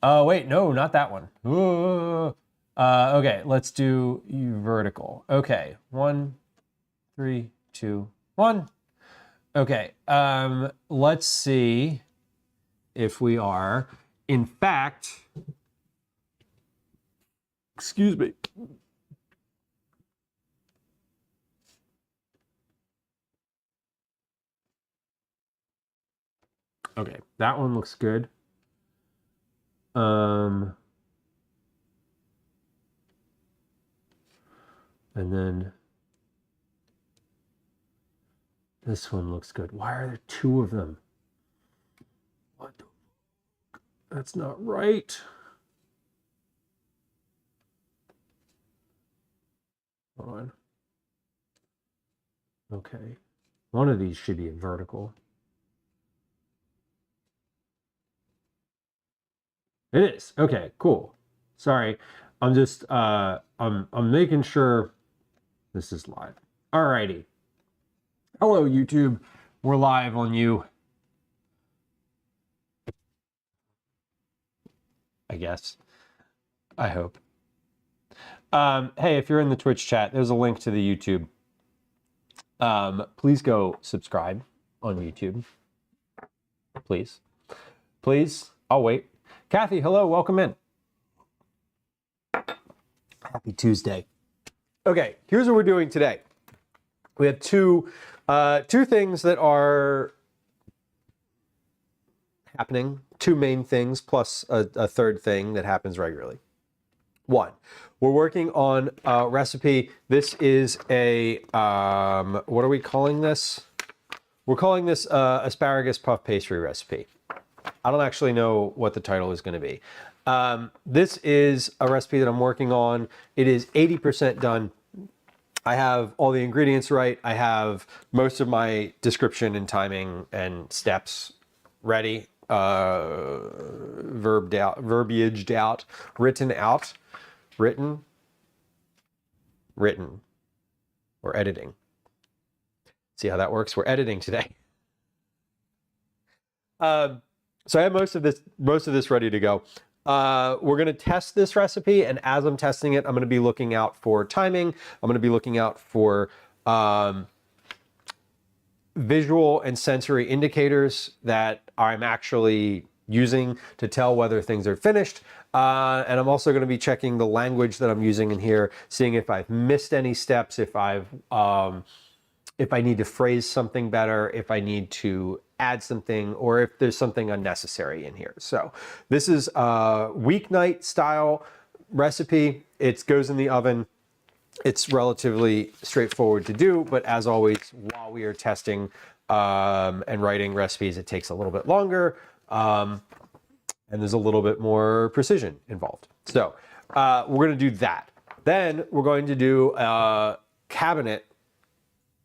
Wait, no, not that one. Okay, let's do vertical. Okay, 1, 3, 2, 1. Okay, let's see if we are, in fact, excuse me. Okay, that one looks good. And then this one looks good. Why are there two of them? What the fuck? That's not right. Hold on. Okay. One of these should be in vertical. It is. Okay, cool. Sorry. I'm just I'm making sure this is live. Alrighty. Hello YouTube. We're live on you. I guess. I hope. Hey, if you're in the Twitch chat, there's a link to the YouTube. Please go subscribe on YouTube. Please. Please. I'll wait. Kathy, hello, welcome in. Happy Tuesday. Okay, here's what we're doing today. We have two things that are happening, two main things plus a third thing that happens regularly. One, we're working on a recipe. This is a, what are we calling this? We're calling this asparagus puff pastry recipe. I don't actually know what the title is going to be. This is a recipe that I'm working on. It is 80% done. I have all the ingredients right. I have most of my description and timing and steps ready, verbiaged out, written, or editing. See how that works? We're editing today. So I have most of this ready to go. We're going to test this recipe, and as I'm testing it, I'm going to be looking out for timing. I'm going to be looking out for visual and sensory indicators that I'm actually using to tell whether things are finished. And I'm also going to be checking the language that I'm using in here, seeing if I've missed any steps, if I need to phrase something better, if I need to add something, or if there's something unnecessary in here. So this is a weeknight style recipe. It goes in the oven. It's relatively straightforward to do, but as always, while we are testing and writing recipes, it takes a little bit longer, and there's a little bit more precision involved. So we're going to do that. Then we're going to do a cabinet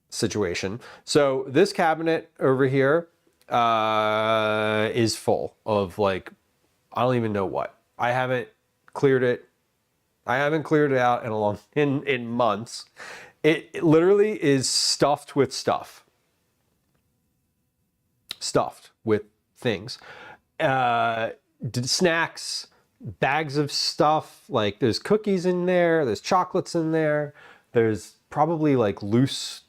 situation. So this cabinet over here is full of, like, I don't even know what. I haven't cleared it. I haven't cleared it out in months. It literally is stuffed with stuff. Stuffed with things. Snacks, bags of stuff, like there's cookies in there, there's chocolates in there, there's probably like loose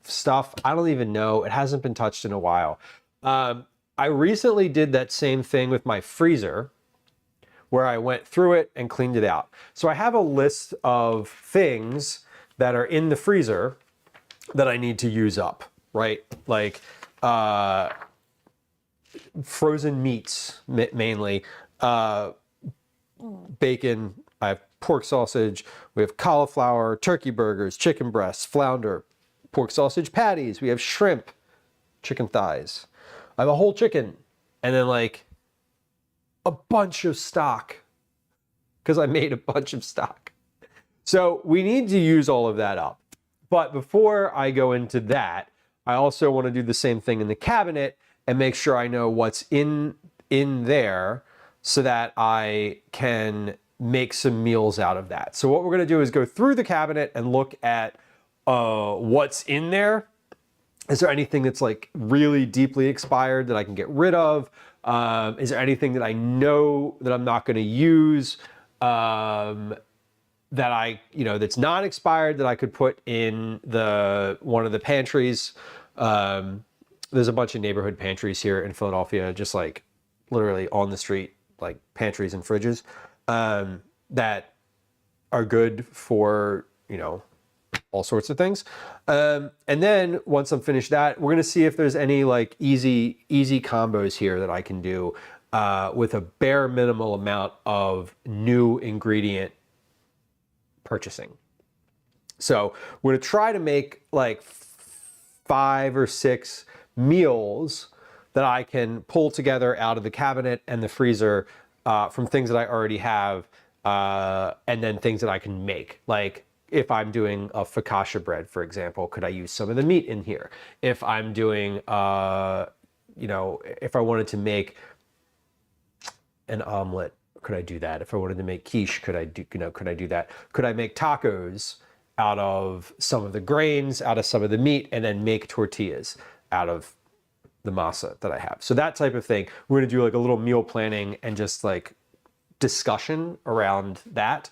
stuff. I don't even know. It hasn't been touched in a while. I recently did that same thing with my freezer, where I went through it and cleaned it out. So I have a list of things that are in the freezer that I need to use up, right? Like frozen meats, mainly. Bacon, I have pork sausage, we have cauliflower, turkey burgers, chicken breasts, flounder, pork sausage patties, we have shrimp, chicken thighs. I have a whole chicken, and then like a bunch of stock, because I made a bunch of stock. So we need to use all of that up. But before I go into that, I also want to do the same thing in the cabinet and make sure I know what's in there so that I can make some meals out of that. So what we're going to do is go through the cabinet and look at what's in there. Is there anything that's like really deeply expired that I can get rid of? Is there anything that I know that I'm not going to use that that's not expired that I could put in one of the pantries? There's a bunch of neighborhood pantries here in Philadelphia, just like literally on the street, like pantries and fridges that are good for, all sorts of things. And then once I'm finished that, we're going to see if there's any like easy combos here that I can do with a bare minimal amount of new ingredient purchasing. So we're going to try to make like 5 or 6 meals that I can pull together out of the cabinet and the freezer from things that I already have, and then things that I can make. Like if I'm doing a focaccia bread, for example, could I use some of the meat in here? If I'm doing, if I wanted to make an omelet, could I do that? If I wanted to make quiche, could I do that? Could I make tacos out of some of the grains, out of some of the meat, and then make tortillas out of the masa that I have? So that type of thing. We're gonna do like a little meal planning and just like discussion around that.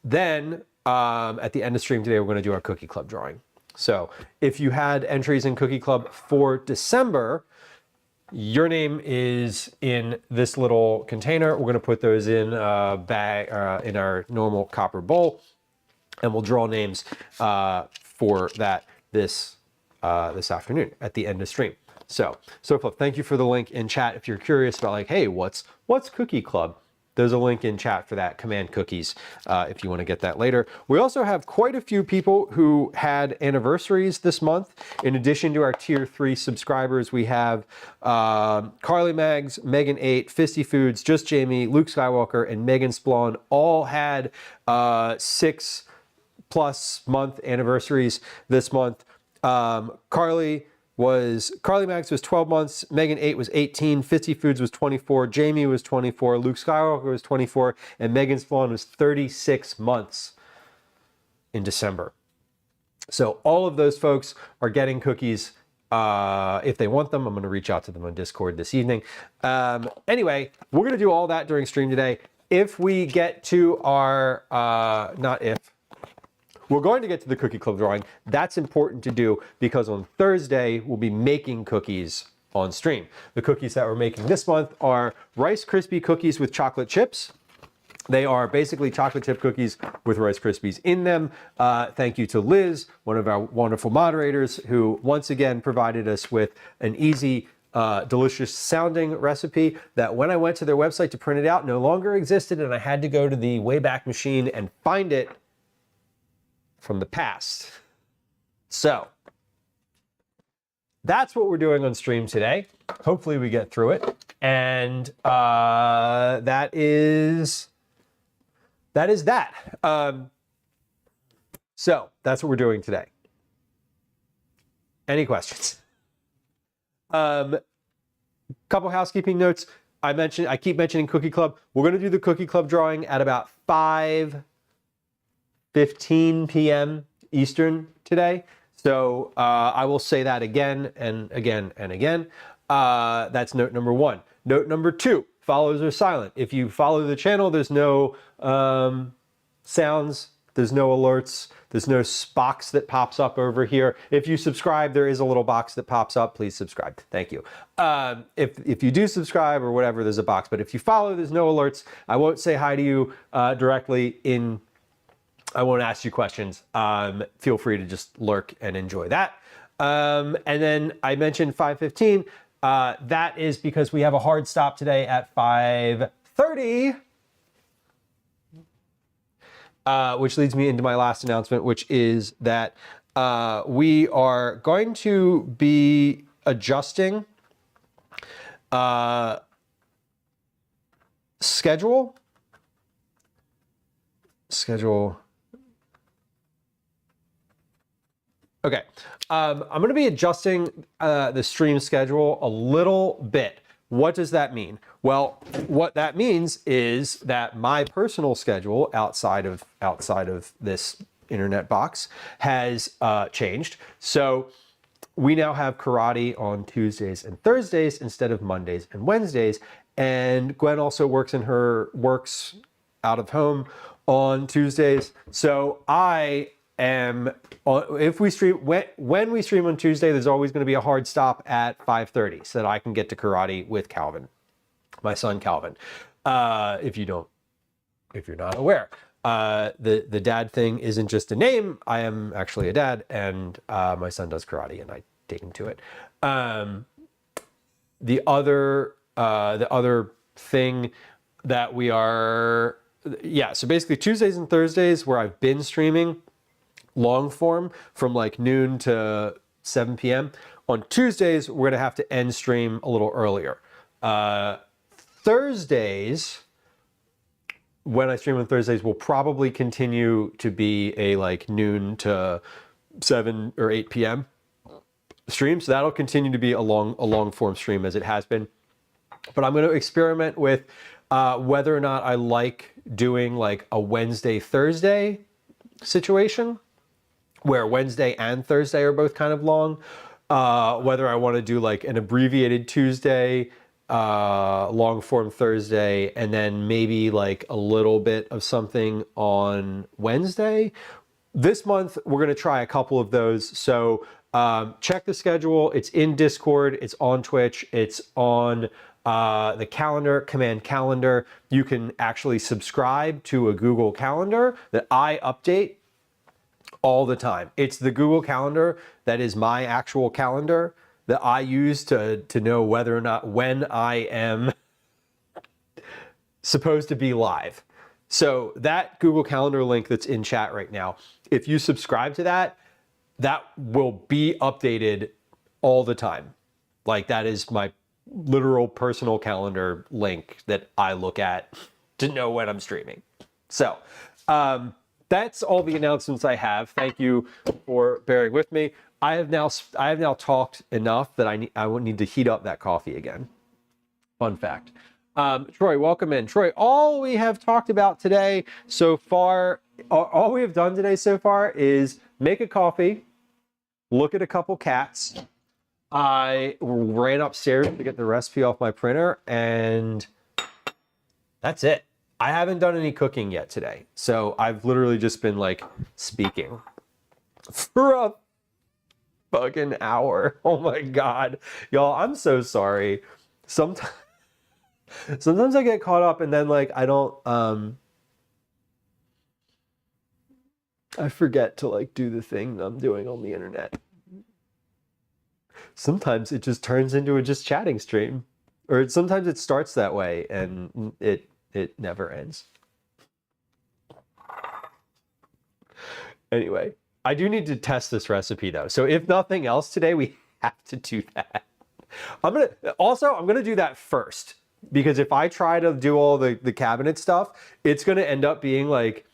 Then at the end of stream today, we're gonna do our Cookie Club drawing. So if you had entries in Cookie Club for December, your name is in this little container. We're gonna put those in a bag, in our normal copper bowl, and we'll draw names for that this afternoon at the end of stream. So thank you for the link in chat. If you're curious about like, hey, what's Cookie Club? There's a link in chat for that, Command Cookies, if you want to get that later. We also have quite a few people who had anniversaries this month. In addition to our Tier 3 subscribers, we have Carly Mags, Megan 8, Fisty Foods, Just Jamie, Luke Skywalker, and Megan Splawn all had 6+ month anniversaries this month. Carly Mags was 12 months, Megan 8 was 18, Fisty Foods was 24, Jamie was 24, Luke Skywalker was 24, and Megan Splawn was 36 months in December. So all of those folks are getting cookies if they want them. I'm going to reach out to them on Discord this evening. Anyway, we're going to do all that during stream today. If we get to our, we're going to get to the Cookie Club drawing. That's important to do because on Thursday, we'll be making cookies on stream. The cookies that we're making this month are Rice Krispie cookies with chocolate chips. They are basically chocolate chip cookies with Rice Krispies in them. Thank you to Liz, one of our wonderful moderators, who once again provided us with an easy, delicious sounding recipe that when I went to their website to print it out no longer existed, and I had to go to the Wayback Machine and find it from the past. So that's what we're doing on stream today. Hopefully we get through it. And that is that. So that's what we're doing today. Any questions? Couple housekeeping notes. I keep mentioning Cookie Club. We're going to do the Cookie Club drawing at about 5:15 p.m. Eastern today. So I will say that again and again and again. That's note number 1. Note number 2, follows are silent. If you follow the channel, there's no sounds, there's no alerts, there's no box that pops up over here. If you subscribe, there is a little box that pops up. Please subscribe. Thank you. If you do subscribe or whatever, there's a box. But if you follow, there's no alerts. I won't say hi to you directly in... I won't ask you questions. Feel free to just lurk and enjoy that. And then I mentioned 5:15. That is because we have a hard stop today at 5:30. Which leads me into my last announcement, which is that we are going to be adjusting schedule. Okay, I'm going to be adjusting the stream schedule a little bit. What does that mean? Well, what that means is that my personal schedule outside of this internet box has changed. So we now have karate on Tuesdays and Thursdays instead of Mondays and Wednesdays. and Gwen also works out of home on Tuesdays. So I am, if we stream, when we stream on Tuesday, there's always going to be a hard stop at 5:30 so that I can get to karate with Calvin, my son Calvin. If you're not aware, the dad thing isn't just a name. I am actually a dad, and my son does karate, and I take him to it. The other thing that we are, so basically Tuesdays and Thursdays where I've been streaming long form from like noon to 7 p.m. On Tuesdays, we're gonna have to end stream a little earlier. Thursdays, when I stream on Thursdays, will probably continue to be a like noon to 7 or 8 p.m. stream. So that'll continue to be a long form stream as it has been. But I'm going to experiment with whether or not I like doing like a Wednesday, Thursday situation where Wednesday and Thursday are both kind of long. Whether I want to do like an abbreviated Tuesday, long form Thursday, and then maybe like a little bit of something on Wednesday. This month, we're going to try a couple of those. So check the schedule. It's in Discord. It's on Twitch. It's on the calendar, Command Calendar. You can actually subscribe to a Google Calendar that I update all the time. It's the Google Calendar that is my actual calendar that I use to know whether or not when I am supposed to be live. So that Google Calendar link that's in chat right now, if you subscribe to that, that will be updated all the time. Like that is my literal personal calendar link that I look at to know when I'm streaming. So that's all the announcements I have. Thank you for bearing with me. I have now talked enough that I won't need to heat up that coffee again. Fun fact. Troy, welcome in. Troy, all we have talked about today so far, all we have done today so far is make a coffee, look at a couple cats. I ran upstairs to get the recipe off my printer, and that's it. I haven't done any cooking yet today. So I've literally just been like speaking for a fucking hour. Oh my God. Y'all, I'm so sorry. Sometimes I get caught up and then like I don't I forget to like do the thing that I'm doing on the internet. Sometimes it just turns into a just chatting stream, or sometimes it starts that way and it never ends. Anyway, I do need to test this recipe though. So if nothing else today, we have to do that. I'm gonna do that first, because if I try to do all the cabinet stuff, it's gonna end up being like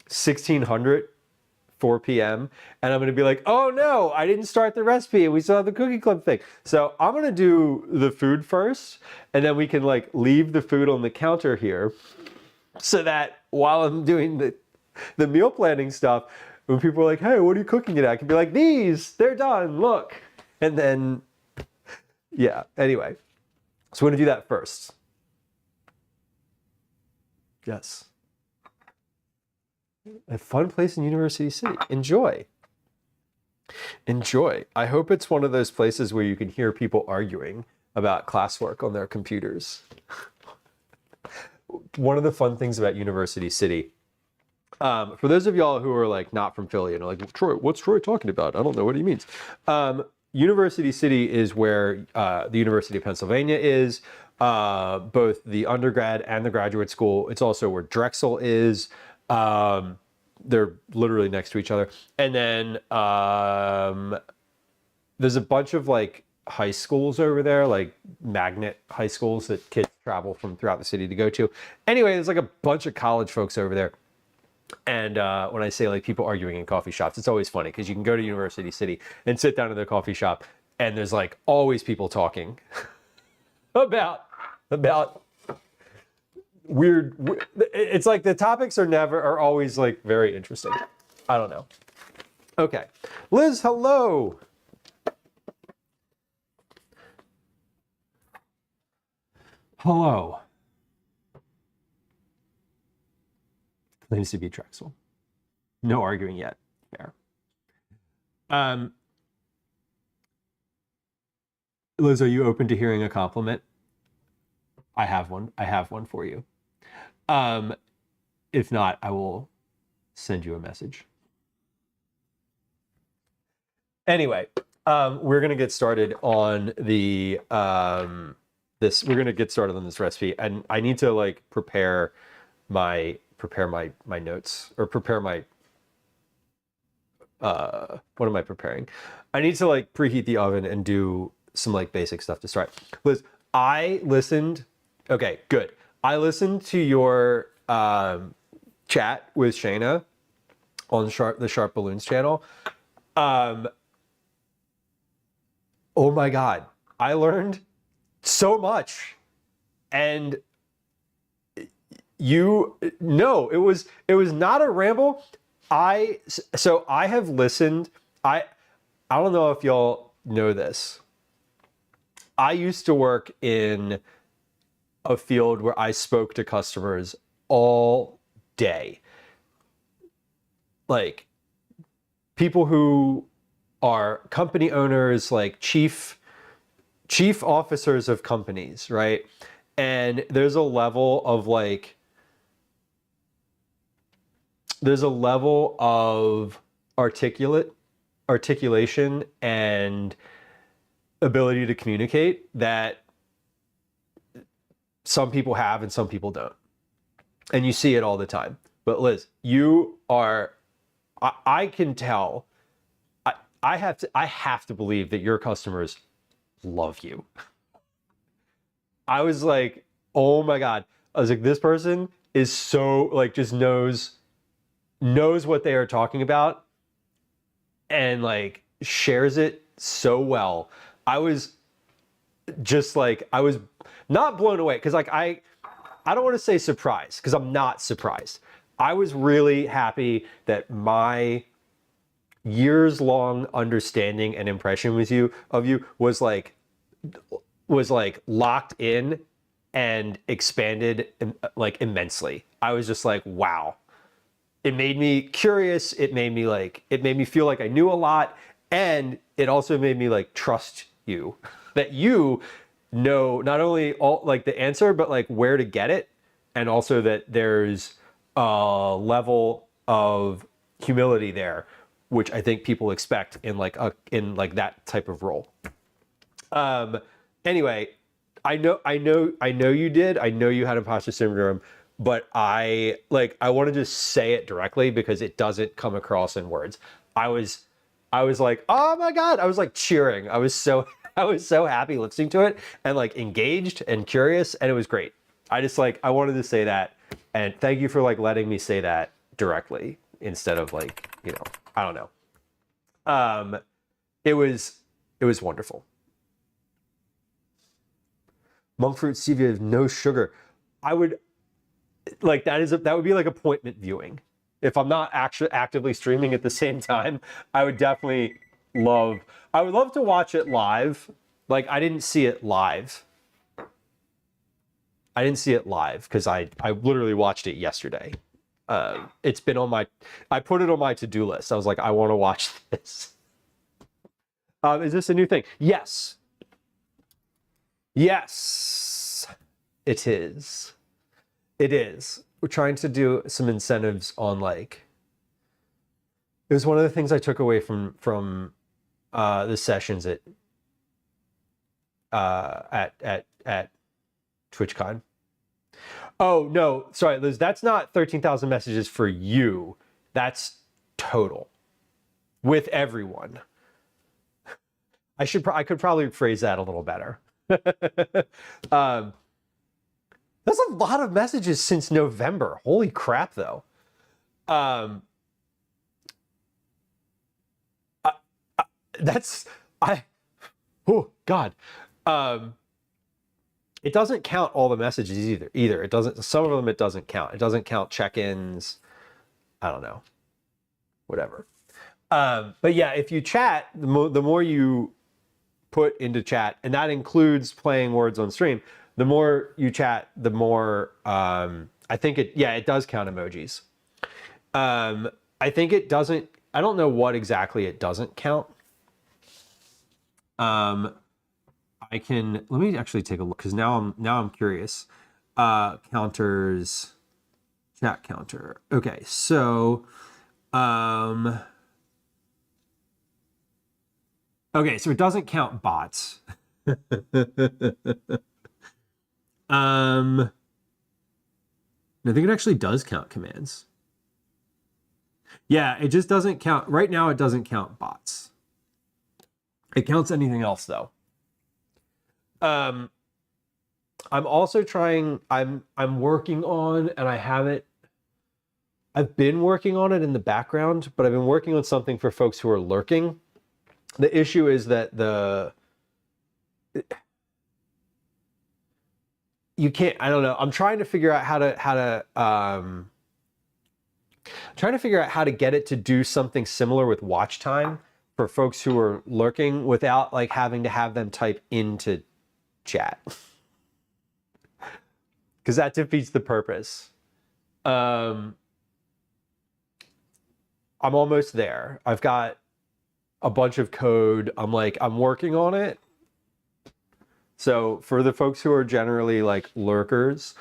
1600, 4 p.m. and I'm gonna be like, oh no, I didn't start the recipe and we still have the cookie club thing. So I'm gonna do the food first, and then we can like leave the food on the counter here so that while I'm doing the meal planning stuff, when people are like, hey, what are you cooking today? I can be like, these, they're done, look. And then, yeah, anyway. So we're gonna do that first. Yes. A fun place in University City. Enjoy. Enjoy. I hope it's one of those places where you can hear people arguing about classwork on their computers. One of the fun things about University City, for those of y'all who are like not from Philly and are like, Troy, what's Troy talking about? I don't know what he means. University City is where the University of Pennsylvania is, both the undergrad and the graduate school. It's also where Drexel is. They're literally next to each other. And then there's a bunch of like high schools over there, like magnet high schools that kids travel from throughout the city to go to. Anyway, there's like a bunch of college folks over there. And when I say like people arguing in coffee shops, it's always funny because you can go to University City and sit down in their coffee shop and there's like always people talking about weird, it's like the topics are always like very interesting. I don't know. Okay. Liz, hello. Hello. Claims to be Drexel. No arguing yet. Fair. Liz, are you open to hearing a compliment? I have one. I have one for you. If not, I will send you a message. Anyway, we're gonna get started on the We're gonna get started on this recipe, and I need to like prepare my notes, or prepare my what am I preparing? I need to like preheat the oven and do some like basic stuff to start. Liz, I listened. Okay, good. I listened to your chat with Shayna on the Sharp Balloons channel. Oh my God, I learned so much. And no, it was not a ramble. So I have listened. I don't know if y'all know this. I used to work in a field where I spoke to customers all day. Like people who are company owners, like chief officers of companies, right? And there's a level of articulation and ability to communicate that some people have and some people don't. And you see it all the time. But Liz, I can tell, I have to believe that your customers love you. I was like, oh my God. I was like, this person is so like, just knows what they are talking about and like shares it so well. I was not blown away, because like I don't want to say surprised, because I'm not surprised. I was really happy that my years-long understanding and impression of you was like locked in and expanded like immensely. I was just like, wow. It made me curious. It made me feel like I knew a lot, and it also made me like trust you, that you know not only all like the answer, but like where to get it, and also that there's a level of humility there, which I think people expect in like that type of role. Anyway, I know you did. I know you had imposter syndrome, but I want to just say it directly because it doesn't come across in words. I was like, oh my God, I was like cheering. I was so happy listening to it and like engaged and curious, and it was great. I wanted to say that, and thank you for like letting me say that directly instead of like, I don't know. It was wonderful. Monk fruit stevia, no sugar. I would like that would be like appointment viewing. If I'm not actually actively streaming at the same time, I would love to watch it live. Like I didn't see it live because I literally watched it yesterday. It's been I put it on my to-do list. I was like, I want to watch this. Is this a new thing? Yes. Yes, it is. It is. We're trying to do some incentives on like, it was one of the things I took away from the sessions at TwitchCon. Oh no, sorry, Liz, that's not 13,000 messages for you. That's total with everyone. I could probably phrase that a little better. That's a lot of messages since November. Holy crap, though. Oh God. It doesn't count all the messages either. It doesn't, some of them it doesn't count. It doesn't count check-ins. I don't know. Whatever. But yeah, if you chat, the more you put into chat, and that includes playing words on stream, the more you chat, the more, I think it does count emojis. I think it doesn't, I don't know what exactly it doesn't count. Let me actually take a look, because now I'm curious. Counters, chat counter. Okay, so, okay, so it doesn't count bots. I think it actually does count commands. Yeah, it just doesn't count. Right now, it doesn't count bots. It counts anything else, though. I'm also trying, I'm working on, and I've been working on it in the background, but I've been working on something for folks who are lurking. The issue is that you can't, I don't know. I'm trying to figure out how to get it to do something similar with watch time for folks who are lurking without like having to have them type into chat. Because that defeats the purpose. I'm almost there. I've got a bunch of code. I'm working on it. So for the folks who are generally like lurkers,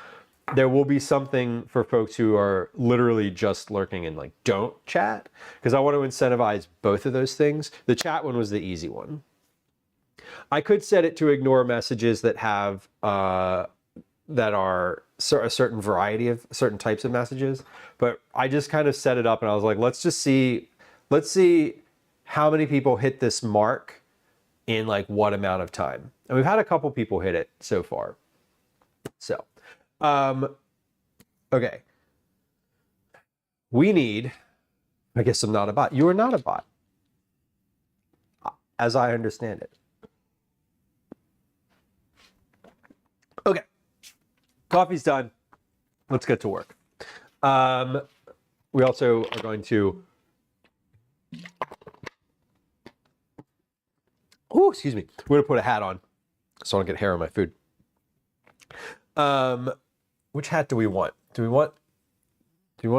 there will be something for folks who are literally just lurking and like don't chat, because I want to incentivize both of those things. The chat one was the easy one. I could set it to ignore messages that have that are a certain variety of certain types of messages, but I just kind of set it up and I was like, let's see how many people hit this mark in like what amount of time. And we've had a couple people hit it so far. So, okay. We need, I guess I'm not a bot. You are not a bot, as I understand it. Okay. Coffee's done. Let's get to work. We also are going to, oh, excuse me. We're going to put a hat on so I don't get hair on my food. Which hat do we want? Do we want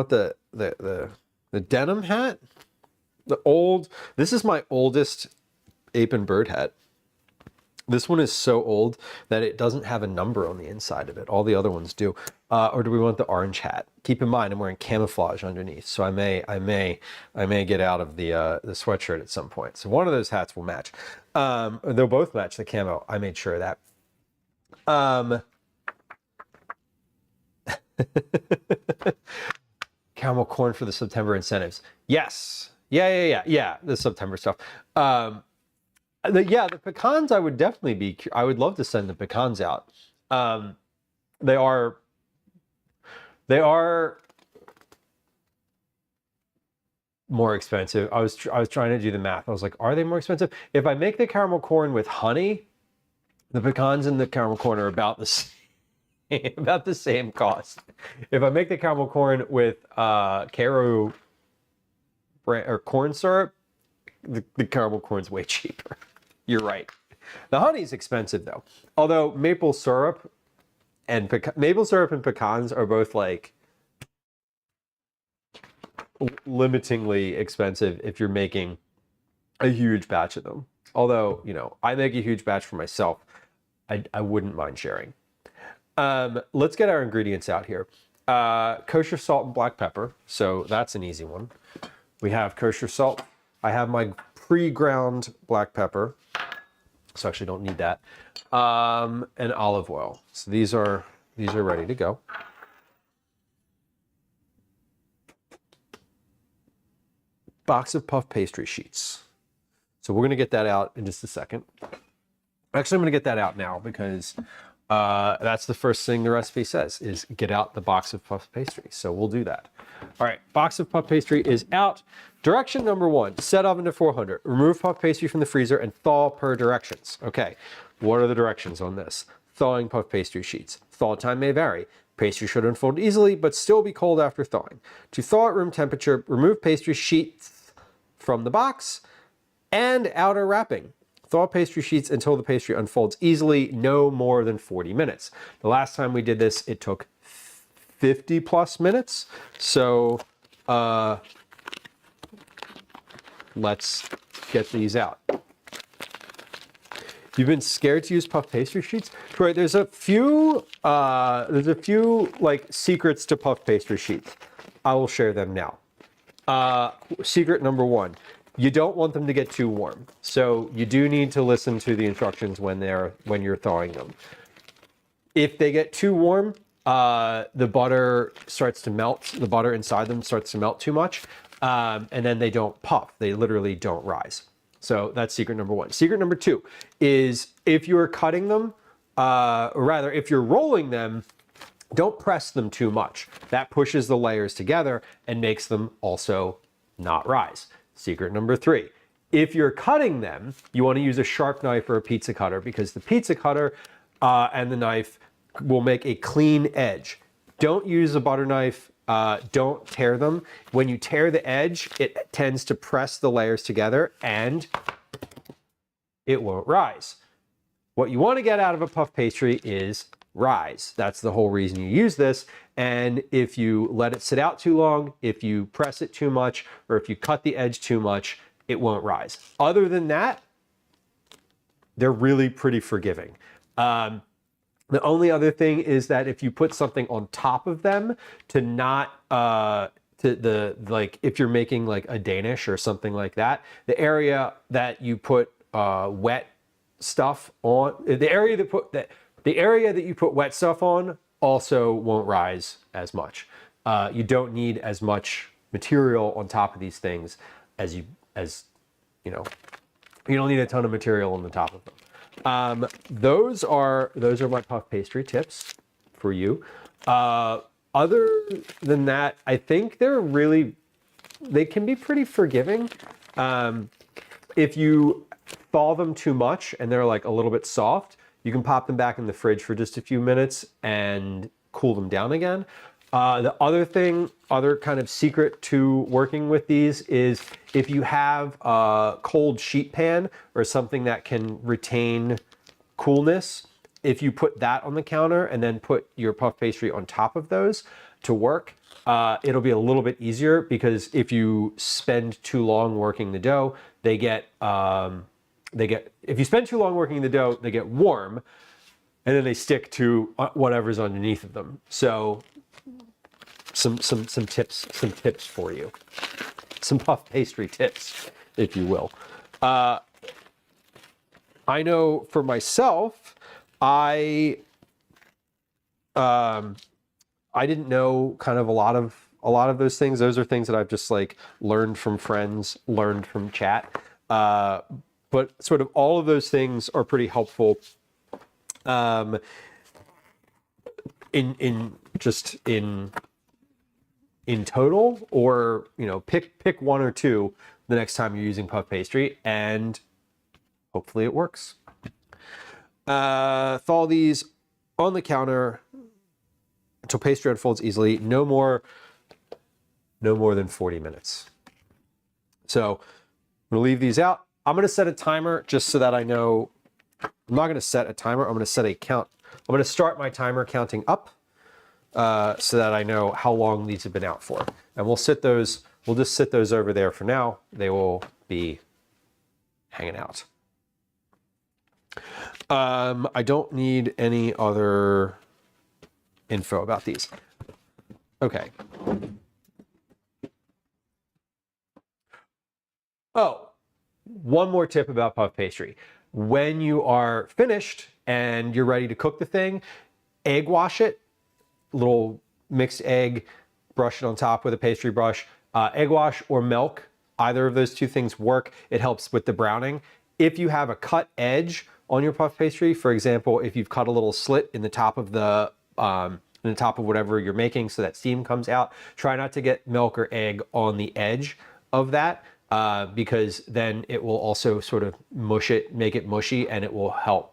the denim hat? This is my oldest ape and bird hat. This one is so old that it doesn't have a number on the inside of it. All the other ones do. Or do we want the orange hat? Keep in mind, I'm wearing camouflage underneath, so I may get out of the sweatshirt at some point. So one of those hats will match. They'll both match the camo. I made sure of that. Caramel corn for the September incentives. Yes. Yeah. The September stuff. The pecans, I would definitely I would love to send the pecans out. They are more expensive. I was trying to do the math. I was like, are they more expensive? If I make the caramel corn with honey, the pecans and the caramel corn are about the same cost. If I make the caramel corn with Caro or corn syrup, the caramel corn's way cheaper. You're right. The honey's expensive though. Although maple syrup and pecans are both like limitingly expensive if you're making a huge batch of them. Although, I make a huge batch for myself. I wouldn't mind sharing. Let's get our ingredients out here. Kosher salt and black pepper. So that's an easy one. We have kosher salt. I have my pre-ground black pepper, so I actually don't need that, and olive oil. So these are ready to go. Box of puff pastry sheets. So we're going to get that out in just a second. Actually, I'm going to get that out now because that's the first thing the recipe says is get out the box of puff pastry. So we'll do that. All right, box of puff pastry is out. Direction number 1, set oven to 400. Remove puff pastry from the freezer and thaw per directions. Okay, what are the directions on this? Thawing puff pastry sheets. Thaw time may vary. Pastry should unfold easily, but still be cold after thawing. To thaw at room temperature, remove pastry sheets from the box and outer wrapping. Thaw pastry sheets until the pastry unfolds easily, no more than 40 minutes. The last time we did this, it took 50 plus minutes. So let's get these out. You've been scared to use puff pastry sheets? Troy, there's a few like secrets to puff pastry sheets. I will share them now. Secret number one, you don't want them to get too warm. So you do need to listen to the instructions when you're thawing them. If they get too warm, the butter starts to melt. The butter inside them starts to melt too much. And then they don't puff. They literally don't rise. So that's secret number one. Secret number two is if you're cutting them, or rather if you're rolling them, don't press them too much. That pushes the layers together and makes them also not rise. Secret number three, if you're cutting them, you want to use a sharp knife or a pizza cutter because the pizza cutter and the knife will make a clean edge. Don't use a butter knife. Don't tear them. When you tear the edge, it tends to press the layers together and it won't rise. What you want to get out of a puff pastry is rise. That's the whole reason you use this. And if you let it sit out too long, if you press it too much, or if you cut the edge too much, it won't rise. Other than that, they're really pretty forgiving. The only other thing is that if you put something on top of them to not, like if you're making like a Danish or something like that, the area that you put wet stuff on, the area that you put wet stuff on also won't rise as much. You don't need as much material on top of these things as you know, you don't need a ton of material on the top of them. Those are my puff pastry tips for you. Other than that, I think they can be pretty forgiving. If you thaw them too much and they're like a little bit soft, you can pop them back in the fridge for just a few minutes and cool them down again. The other kind of secret to working with these is if you have a cold sheet pan or something that can retain coolness, if you put that on the counter and then put your puff pastry on top of those to work, it'll be a little bit easier because if you spend too long working the dough, if you spend too long working the dough, they get warm and then they stick to whatever's underneath of them. So some tips for you, some puff pastry tips, if you will. I know for myself, I didn't know kind of a lot of those things. Those are things that I've just like learned from friends, learned from chat. But sort of all of those things are pretty helpful. In total, or pick one or two the next time you're using puff pastry, and hopefully it works. Thaw these on the counter until pastry unfolds easily. No more than 40 minutes. So I'm gonna leave these out. I'm gonna set a timer just so that I know. I'm not gonna set a timer. I'm gonna set a count. I'm gonna start my timer counting up. So that I know how long these have been out for. And we'll just sit those over there for now. They will be hanging out. I don't need any other info about these. Okay. Oh, one more tip about puff pastry. When you are finished and you're ready to cook the thing, egg wash it. Little mixed egg, brush it on top with a pastry brush. Egg wash or milk, either of those two things work. It helps with the browning. If you have a cut edge on your puff pastry, for example, if you've cut a little slit in the top of whatever you're making so that steam comes out, try not to get milk or egg on the edge of that because then it will also sort of mush it, make it mushy, and it will help.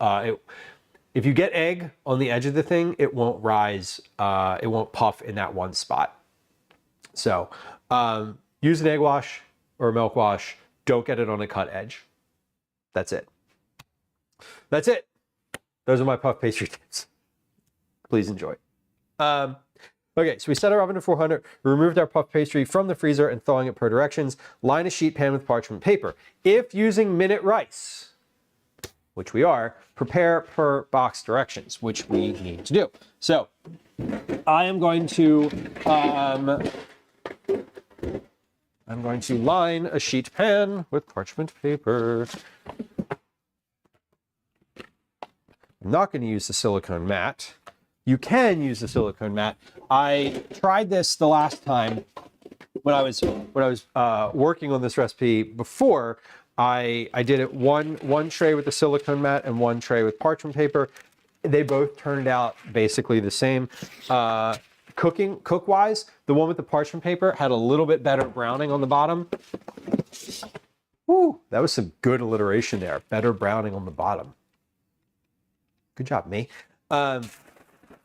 If you get egg on the edge of the thing, it won't rise, it won't puff in that one spot. So use an egg wash or a milk wash. Don't get it on a cut edge. That's it. that's it. Those are my puff pastry tips. Please enjoy. Okay, so we set our oven to 400. We removed our puff pastry from the freezer and thawing it per directions. Line a sheet pan with parchment paper. If using minute rice, which we are, prepare per box directions, which we need to do. So I am going to line a sheet pan with parchment paper. I'm not going to use the silicone mat. You can use the silicone mat. I tried this the last time when I was working on this recipe before. I did it one tray with the silicone mat and one tray with parchment paper. They both turned out basically the same. Cook-wise, the one with the parchment paper had a little bit better browning on the bottom. Woo, that was some good alliteration there. Better browning on the bottom. Good job, me.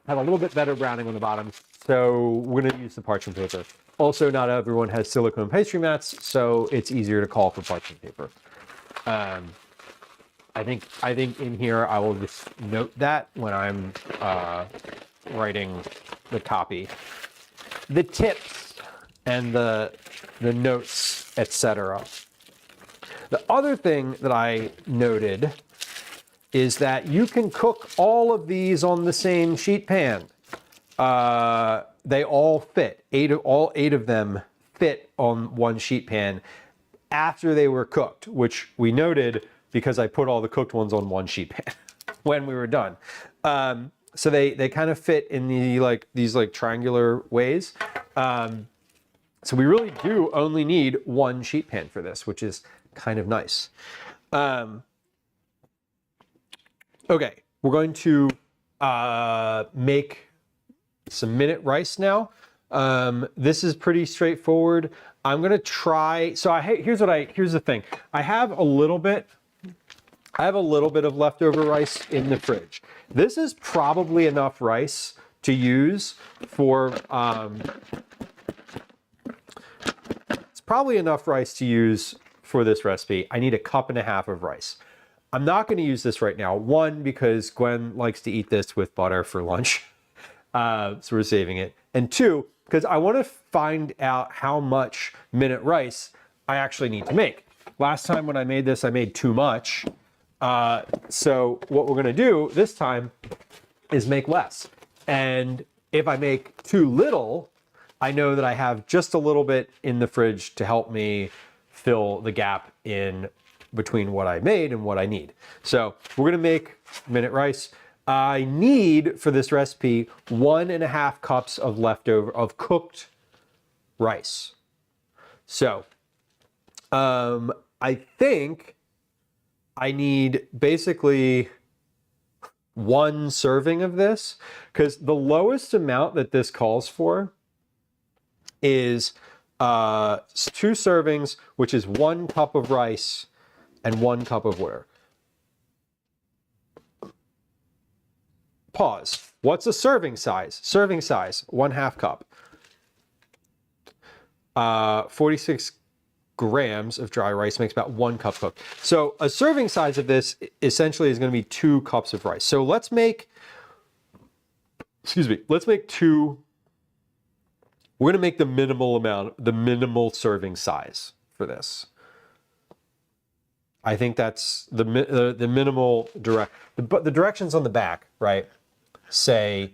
Have a little bit better browning on the bottom, so we're going to use the parchment paper. Also, not everyone has silicone pastry mats, so it's easier to call for parchment paper. I think in here I will just note that when I'm writing the copy, the tips and the notes, etc. The other thing that I noted is that you can cook all of these on the same sheet pan. They all fit. All eight of them fit on one sheet pan after they were cooked, which we noted because I put all the cooked ones on one sheet pan when we were done. So they kind of fit in these triangular ways. So we really do only need one sheet pan for this, which is kind of nice. Okay, we're going to make some minute rice now. This is pretty straightforward. I'm gonna try. So here's the thing. I have a little bit of leftover rice in the fridge. This is probably enough rice to use for. It's probably enough rice to use for this recipe. I need 1.5 cups of rice. I'm not going to use this right now. One, because Gwen likes to eat this with butter for lunch. So we're saving it. And two, because I want to find out how much minute rice I actually need to make. Last time when I made this, I made too much. So what we're going to do this time is make less. And if I make too little, I know that I have just a little bit in the fridge to help me fill the gap in between what I made and what I need. So we're gonna make minute rice. I need for this recipe 1.5 cups of cooked rice. So I think I need basically 1 serving of this, because the lowest amount that this calls for is 2 servings, which is 1 cup of rice and 1 cup of water. Pause. What's a serving size? Serving size, 1/2 cup. 46 grams of dry rice makes about 1 cup cooked. So a serving size of this essentially is going to be 2 cups of rice. So let's make 2. We're going to make the minimal serving size for this. I think that's the minimal but the directions on the back, right, say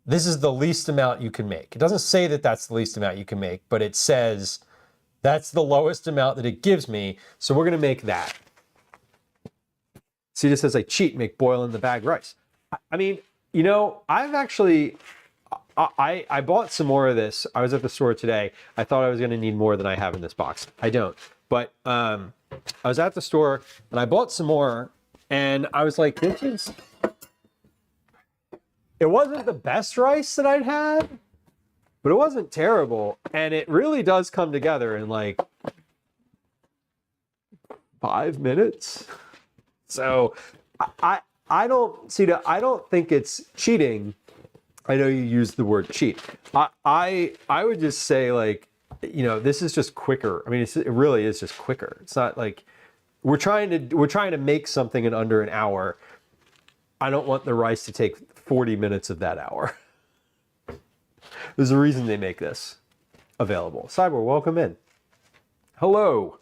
this is the least amount you can make. It doesn't say that that's the least amount you can make, but it says that's the lowest amount that it gives me. So we're going to make that. See, this says I cheat, make boil in the bag rice. I mean, you know, I've actually, I bought some more of this. I was at the store today. I thought I was going to need more than I have in this box. I don't. But I was at the store and I bought some more and I was like, it wasn't the best rice that I'd had, but it wasn't terrible. And it really does come together in like 5 minutes. So I don't think it's cheating. I know you used the word cheat. I would just say, like, you know, this is just quicker. I mean, it really is just quicker. It's not like we're trying to make something in under an hour. I don't want the rice to take 40 minutes of that hour. There's a reason they make this available. Cyber, welcome in. Hello.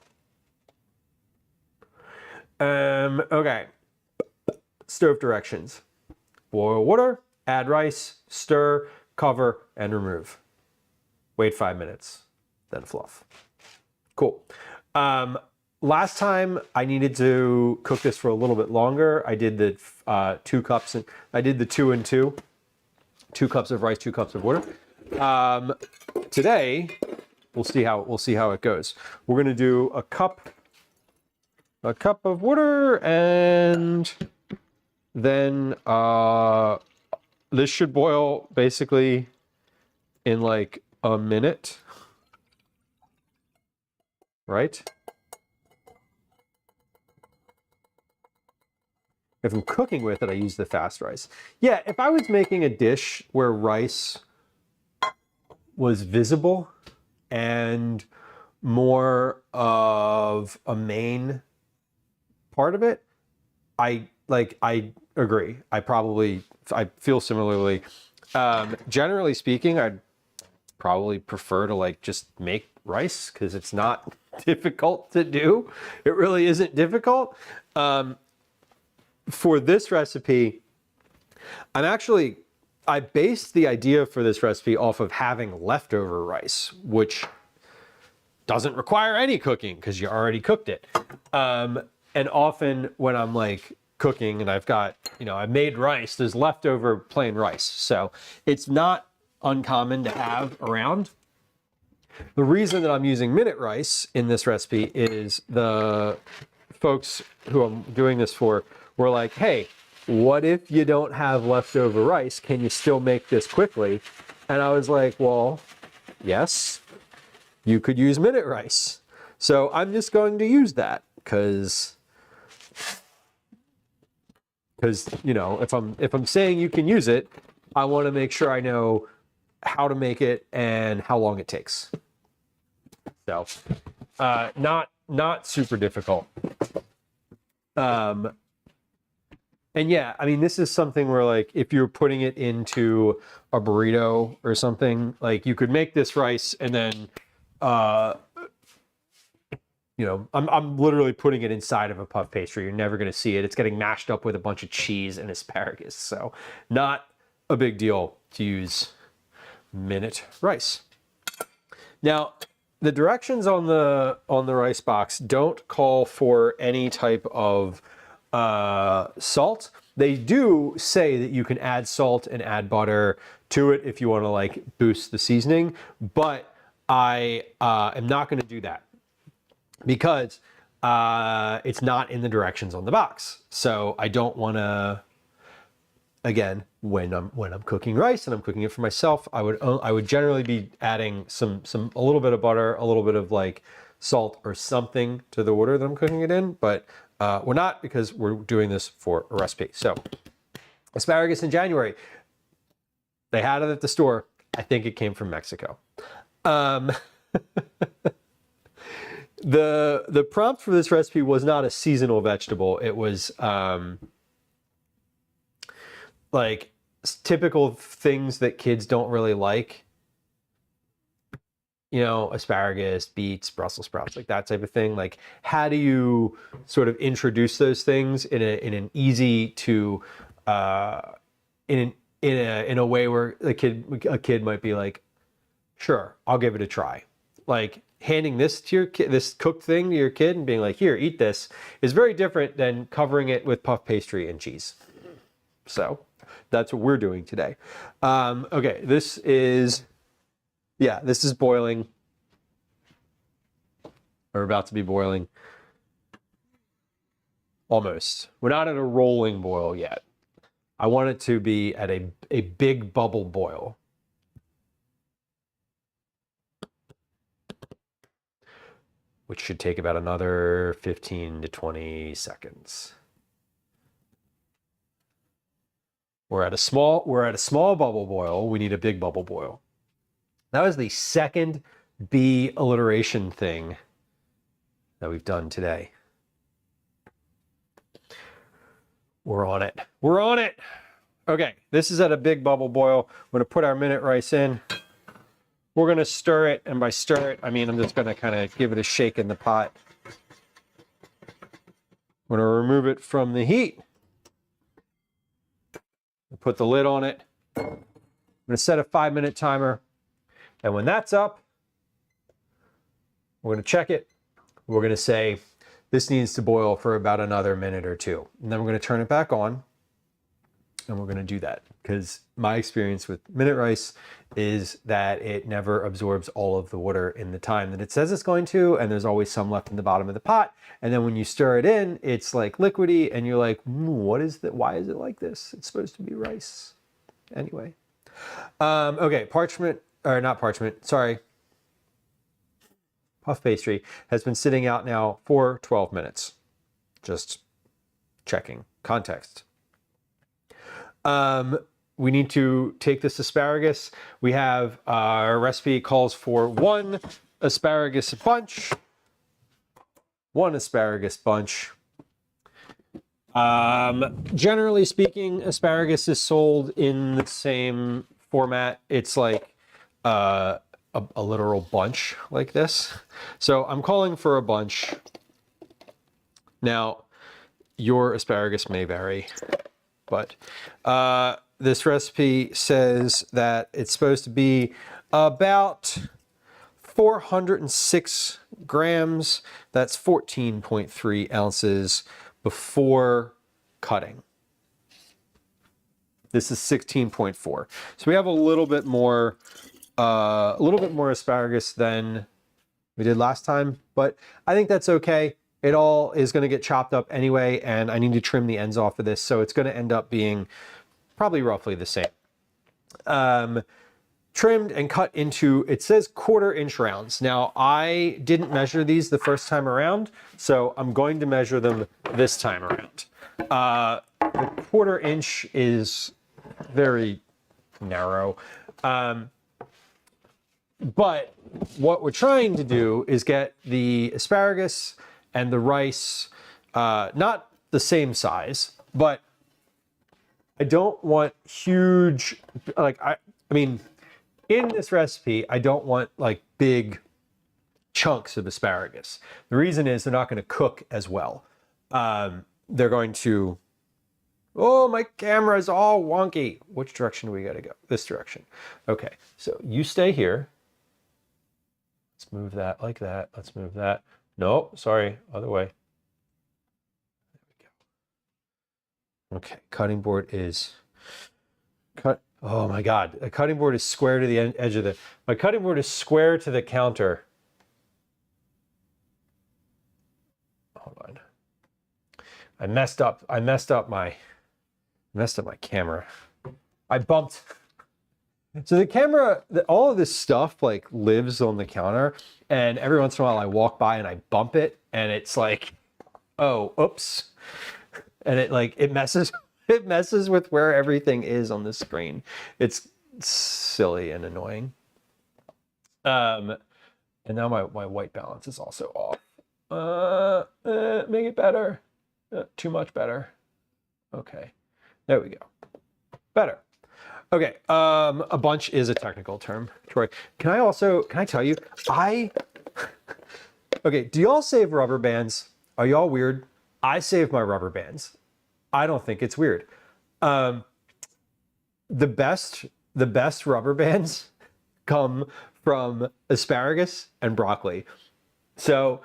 Okay. Stove directions. Boil water, add rice, stir, cover, and remove. Wait 5 minutes, then fluff. Cool. Last time I needed to cook this for a little bit longer. I did the 2 cups, and I did the 2 and 2. 2 cups of rice, 2 cups of water. Today, we'll see how it goes. We're gonna do a cup of water, and then this should boil basically in like a minute, right? If I'm cooking with it, I use the fast rice. Yeah, if I was making a dish where rice was visible and more of a main part of it, I agree. I feel similarly. Generally speaking, I'd probably prefer to like just make rice because it's not difficult to do. It really isn't difficult. For this recipe, I based the idea for this recipe off of having leftover rice, which doesn't require any cooking because you already cooked it. And often when I'm like cooking and I've got, I made rice, there's leftover plain rice. So it's not uncommon to have around. The reason that I'm using minute rice in this recipe is the folks who I'm doing this for were like, hey, what if you don't have leftover rice? Can you still make this quickly? And I was like, well, yes, you could use minute rice. So I'm just going to use that because if I'm saying you can use it, I want to make sure I know how to make it and how long it takes. So not super difficult. And yeah, I mean, this is something where like, if you're putting it into a burrito or something, like you could make this rice and then, I'm literally putting it inside of a puff pastry. You're never going to see it. It's getting mashed up with a bunch of cheese and asparagus. So not a big deal to use minute rice. Now, the directions on the rice box don't call for any type of salt. They do say that you can add salt and add butter to it if you want to like boost the seasoning, but I am not going to do that because it's not in the directions on the box. So I don't want to, again, when I'm cooking rice and I'm cooking it for myself, I would generally be adding a little bit of butter, a little bit of like salt or something to the water that I'm cooking it in, but we're not because we're doing this for a recipe. So asparagus in January, they had it at the store. I think it came from Mexico. The prompt for this recipe was not a seasonal vegetable. It was like typical things that kids don't really like. Asparagus, beets, Brussels sprouts, like that type of thing. Like, how do you sort of introduce those things in an easy to in a way where a kid might be like, sure, I'll give it a try. Like handing this to your kid, this cooked thing to your kid and being like, here, eat this, is very different than covering it with puff pastry and cheese. So that's what we're doing today. Okay, this is boiling, or about to be boiling. Almost. We're not at a rolling boil yet. I want it to be at a big bubble boil. Which should take about another 15 to 20 seconds. We're at a small bubble boil. We need a big bubble boil. That was the second B alliteration thing that we've done today. We're on it. We're on it. Okay, this is at a big bubble boil. We're gonna put our minute rice in. We're gonna stir it, and by stir it, I mean I'm just gonna kind of give it a shake in the pot. I'm gonna remove it from the heat. Put the lid on it. I'm gonna set a 5-minute timer, and when that's up, we're gonna check it. We're gonna say, this needs to boil for about another minute or two. And then we're gonna turn it back on, and we're gonna do that. Because my experience with minute rice is that it never absorbs all of the water in the time that it says it's going to, and there's always some left in the bottom of the pot. And then when you stir it in, it's like liquidy, and you're like, what is that? Why is it like this? It's supposed to be rice. Anyway. Okay, parchment, or not parchment, sorry. Puff pastry has been sitting out now for 12 minutes. Just checking context. We need to take this asparagus. We have our recipe calls for 1 asparagus bunch. 1 asparagus bunch. Generally speaking, asparagus is sold in the same format. It's like a literal bunch like this. So I'm calling for a bunch. Now, your asparagus may vary, but this recipe says that it's supposed to be about 406 grams. That's 14.3 ounces before cutting. This is 16.4. So we have a little bit more asparagus than we did last time, but I think that's okay. It all is going to get chopped up anyway, and I need to trim the ends off of this, so it's going to end up being probably roughly the same. Trimmed and cut into, it says 1/4-inch rounds. Now, I didn't measure these the first time around, so I'm going to measure them this time around. The 1/4-inch is very narrow. But what we're trying to do is get the asparagus and the rice, not the same size, but I don't want huge, like, I mean, in this recipe, I don't want like big chunks of asparagus. The reason is they're not going to cook as well. They're going to, oh, my camera is all wonky. Which direction do we got to go? This direction. Okay, so you stay here. Let's move that like that. Let's move that. No, sorry, other way. There we go. Okay, cutting board is cut. Oh my God, a cutting board is square to the edge of the, my cutting board is square to the counter. Hold on. I messed up my camera. I bumped. So the camera, all of this stuff like lives on the counter, and every once in a while I walk by and I bump it, and it's like, oh, oops. And it messes with where everything is on the screen. It's silly and annoying. And now my white balance is also off. Make it better. Too much better. Okay, there we go. Better. Okay, a bunch is a technical term, Troy. Can I tell you, okay, do y'all save rubber bands? Are y'all weird? I save my rubber bands. I don't think it's weird. The best rubber bands come from asparagus and broccoli. So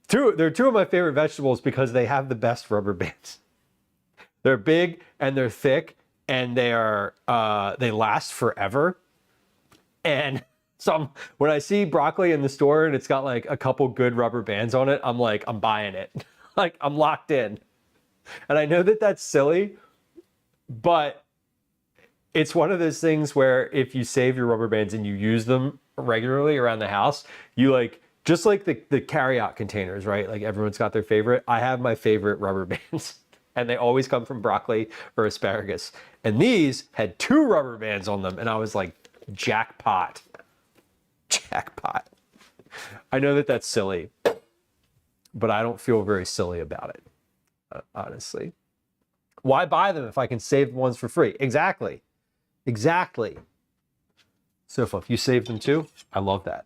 they're 2 of my favorite vegetables because they have the best rubber bands. They're big and they're thick, and they last forever. And when I see broccoli in the store and it's got like a couple good rubber bands on it, I'm like, I'm buying it. Like, I'm locked in. And I know that that's silly, but it's one of those things where if you save your rubber bands and you use them regularly around the house, you like, just like the carryout containers, right? Like everyone's got their favorite. I have my favorite rubber bands. And they always come from broccoli or asparagus. And these had 2 rubber bands on them, and I was like, jackpot. Jackpot. I know that that's silly, but I don't feel very silly about it, honestly. Why buy them if I can save the ones for free? Exactly. Exactly. Sofa, if you save them too, I love that.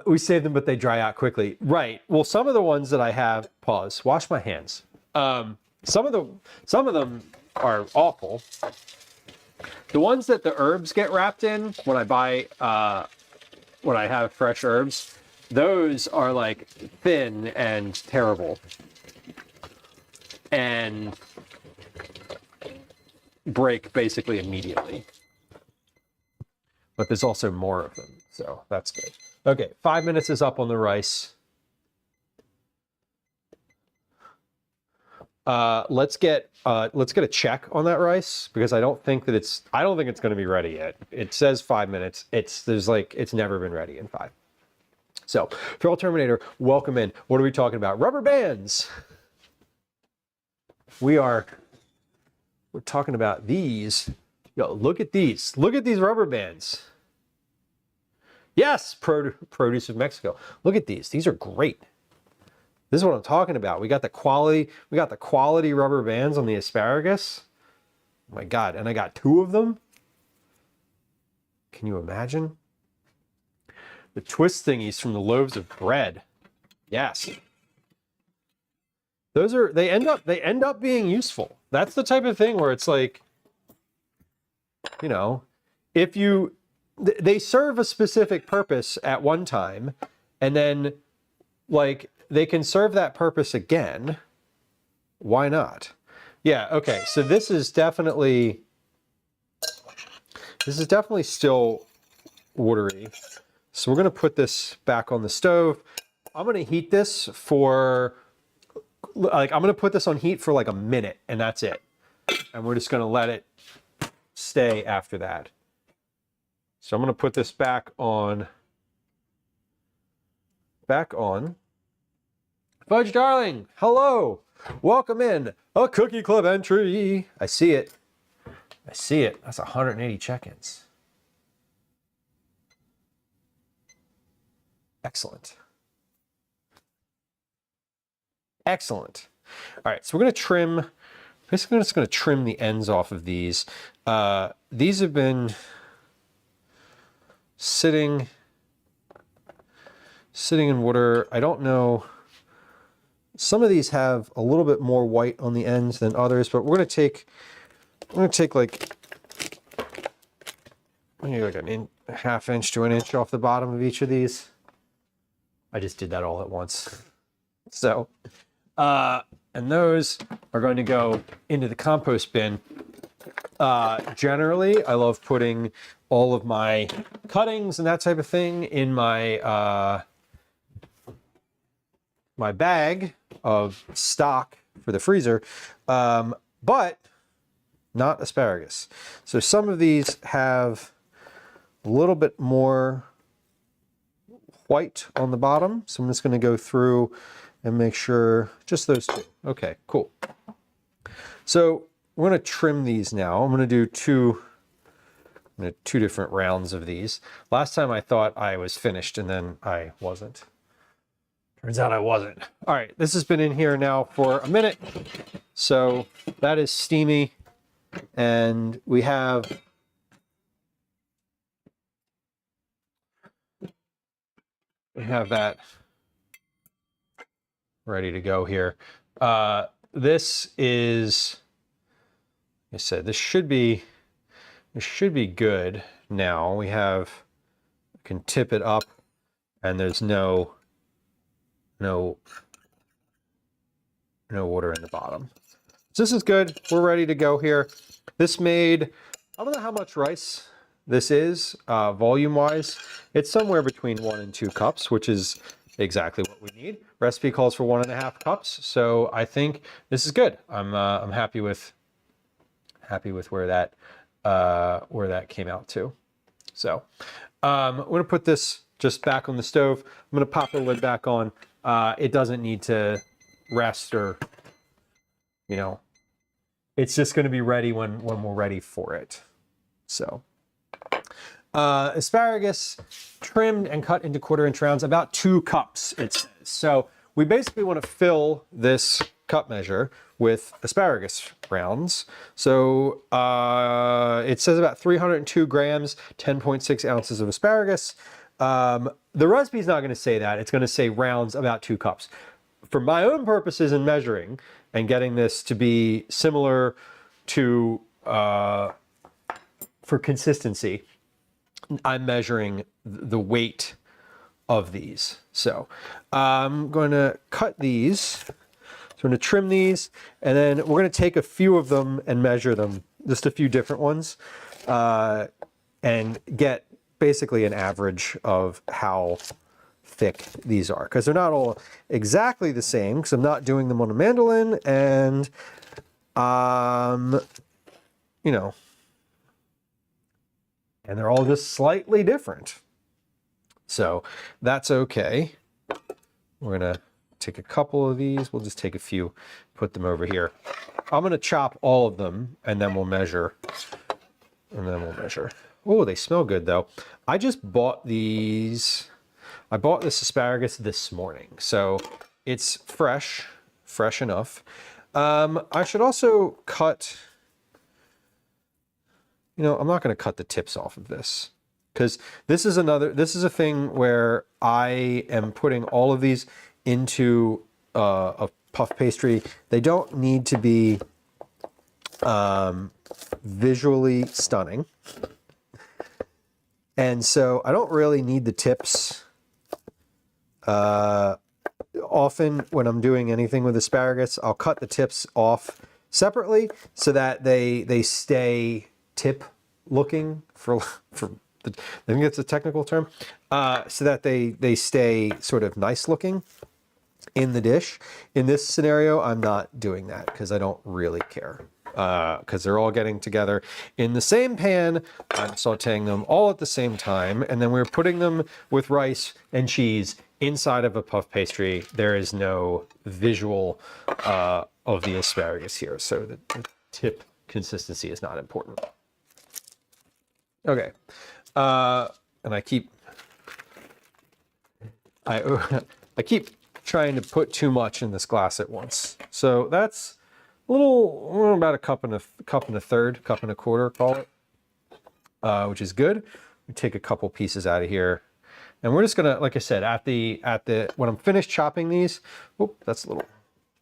We save them, but they dry out quickly. Right. Well, some of the ones that I have, pause, wash my hands. Some of them are awful. The ones that the herbs get wrapped in when I buy, when I have fresh herbs, those are like thin and terrible. And break basically immediately. But there's also more of them, so that's good. Okay, 5 minutes is up on the rice. Let's get a check on that rice, because I don't think it's going to be ready yet. It says 5 minutes. It's never been ready in 5. So, Feral Terminator, welcome in. What are we talking about? Rubber bands. We're talking about these. Yo, look at these. Look at these rubber bands. Yes, produce of Mexico. Look at these. These are great. This is what I'm talking about. We got the quality rubber bands on the asparagus. Oh my God, and I got 2 of them. Can you imagine? The twist thingies from the loaves of bread. Yes. They end up being useful. That's the type of thing where it's like, you know, they serve a specific purpose at one time, and then like they can serve that purpose again. Why not? Yeah, okay. So this is definitely still watery. So we're going to put this back on the stove. I'm going to heat this for I'm going to put this on heat for like a minute, and that's it. And we're just going to let it stay after that. So I'm going to put this back on. Fudge Darling, hello. Welcome in. A Cookie Club entry. I see it. That's 180 check-ins. Excellent. Excellent. All right, so we're going to trim. Basically, I'm just going to trim the ends off of these. These have been sitting in water. I don't know. Some of these have a little bit more white on the ends than others, but we're going to take like a half inch to an inch off the bottom of each of these. I just did that all at once. So, and those are going to go into the compost bin. Generally, I love putting all of my cuttings and that type of thing in my my bag of stock for the freezer, but not asparagus. So some of these have a little bit more white on the bottom. So I'm just going to go through and make sure just those 2. Okay, cool. So we're going to trim these now. I'm going to do two different rounds of these. Last time I thought I was finished, and then I wasn't. Turns out I wasn't. All right, this has been in here now for a minute. So that is steamy. And we have that ready to go here. This is, like I said, this should be good now. We can tip it up, and there's no water in the bottom. So this is good. We're ready to go here. This made, I don't know how much rice this is, volume-wise. It's somewhere between 1 and 2 cups, which is exactly what we need. Recipe calls for 1.5 cups, so I think this is good. I'm happy with where that came out to. So I'm going to put this just back on the stove. I'm going to pop the lid back on. It doesn't need to rest, or, you know, it's just going to be ready when we're ready for it. So asparagus trimmed and cut into 1/4 inch rounds, about 2 cups, it says. So we basically want to fill this cup measure with asparagus rounds. So it says about 302 grams, 10.6 ounces of asparagus. The recipe is not going to say that. It's going to say rounds, about 2 cups. For my own purposes in measuring and getting this to be similar to, for consistency, I'm measuring the weight of these. So I'm going to cut these. So I'm going to trim these, and then we're going to take a few of them and measure them, just a few different ones, and get basically an average of how thick these are, because they're not all exactly the same, because I'm not doing them on a mandolin, and you know, and they're all just slightly different. So that's okay. We're gonna take a couple of these. We'll just take a few, put them over here. I'm gonna chop all of them, and then we'll measure. Oh, they smell good though. I just bought these. I bought this asparagus this morning, so it's fresh enough. I should also cut, you know, I'm not going to cut the tips off of this, because this is a thing where I am putting all of these into a puff pastry. They don't need to be visually stunning. And so I don't really need the tips. Often when I'm doing anything with asparagus, I'll cut the tips off separately so that they stay tip looking, I think it's a technical term, so that they stay sort of nice looking in the dish. In this scenario, I'm not doing that because I don't really care. Because they're all getting together in the same pan. I'm sauteing them all at the same time, and then we're putting them with rice and cheese inside of a puff pastry. There is no visual of the asparagus here, so the tip consistency is not important. Okay, and I keep trying to put too much in this glass at once, so that's about a cup and a third, cup and a quarter, call it, which is good. We take a couple pieces out of here, and we're just gonna, like I said, when I'm finished chopping these, whoop, that's a little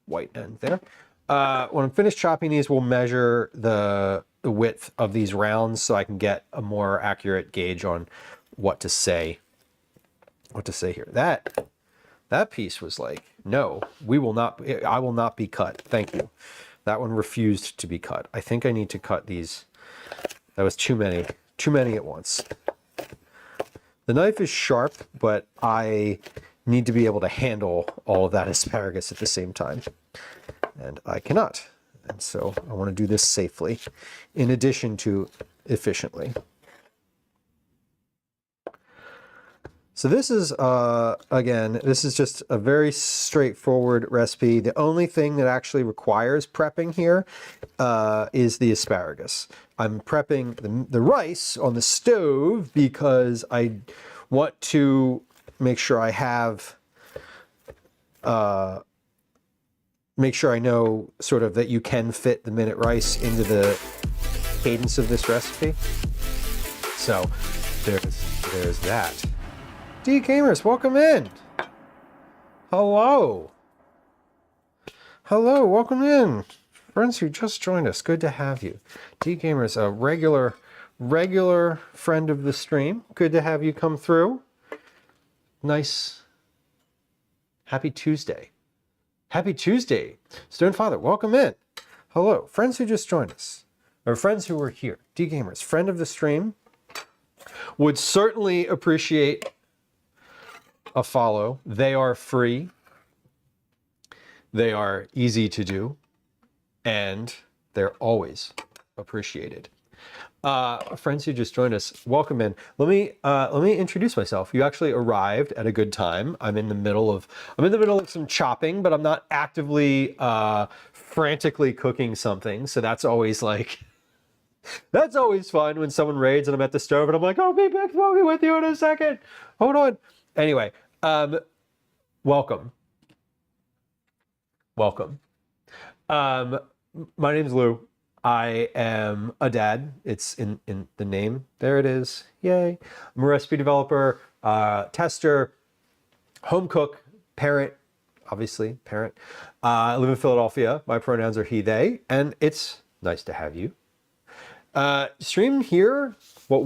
white end there. When I'm finished chopping these, we'll measure the width of these rounds so I can get a more accurate gauge on what to say here. That piece was like, no, I will not be cut. Thank you. That one refused to be cut. I think I need to cut these. That was too many at once. The knife is sharp, but I need to be able to handle all of that asparagus at the same time. And I cannot. And so I want to do this safely, in addition to efficiently. So this is, again, this is just a very straightforward recipe. The only thing that actually requires prepping here is the asparagus. I'm prepping the rice on the stove because I want to make sure I have, make sure I know sort of that you can fit the minute rice into the cadence of this recipe. So there's that. D Gamers, welcome in. Hello, welcome in. Friends who just joined us, good to have you. D Gamers, a regular friend of the stream. Good to have you come through. Nice. Happy Tuesday. Happy Tuesday. Stone Father, welcome in. Hello, friends who just joined us, or friends who were here. D Gamers, friend of the stream. Would certainly appreciate a follow. They are free. They are easy to do, and they're always appreciated. Friends who just joined us, welcome in. Let me introduce myself. You actually arrived at a good time. I'm in the middle of some chopping, but I'm not actively frantically cooking something. So that's always like, that's always fun when someone raids and I'm at the stove and I'm like, oh, be back, I'll be with you in a second. Hold on. Anyway, welcome. My name's Lou. I am a dad. It's in the name. There it is. Yay. I'm a recipe developer, tester, home cook, parent, obviously, parent. I live in Philadelphia. My pronouns are he, they, and it's nice to have you. Stream here, what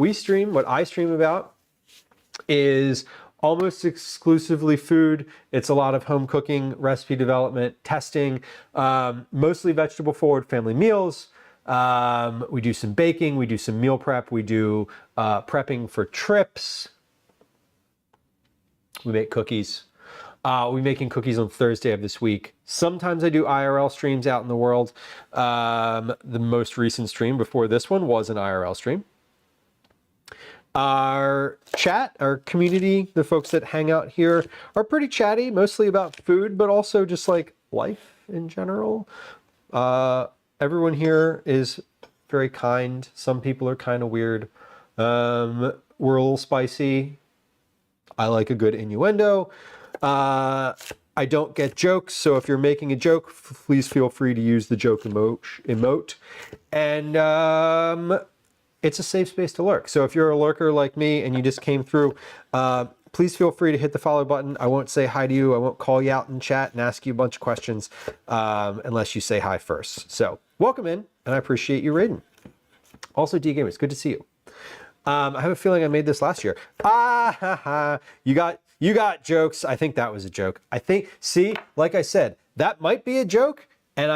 I stream about is almost exclusively food. It's a lot of home cooking, recipe development, testing, mostly vegetable forward family meals. We do some baking, we do some meal prep, we do prepping for trips. We make cookies. We're making cookies on Thursday of this week. Sometimes I do IRL streams out in the world. The most recent stream before this one was an IRL stream. Our chat, our community, the folks that hang out here are pretty chatty, mostly about food, but also just like life in general. Everyone here is very kind. Some people are kind of weird. We're a little spicy. I like a good innuendo. I don't get jokes, so if you're making a joke, please feel free to use the joke emote. And it's a safe space to lurk. So if you're a lurker like me and you just came through, please feel free to hit the follow button. I won't say hi to you. I won't call you out in chat and ask you a bunch of questions unless you say hi first. So welcome in, and I appreciate you raiding. Also, D-Gamers, good to see you. I have a feeling I made this last year. You got jokes. I think that was a joke. See, like I said, that might be a joke, and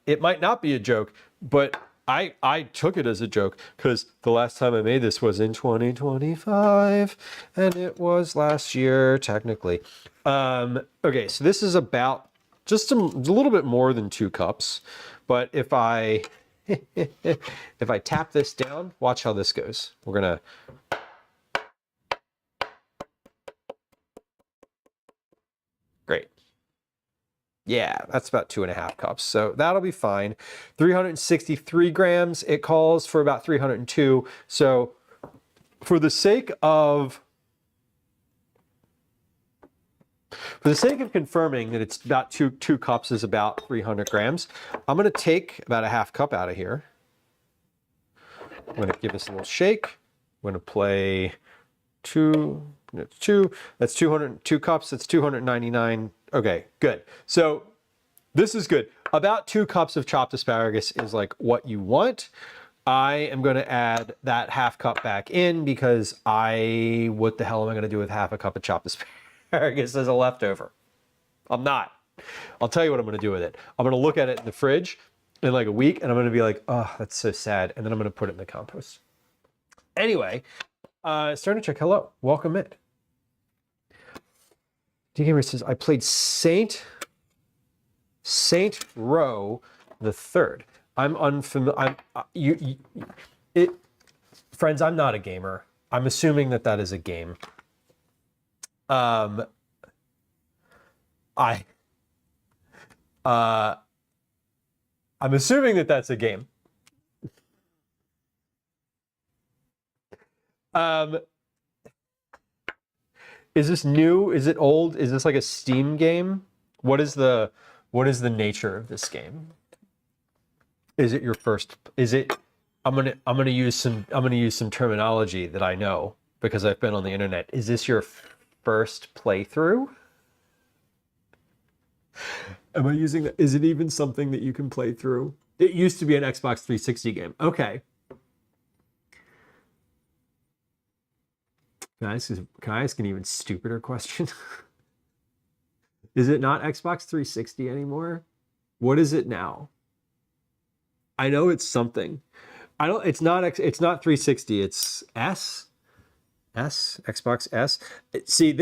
it might not be a joke, but I took it as a joke because the last time I made this was in 2025, and it was last year, technically. Okay, so this is about just a little bit more than 2 cups, but if I tap this down, watch how this goes. We're gonna... Great. Yeah, that's about 2.5 cups. So that'll be fine. 363 grams. It calls for about 302. So for the sake of confirming that it's about two cups is about 300 grams, I'm going to take about a half cup out of here. I'm going to give this a little shake. I'm going to play 2. That's 202 cups. That's 299. Okay, good. So this is good. About 2 cups of chopped asparagus is like what you want. I am going to add that half cup back in because what the hell am I going to do with half a cup of chopped asparagus as a leftover? I'm not. I'll tell you what I'm going to do with it. I'm going to look at it in the fridge in like a week, and I'm going to be like, oh, that's so sad. And then I'm going to put it in the compost. Anyway, starting to check. Hello, welcome in. D-Gamer says, I played Saint Row the Third. I'm unfamiliar. Friends, I'm not a gamer. I'm assuming that is a game. I'm assuming that's a game. Is this new? Is it old? Is this like a Steam game? What is the nature of this game? Is it your first? Is it? I'm gonna use some terminology that I know because I've been on the internet. Is this your first playthrough? Am I using that? Is it even something that you can play through? It used to be an Xbox 360 game. Okay. Can I ask an even stupider question? Is it not Xbox 360 anymore? What is it now? I know it's something. It's not 360. It's Xbox S. See,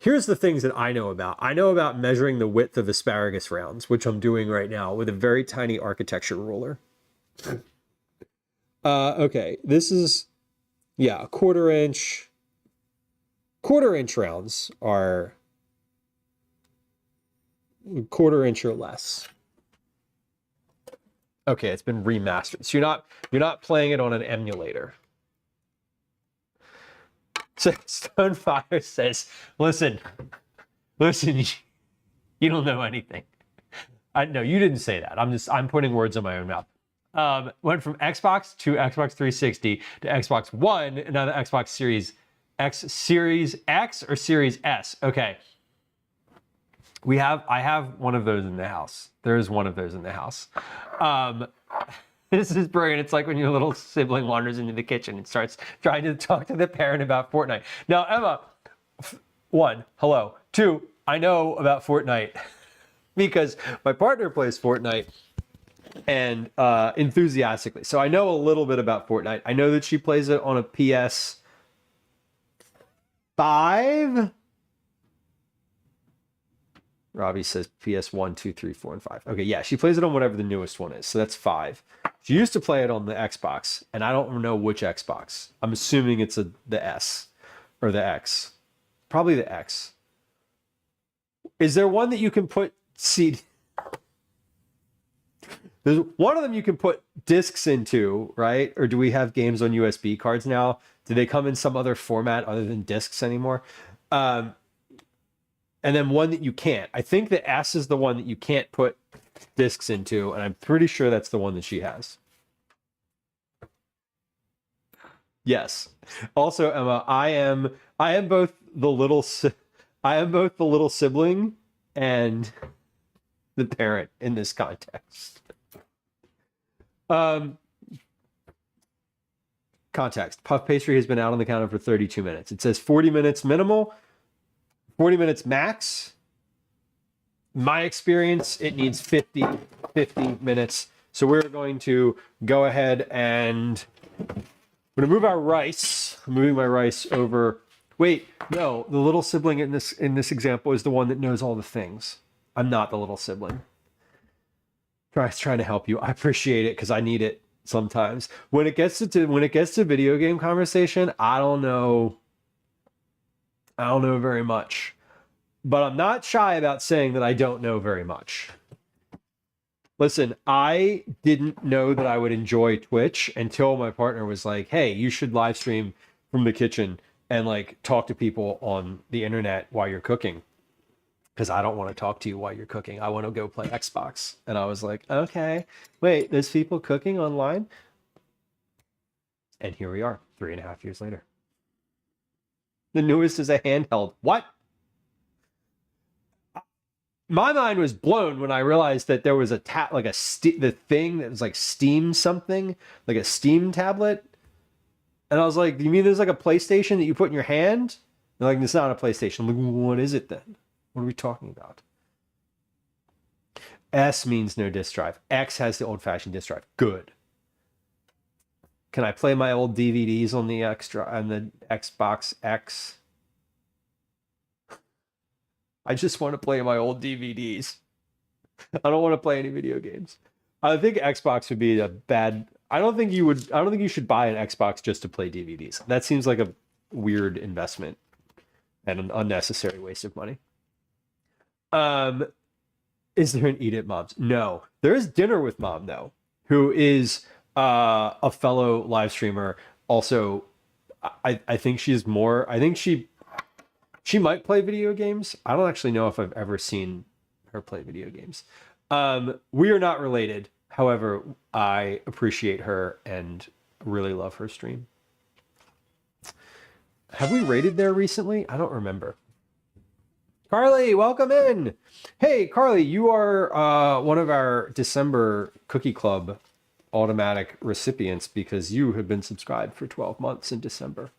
here's the things that I know about. I know about measuring the width of asparagus rounds, which I'm doing right now with a very tiny architecture ruler. Okay, this is, yeah, a quarter inch rounds are quarter inch or less. Okay, it's been remastered. So you're not playing it on an emulator. So Stonefire says, listen, you don't know anything. No, you didn't say that. I'm putting words in my own mouth. Went from Xbox to Xbox 360 to Xbox One, and now the Xbox Series X or Series S. Okay. I have one of those in the house. There is one of those in the house. This is brilliant. It's like when your little sibling wanders into the kitchen and starts trying to talk to the parent about Fortnite. Now, Emma, 1, hello. 2, I know about Fortnite because my partner plays Fortnite and enthusiastically. So I know a little bit about Fortnite. I know that she plays it on a PS5. Robbie says PS1, 2, 3, 4, and 5. Okay, yeah, she plays it on whatever the newest one is. So that's 5. She used to play it on the Xbox, and I don't know which Xbox. I'm assuming it's the S or the X. Probably the X. Is there one that you can put CD? There's one of them you can put discs into, right? Or do we have games on USB cards now? Do they come in some other format other than discs anymore? And then one that you can't. I think the S is the one that you can't put discs into, and I'm pretty sure that's the one that she has. Yes. Also, Emma, I am both the little sibling and the parent in this context. Context. Puff pastry has been out on the counter for 32 minutes. It says 40 minutes minimal, 40 minutes max. My experience, it needs 50 minutes. So we're going to go ahead and I'm going to move our rice. I'm moving my rice over. Wait, no, the little sibling in this example is the one that knows all the things. I'm not the little sibling. Trying to help you. I appreciate it because I need it sometimes. When it gets to video game conversation, I don't know very much. But I'm not shy about saying that I don't know very much. Listen, I didn't know that I would enjoy Twitch until my partner was like, hey, you should live stream from the kitchen and like talk to people on the internet while you're cooking. Because I don't want to talk to you while you're cooking. I want to go play Xbox. And I was like, okay, wait, there's people cooking online? And here we are, 3.5 years later. The newest is a handheld. What? My mind was blown when I realized that there was the thing that was like Steam something, like a Steam tablet. And I was like, you mean there's like a PlayStation that you put in your hand? They're like, it's not a PlayStation. I'm like, what is it then? What are we talking about? S means no disk drive. X has the old-fashioned disk drive. Good. Can I play my old DVDs on the Xbox X? I just want to play my old DVDs. I don't want to play any video games. I think Xbox would be a bad. I don't think you should buy an Xbox just to play DVDs. That seems like a weird investment and an unnecessary waste of money. Is there an Eat It Moms? No. There is Dinner with Mom though, who is a fellow live streamer. Also, I think she's more. I think she might play video games. I don't actually know if I've ever seen her play video games. We are not related. However, I appreciate her and really love her stream. Have we rated there recently? I don't remember. Carly, welcome in. Hey, Carly, you are one of our December Cookie Club automatic recipients because you have been subscribed for 12 months in December.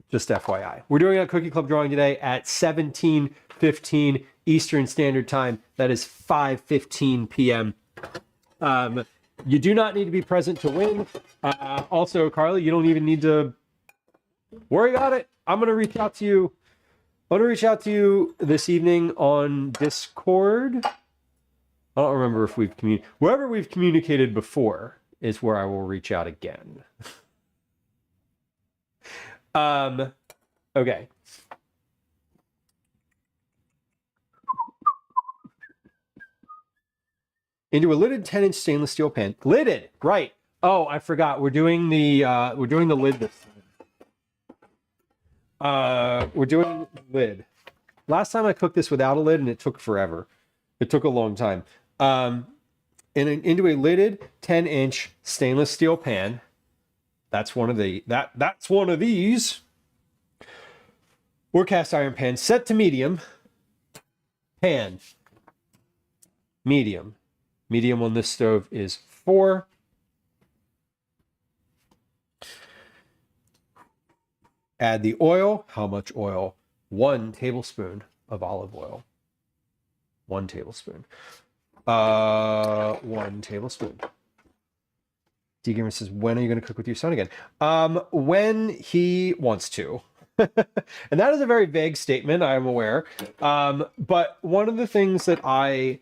Just FYI. We're doing a Cookie Club drawing today at 17:15 Eastern Standard Time. That is 5:15 p.m. You do not need to be present to win. Also, Carly, you don't even need to worry about it. I'm going to reach out to you. I'm going to reach out to you this evening on Discord. I don't remember if we've communicated. Wherever we've communicated before is where I will reach out again. Okay. Into a lidded 10-inch stainless steel pan. Lidded, right. Oh, I forgot. We're doing the lid this time. We're doing lid. last time I cooked this without a lid and it took forever. It took a long time. Into a lidded 10-inch stainless steel pan. That's one of these. Or cast iron pan set to medium. Pan. Medium. Medium on this stove is 4. Add the oil. How much oil? 1 tablespoon of olive oil. 1 tablespoon. 1 tablespoon. Degamer says, when are you going to cook with your son again? When he wants to. And that is a very vague statement, I am aware. But one of the things that I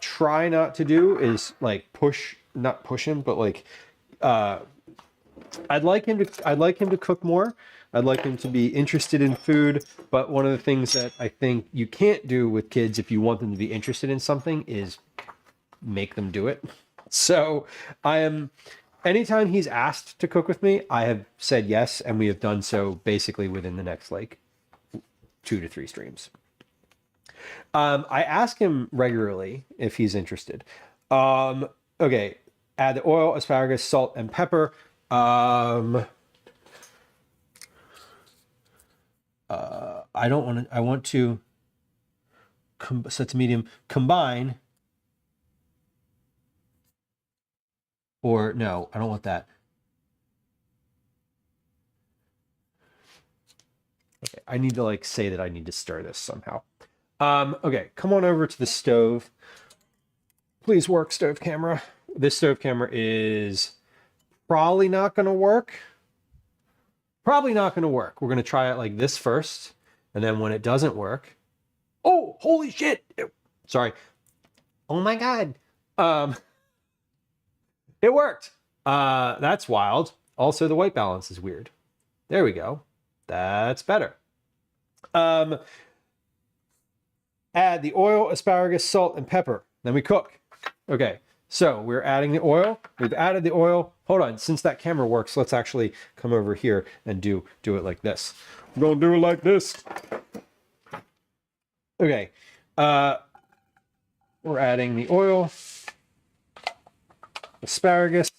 try not to do is like not push him, but like I'd like him to cook more. I'd like him to be interested in food, but one of the things that I think you can't do with kids if you want them to be interested in something is make them do it. So anytime he's asked to cook with me, I have said yes, and we have done so basically within the next like 2 to 3 streams. I ask him regularly if he's interested. Okay, add the oil, asparagus, salt, and pepper. I want to set to medium, combine, or no, I don't want that. Okay, I need to like say that I need to stir this somehow. Okay, come on over to the stove. Please work, stove camera. This stove camera is probably not going to work. Probably not going to work. We're going to try it like this first. And then when it doesn't work, oh, holy shit. Sorry. Oh my God. It worked. That's wild. Also, the white balance is weird. There we go. That's better. Add the oil, asparagus, salt, and pepper. Then we cook. Okay, so we're adding the oil. We've added the oil. Hold on, since that camera works, let's actually come over here and do it like this. We're gonna do it like this. Okay, we're adding the oil, asparagus,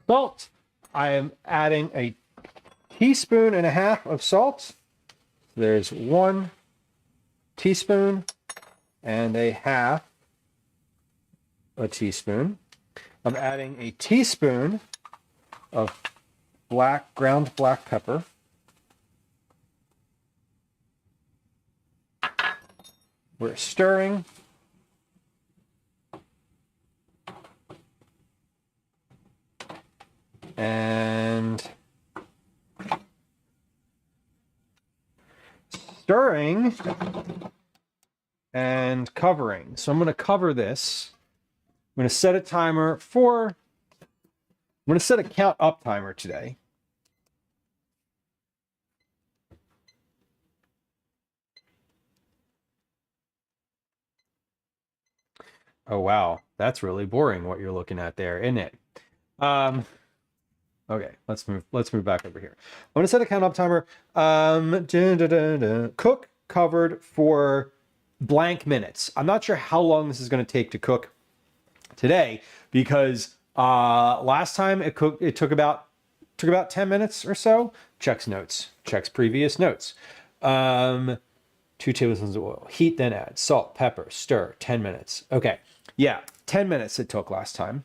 salt. I am adding a teaspoon and a half of salt. There's 1 teaspoon and a half a teaspoon. I'm adding a teaspoon of ground black pepper. We're stirring. And stirring and covering. So I'm going to cover this. I'm going to set a timer for, I'm going to set a count up timer today. Oh, wow. That's really boring what you're looking at there, isn't it? Okay, let's move back over here. I'm going to set a count up timer. Cook covered for blank minutes. I'm not sure how long this is going to take to cook today because last time it took about 10 minutes or so. Checks notes. Checks previous notes. 2 tablespoons of oil. Heat, then add salt, pepper, stir. 10 minutes. Okay. Yeah, 10 minutes it took last time.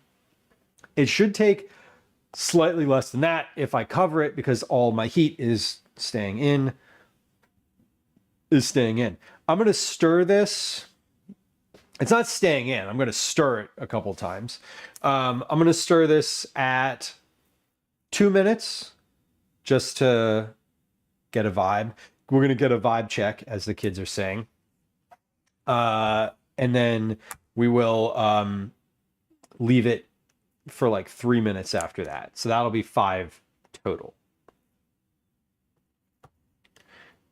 It should take slightly less than that if I cover it because all my heat is staying in. I'm going to stir this. It's not staying in. I'm going to stir it a couple times. I'm going to stir this at 2 minutes just to get a vibe. We're going to get a vibe check, as the kids are saying. And then we will leave it for like 3 minutes after that. So that'll be 5 total.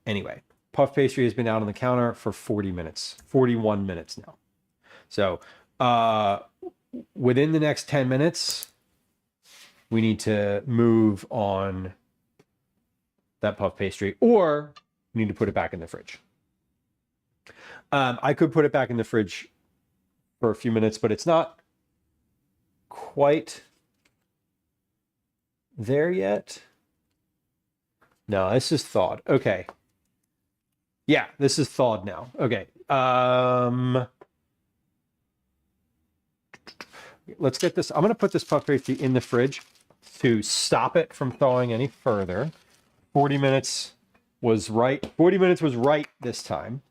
Anyway, puff pastry has been out on the counter for 41 minutes now. So within the next 10 minutes, we need to move on that puff pastry, or we need to put it back in the fridge. I could put it back in the fridge for a few minutes, but it's not quite there yet. No, this is thawed. Okay. Yeah, this is thawed now. Okay. Let's get this. I'm going to put this puff pastry in the fridge to stop it from thawing any further. 40 minutes was right. 40 minutes was right this time.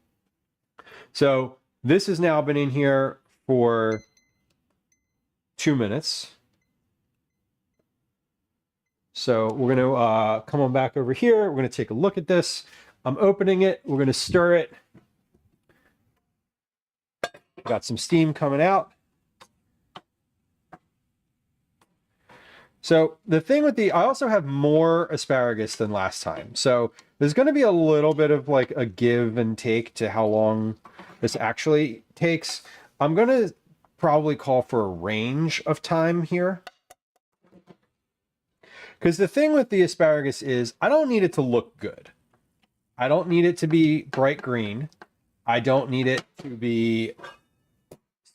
So this has now been in here for 2 minutes. So we're going to come on back over here. We're going to take a look at this. I'm opening it. We're going to stir it. Got some steam coming out. So the thing with I also have more asparagus than last time. So there's going to be a little bit of like a give and take to how long this actually takes. I'm going to probably call for a range of time here. Because the thing with the asparagus is I don't need it to look good. I don't need it to be bright green. I don't need it to be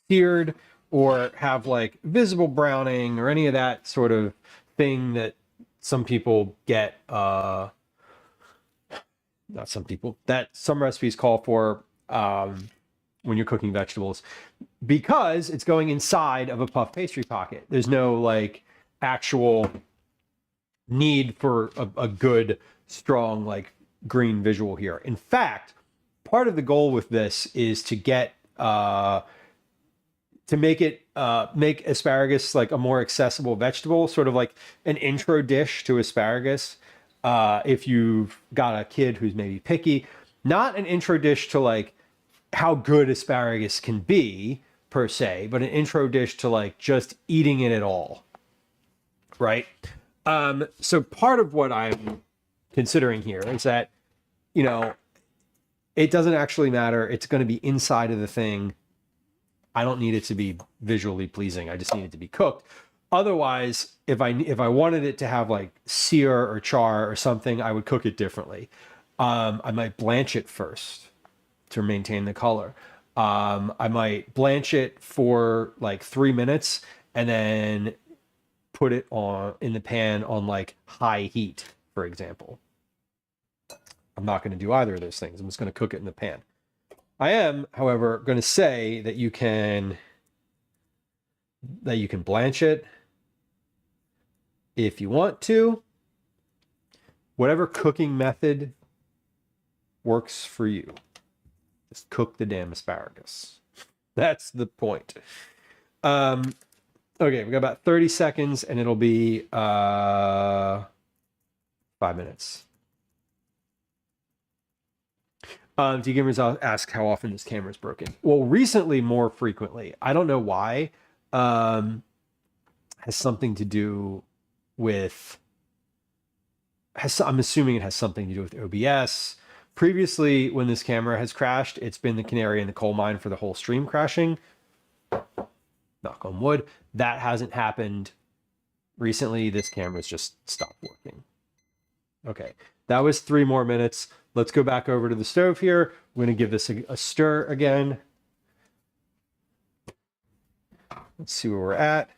seared or have like visible browning or any of that sort of thing that some people get, not some people, that some recipes call for when you're cooking vegetables, because it's going inside of a puff pastry pocket. There's no like actual need for a good, strong, like green visual here. In fact, part of the goal with this is to get, to make it, make asparagus like a more accessible vegetable, sort of like an intro dish to asparagus. If you've got a kid who's maybe picky, not an intro dish to like how good asparagus can be per se, but an intro dish to like just eating it at all. Right? So part of what I'm considering here is that, you know, it doesn't actually matter. It's going to be inside of the thing. I don't need it to be visually pleasing. I just need it to be cooked. Otherwise, if I wanted it to have like sear or char or something, I would cook it differently. I might blanch it first to maintain the color. I might blanch it for like 3 minutes and then put it on in the pan on like high heat, for example. I'm not going to do either of those things. I'm just going to cook it in the pan. I am, however, going to say that you can blanch it if you want to. Whatever cooking method works for you. Just cook the damn asparagus. That's the point. Okay, we got about 30 seconds and it'll be 5 minutes. D Gamers ask how often this camera is broken. Well, recently, more frequently. I don't know why. Has something to do with... I'm assuming it has something to do with OBS. Previously, when this camera has crashed, it's been the canary in the coal mine for the whole stream crashing. Knock on wood. That hasn't happened recently. This camera's just stopped working. Okay, that was 3 more minutes. Let's go back over to the stove here. We're going to give this a stir again. Let's see where we're at.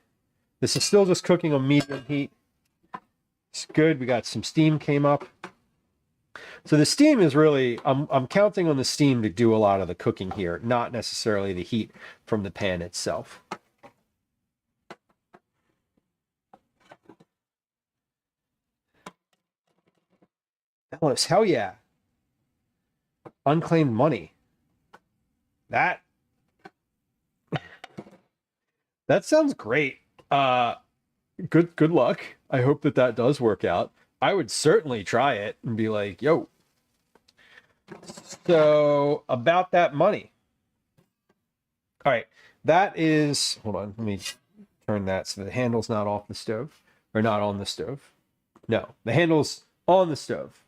This is still just cooking on medium heat. It's good. We got some steam came up. So the steam is really, I'm counting on the steam to do a lot of the cooking here, not necessarily the heat from the pan itself. Hell yeah. Unclaimed money. That sounds great. Good luck. I hope that does work out. I would certainly try it and be like, yo. So about that money. All right, that is, hold on, let me turn that so the handle's not off the stove, or not on the stove. No, the handle's on the stove.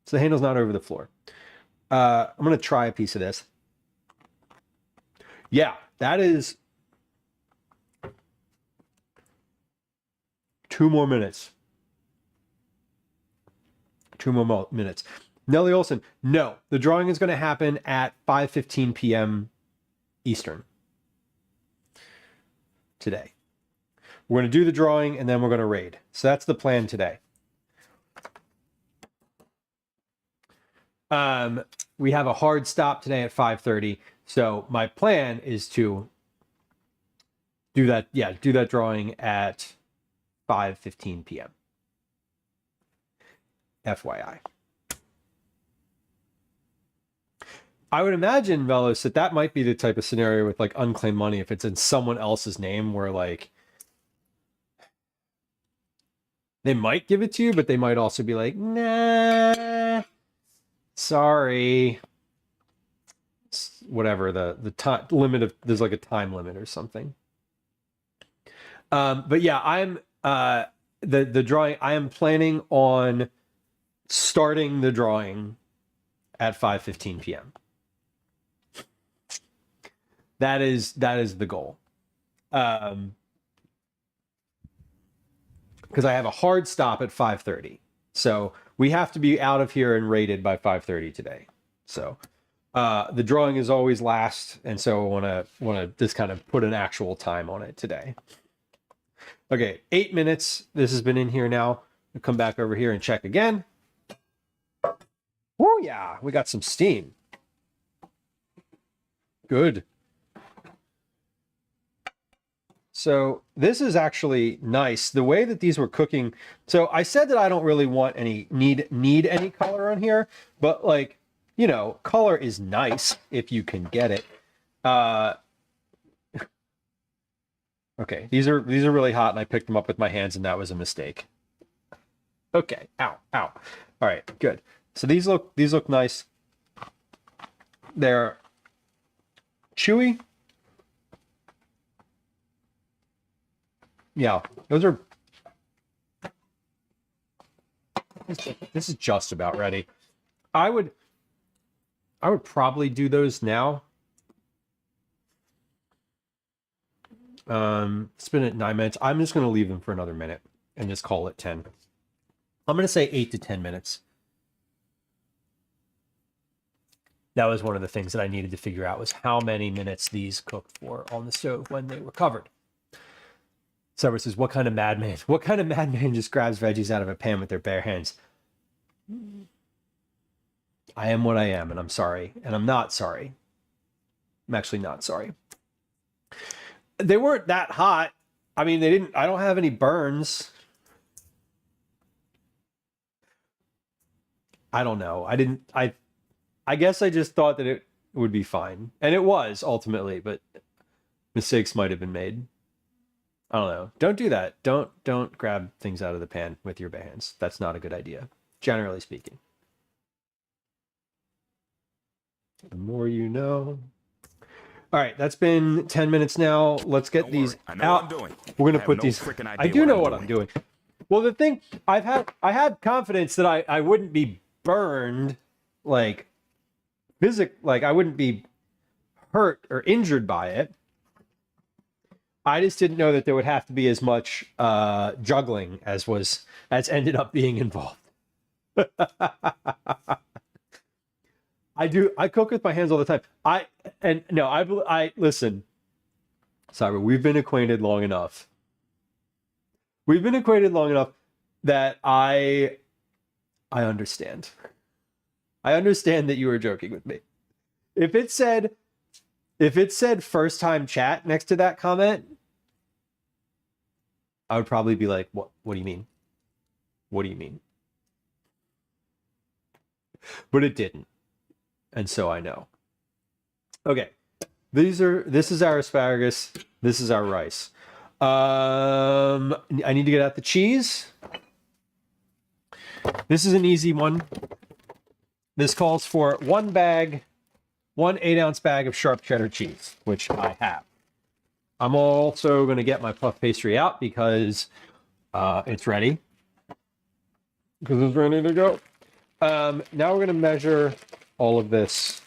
So the handle's not over the floor. I'm going to try a piece of this. Yeah, that is 2 more minutes. 2 more minutes. Nellie Olson, no. The drawing is going to happen at 5:15 p.m. Eastern today. We're going to do the drawing, and then we're going to raid. So that's the plan today. We have a hard stop today at 5:30. So my plan is to do that. Yeah, do that drawing at 5:15 p.m. FYI. I would imagine, Velos, that might be the type of scenario with like unclaimed money if it's in someone else's name where like they might give it to you, but they might also be like, nah, sorry. Whatever the time limit of, there's like a time limit or something. But yeah, I'm the drawing, I am planning on starting the drawing at 5:15 p.m. That is the goal. Because I have a hard stop at 5:30. So we have to be out of here and rated by 5:30 today. So the drawing is always last, and so I want to just kind of put an actual time on it today. Okay, 8 minutes. This has been in here now. We'll come back over here and check again. Oh yeah, we got some steam. Good. So this is actually nice. The way that these were cooking. So I said that I don't really want any need any color on here, but like, you know, color is nice if you can get it. Okay, these are really hot, and I picked them up with my hands, and that was a mistake. Okay, ow. All right, good. So these look nice. They're chewy. Yeah, those are. This is just about ready. I would probably do those now. It's been at 9 minutes. I'm just going to leave them for another minute and just call it 10. I'm going to say 8 to 10 minutes. That was one of the things that I needed to figure out, was how many minutes these cooked for on the stove when they were covered. Sarah says, what kind of madman just grabs veggies out of a pan with their bare hands? I am what I am, and I'm sorry. And I'm not sorry. I'm actually not sorry. They weren't that hot. I mean, I don't have any burns. I don't know. I guess I just thought that it would be fine. And it was ultimately, but mistakes might have been made. I don't know. Don't do that. Don't grab things out of the pan with your bare hands. That's not a good idea, generally speaking. The more you know. All right, that's been 10 minutes now. Let's get these out. We're going to put these. I do know what I'm doing. Well, the thing, I had confidence that I wouldn't be burned, like I wouldn't be hurt or injured by it. I just didn't know that there would have to be as much juggling as ended up being involved. I cook with my hands all the time. I listen, Cyber, we've been acquainted long enough. That I understand. I understand that you were joking with me. If it said first time chat next to that comment, I would probably be like, what do you mean? What do you mean? But it didn't. And so I know. Okay. This is our asparagus. This is our rice. I need to get out the cheese. This is an easy one. This calls for one 8-ounce bag of sharp cheddar cheese, which I have. I'm also going to get my puff pastry out because it's ready. Because it's ready to go. Now we're going to measure all of this.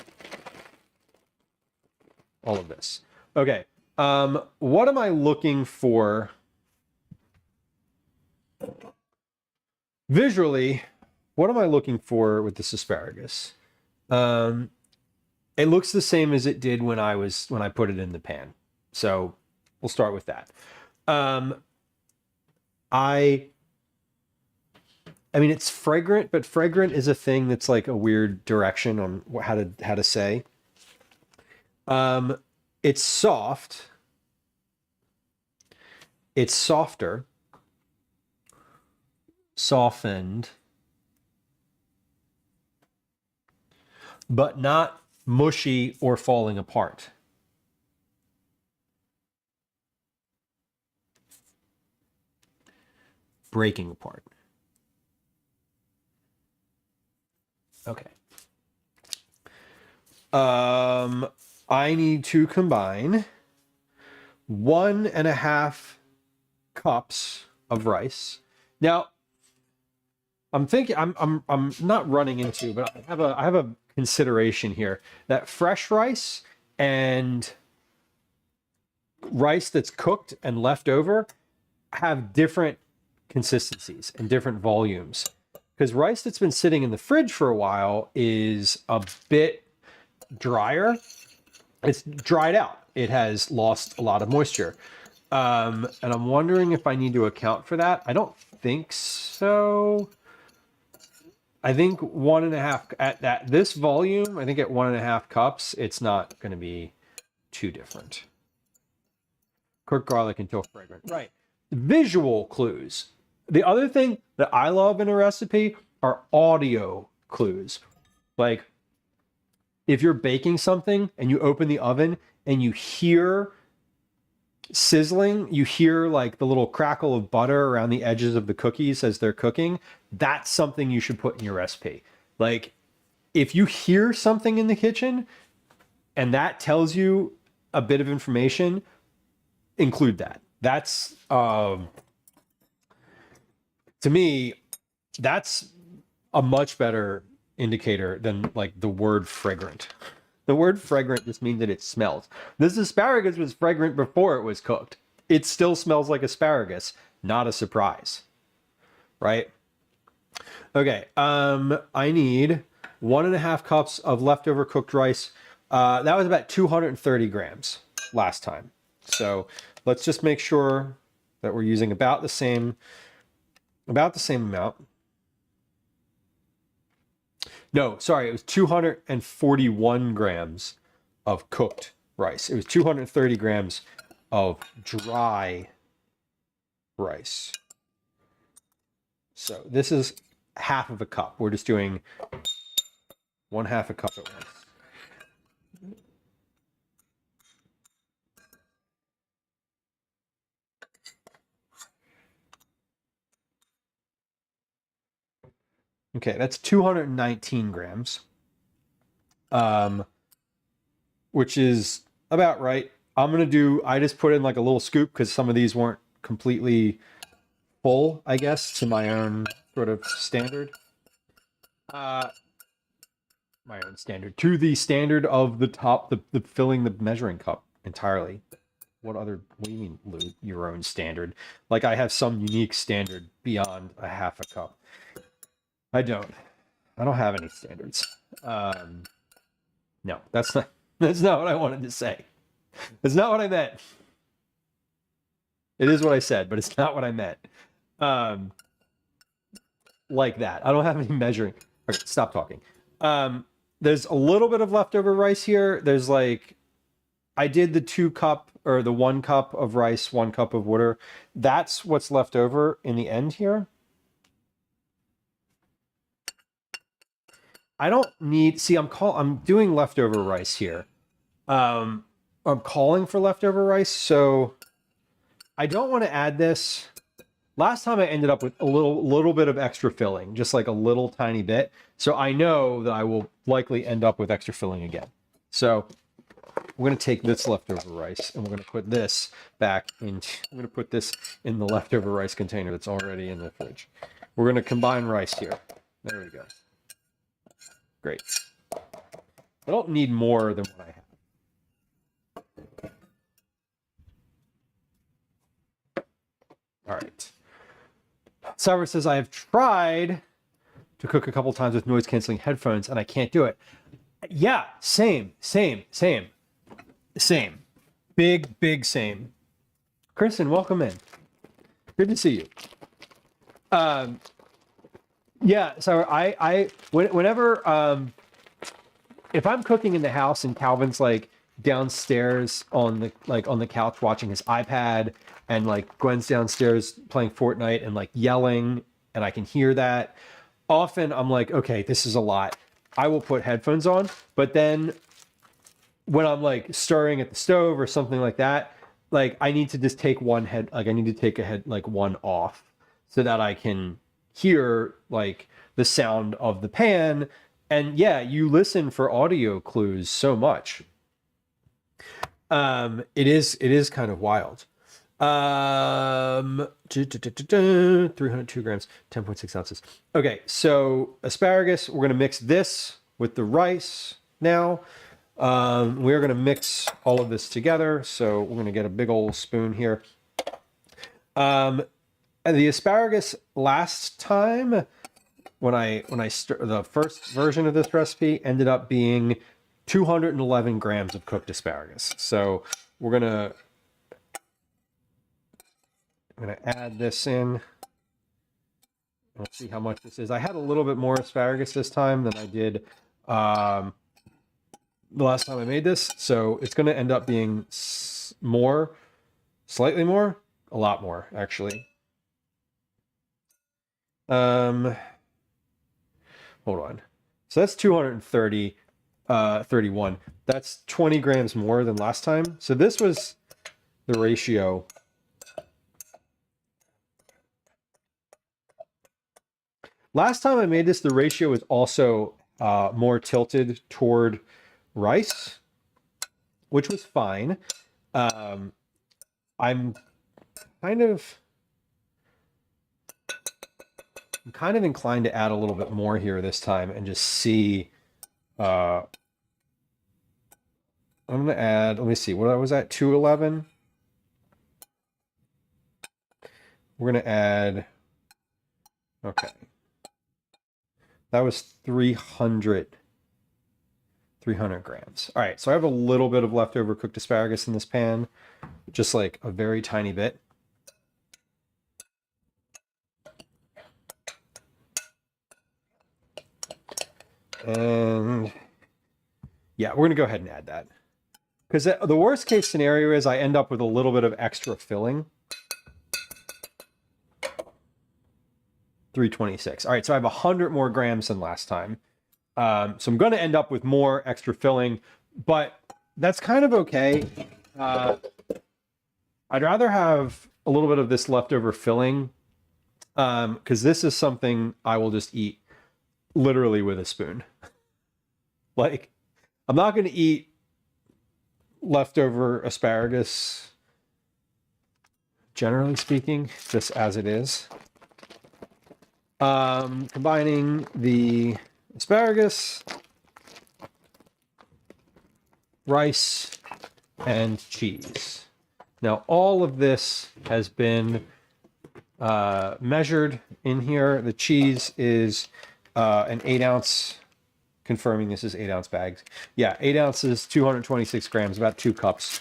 Okay. What am I looking for visually, what am I looking for with this asparagus? It looks the same as it did when I put it in the pan. So we'll start with that. I mean, it's fragrant, but fragrant is a thing that's like a weird direction on how to say. It's soft. It's softer. Softened. But not mushy or falling apart. Breaking apart. Okay. I need to combine 1.5 cups of rice. Now, I'm thinking I'm not running into, but I have a consideration here that fresh rice and rice that's cooked and left over have different consistencies and different volumes. Because rice that's been sitting in the fridge for a while is a bit drier. It's dried out. It has lost a lot of moisture. And I'm wondering if I need to account for that. I don't think so. I think 1.5 at this volume, I think at 1.5 cups, it's not going to be too different. Cooked garlic until fragrant. Right. Visual clues. The other thing that I love in a recipe are audio clues. Like if you're baking something and you open the oven and you hear sizzling, you hear like the little crackle of butter around the edges of the cookies as they're cooking, that's something you should put in your recipe. Like if you hear something in the kitchen and that tells you a bit of information, include that. That's to me, that's a much better indicator than like the word fragrant. The word fragrant just means that it smells. This asparagus was fragrant before it was cooked. It still smells like asparagus. Not a surprise, right? Okay, I need 1.5 cups of leftover cooked rice. That was about 230 grams last time. So let's just make sure that we're using about the same amount. No, sorry, it was 241 grams of cooked rice. It was 230 grams of dry rice. So this is half of a cup. We're just doing 1/2 a cup at once. Okay, that's 219 grams, which is about right. I just put in like a little scoop because some of these weren't completely full, I guess, to my own sort of standard. My own standard. To the standard of the top, the filling the measuring cup entirely. What do you mean, Lou? Your own standard? Like I have some unique standard beyond 1/2 a cup. I don't have any standards. No, that's not what I wanted to say. That's not what I meant. It is what I said, but it's not what I meant. Like that. I don't have any measuring. Okay, stop talking. There's a little bit of leftover rice here. There's like, I did the 2 cup or the 1 cup of rice, 1 cup of water. That's what's left over in the end here. I don't need, see, I'm doing leftover rice here. I'm calling for leftover rice, so I don't want to add this. Last time I ended up with a little bit of extra filling, just like a little tiny bit. So I know that I will likely end up with extra filling again. So we're going to take this leftover rice and we're going to put this back into, I'm going to put this in the leftover rice container that's already in the fridge. We're going to combine rice here. There we go. Great. I don't need more than what I have. All right. Sarah says, I have tried to cook a couple times with noise canceling headphones and I can't do it. Yeah, same. Big same. Kristen, welcome in. Good to see you. Yeah, so whenever if I'm cooking in the house and Calvin's like downstairs on the couch watching his iPad and like Gwen's downstairs playing Fortnite and like yelling and I can hear that, often I'm like, okay, this is a lot. I will put headphones on, but then when I'm like stirring at the stove or something like that, like I need to just take one off so that I can hear like the sound of the pan. And yeah, you listen for audio clues so much. It is kind of wild. 302 grams, 10.6 ounces. Okay, so asparagus, we're gonna mix this with the rice now. We're gonna mix all of this together. So we're gonna get a big old spoon here. And the asparagus last time, when I the first version of this recipe ended up being 211 grams of cooked asparagus. So I'm gonna add this in. Let's see how much this is. I had a little bit more asparagus this time than I did the last time I made this. So it's going to end up being more, slightly more, a lot more actually. Hold on. So that's 230, 31. That's 20 grams more than last time. So this was the ratio. Last time I made this, the ratio was also more tilted toward rice, which was fine. I'm kind of inclined to add a little bit more here this time and just see. I'm going to add, let me see, what I was at, 211. We're going to add, okay. That was 300 grams. All right, so I have a little bit of leftover cooked asparagus in this pan, just like a very tiny bit. And yeah, we're gonna go ahead and add that. Because the worst case scenario is I end up with a little bit of extra filling. 326. All right, so I have 100 more grams than last time. So I'm going to end up with more extra filling, but that's kind of okay. I'd rather have a little bit of this leftover filling because this is something I will just eat literally with a spoon. Like, I'm not going to eat leftover asparagus, generally speaking, just as it is. Combining the asparagus, rice, and cheese. Now, all of this has been measured in here. The cheese is an 8-ounce, confirming this is 8-ounce bags. Yeah, 8 ounces, 226 grams, about 2 cups.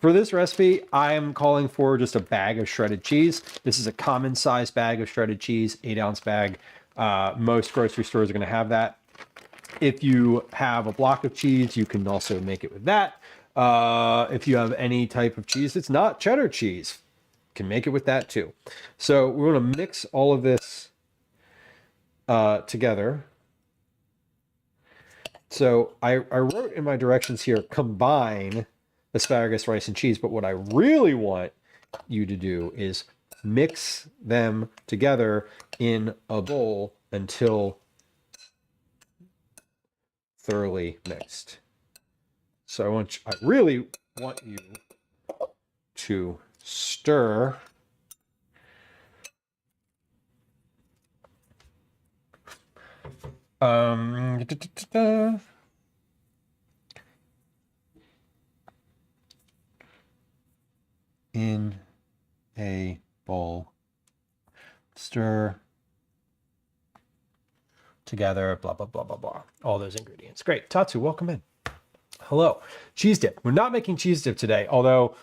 For this recipe, I am calling for just a bag of shredded cheese. This is a common size bag of shredded cheese, 8-ounce bag. Most grocery stores are going to have that. If you have a block of cheese, you can also make it with that. If you have any type of cheese that's not cheddar cheese, you can make it with that too. So we're going to mix all of this together. So I wrote in my directions here, combine asparagus, rice, and cheese. But what I really want you to do is mix them together in a bowl until thoroughly mixed. So I really want you to stir in a bowl Stir together, blah, blah, blah, blah, blah. All those ingredients. Great. Tatsu, welcome in. Hello. Cheese dip. We're not making cheese dip today, although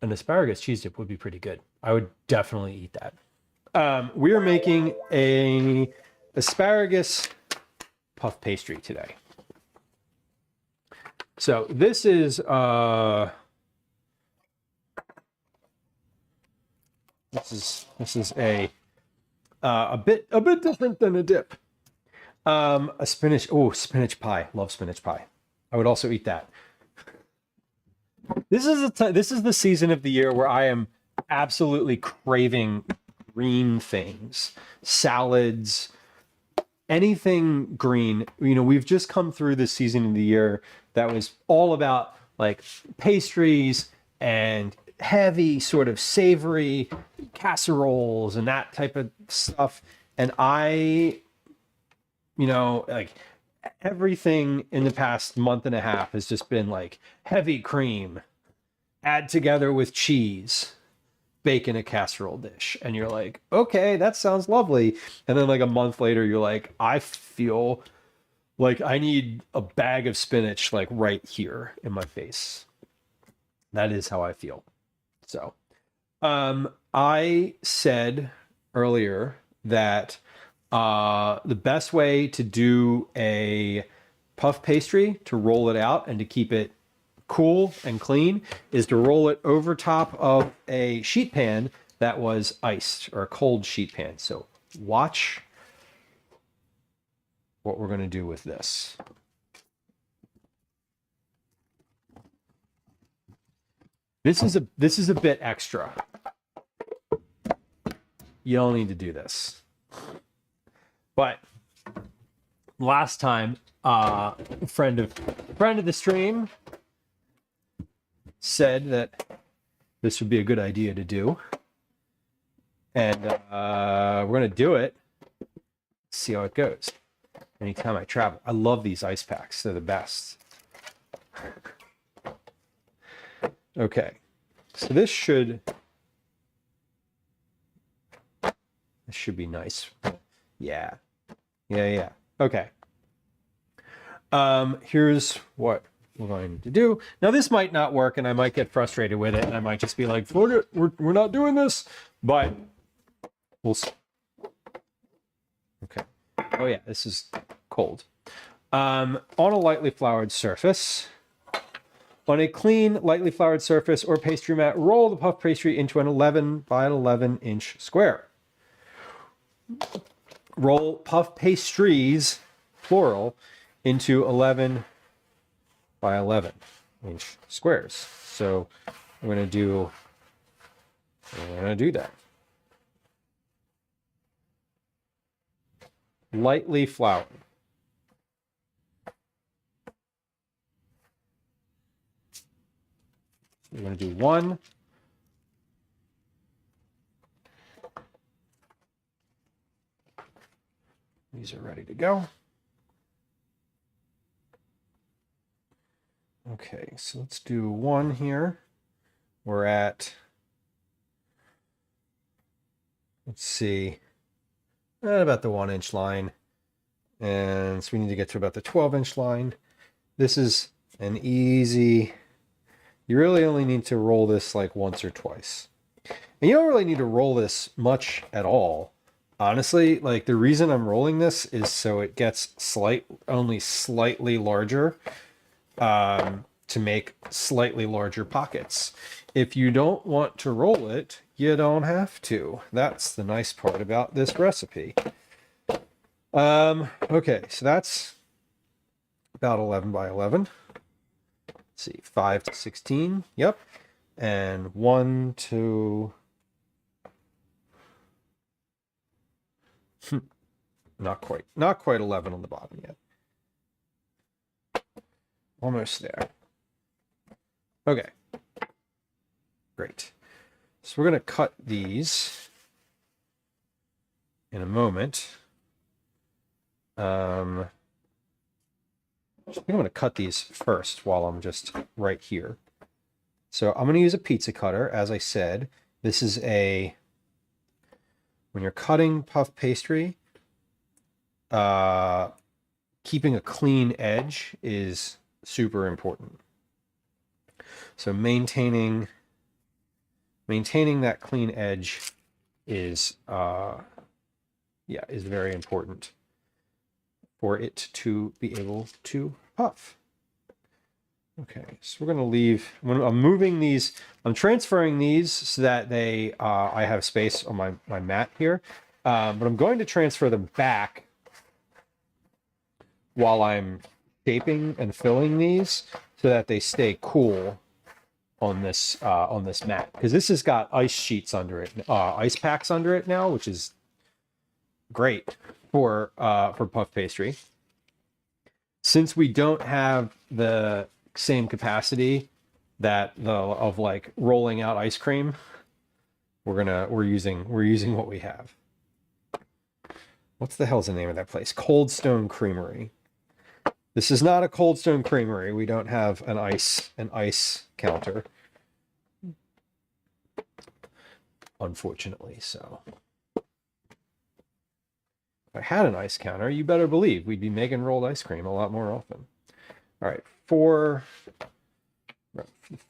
an asparagus cheese dip would be pretty good. I would definitely eat that. We are making a asparagus puff pastry today. So this is a bit different than a dip. A spinach pie. Love spinach pie. I would also eat that. This is the season of the year where I am absolutely craving green things, salads, anything green. You know, we've just come through this season of the year that was all about like pastries and heavy sort of savory casseroles and that type of stuff. And like everything in the past month and a half has just been like heavy cream, add together with cheese, bake in a casserole dish. And you're like, okay, that sounds lovely. And then like a month later, you're like, I feel like I need a bag of spinach like right here in my face. That is how I feel. So I said earlier that the best way to do a puff pastry, to roll it out and to keep it cool and clean, is to roll it over top of a sheet pan that was iced, or a cold sheet pan. So watch what we're going to do with this. This is a bit extra. You don't need to do this. But last time, a friend of the stream said that this would be a good idea to do. And we're going to do it. See how it goes. Anytime I travel. I love these ice packs. They're the best. Okay. So this should be nice. Yeah. Okay. Here's what we're going to do. Now this might not work and I might get frustrated with it and I might just be like, forget it, we're not doing this, but we'll see. Okay. Oh yeah, this is cold. On a lightly floured surface, on a clean, lightly floured surface or pastry mat, roll the puff pastry into an 11 by 11 inch square. Roll puff pastries, plural, into 11 by 11 inch squares. So I'm going to do that. Lightly floured. We're going to do one. These are ready to go. Okay, so let's do one here. We're at, let's see, at about the 1 inch line. And so we need to get to about the 12-inch line. This is an easy, you really only need to roll this like once or twice. And you don't really need to roll this much at all. Honestly, like the reason I'm rolling this is so it gets only slightly larger, to make slightly larger pockets. If you don't want to roll it, you don't have to. That's the nice part about this recipe. Okay, so that's about 11 by 11. Let's see, 5 to 16. Yep. And 1 to... Not quite 11 on the bottom yet. Almost there. Okay. Great. So we're going to cut these in a moment. I think I'm going to cut these first while I'm just right here. So I'm going to use a pizza cutter, as I said. This is a when you're cutting puff pastry, keeping a clean edge is super important. So maintaining that clean edge is is very important for it to be able to puff. Okay, so we're going to leave. I'm moving these. I'm transferring these so that they I have space on my mat here, but I'm going to transfer them back while I'm shaping and filling these so that they stay cool on this mat, because this has got ice sheets under it, ice packs under it now, which is great for puff pastry. Since we don't have the same capacity of like rolling out ice cream, we're using what we have. What's the hell's the name of that place? Cold Stone Creamery. This is not a Cold Stone Creamery. We don't have an ice counter, unfortunately. So if I had an ice counter, you better believe we'd be making rolled ice cream a lot more often. All right,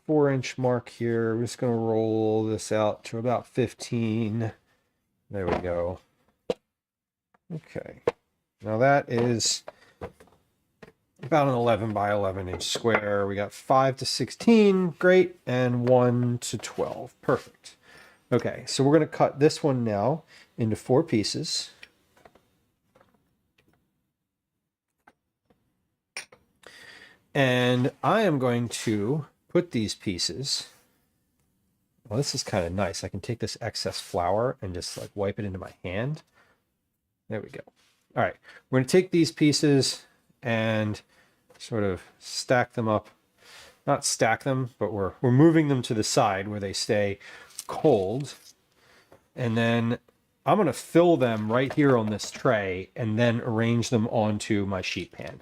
4-inch mark here. We're just going to roll this out to about 15. There we go. Okay. Now that is about an 11 by 11 inch square. We got 5 to 16, great, and 1 to 12, perfect. Okay, so we're going to cut this one now into 4 pieces. And I am going to put these pieces, well, this is kind of nice. I can take this excess flour and just like wipe it into my hand. There we go. All right, we're going to take these pieces and sort of stack them up. Not stack them, but we're moving them to the side where they stay cold. And then I'm going to fill them right here on this tray and then arrange them onto my sheet pan.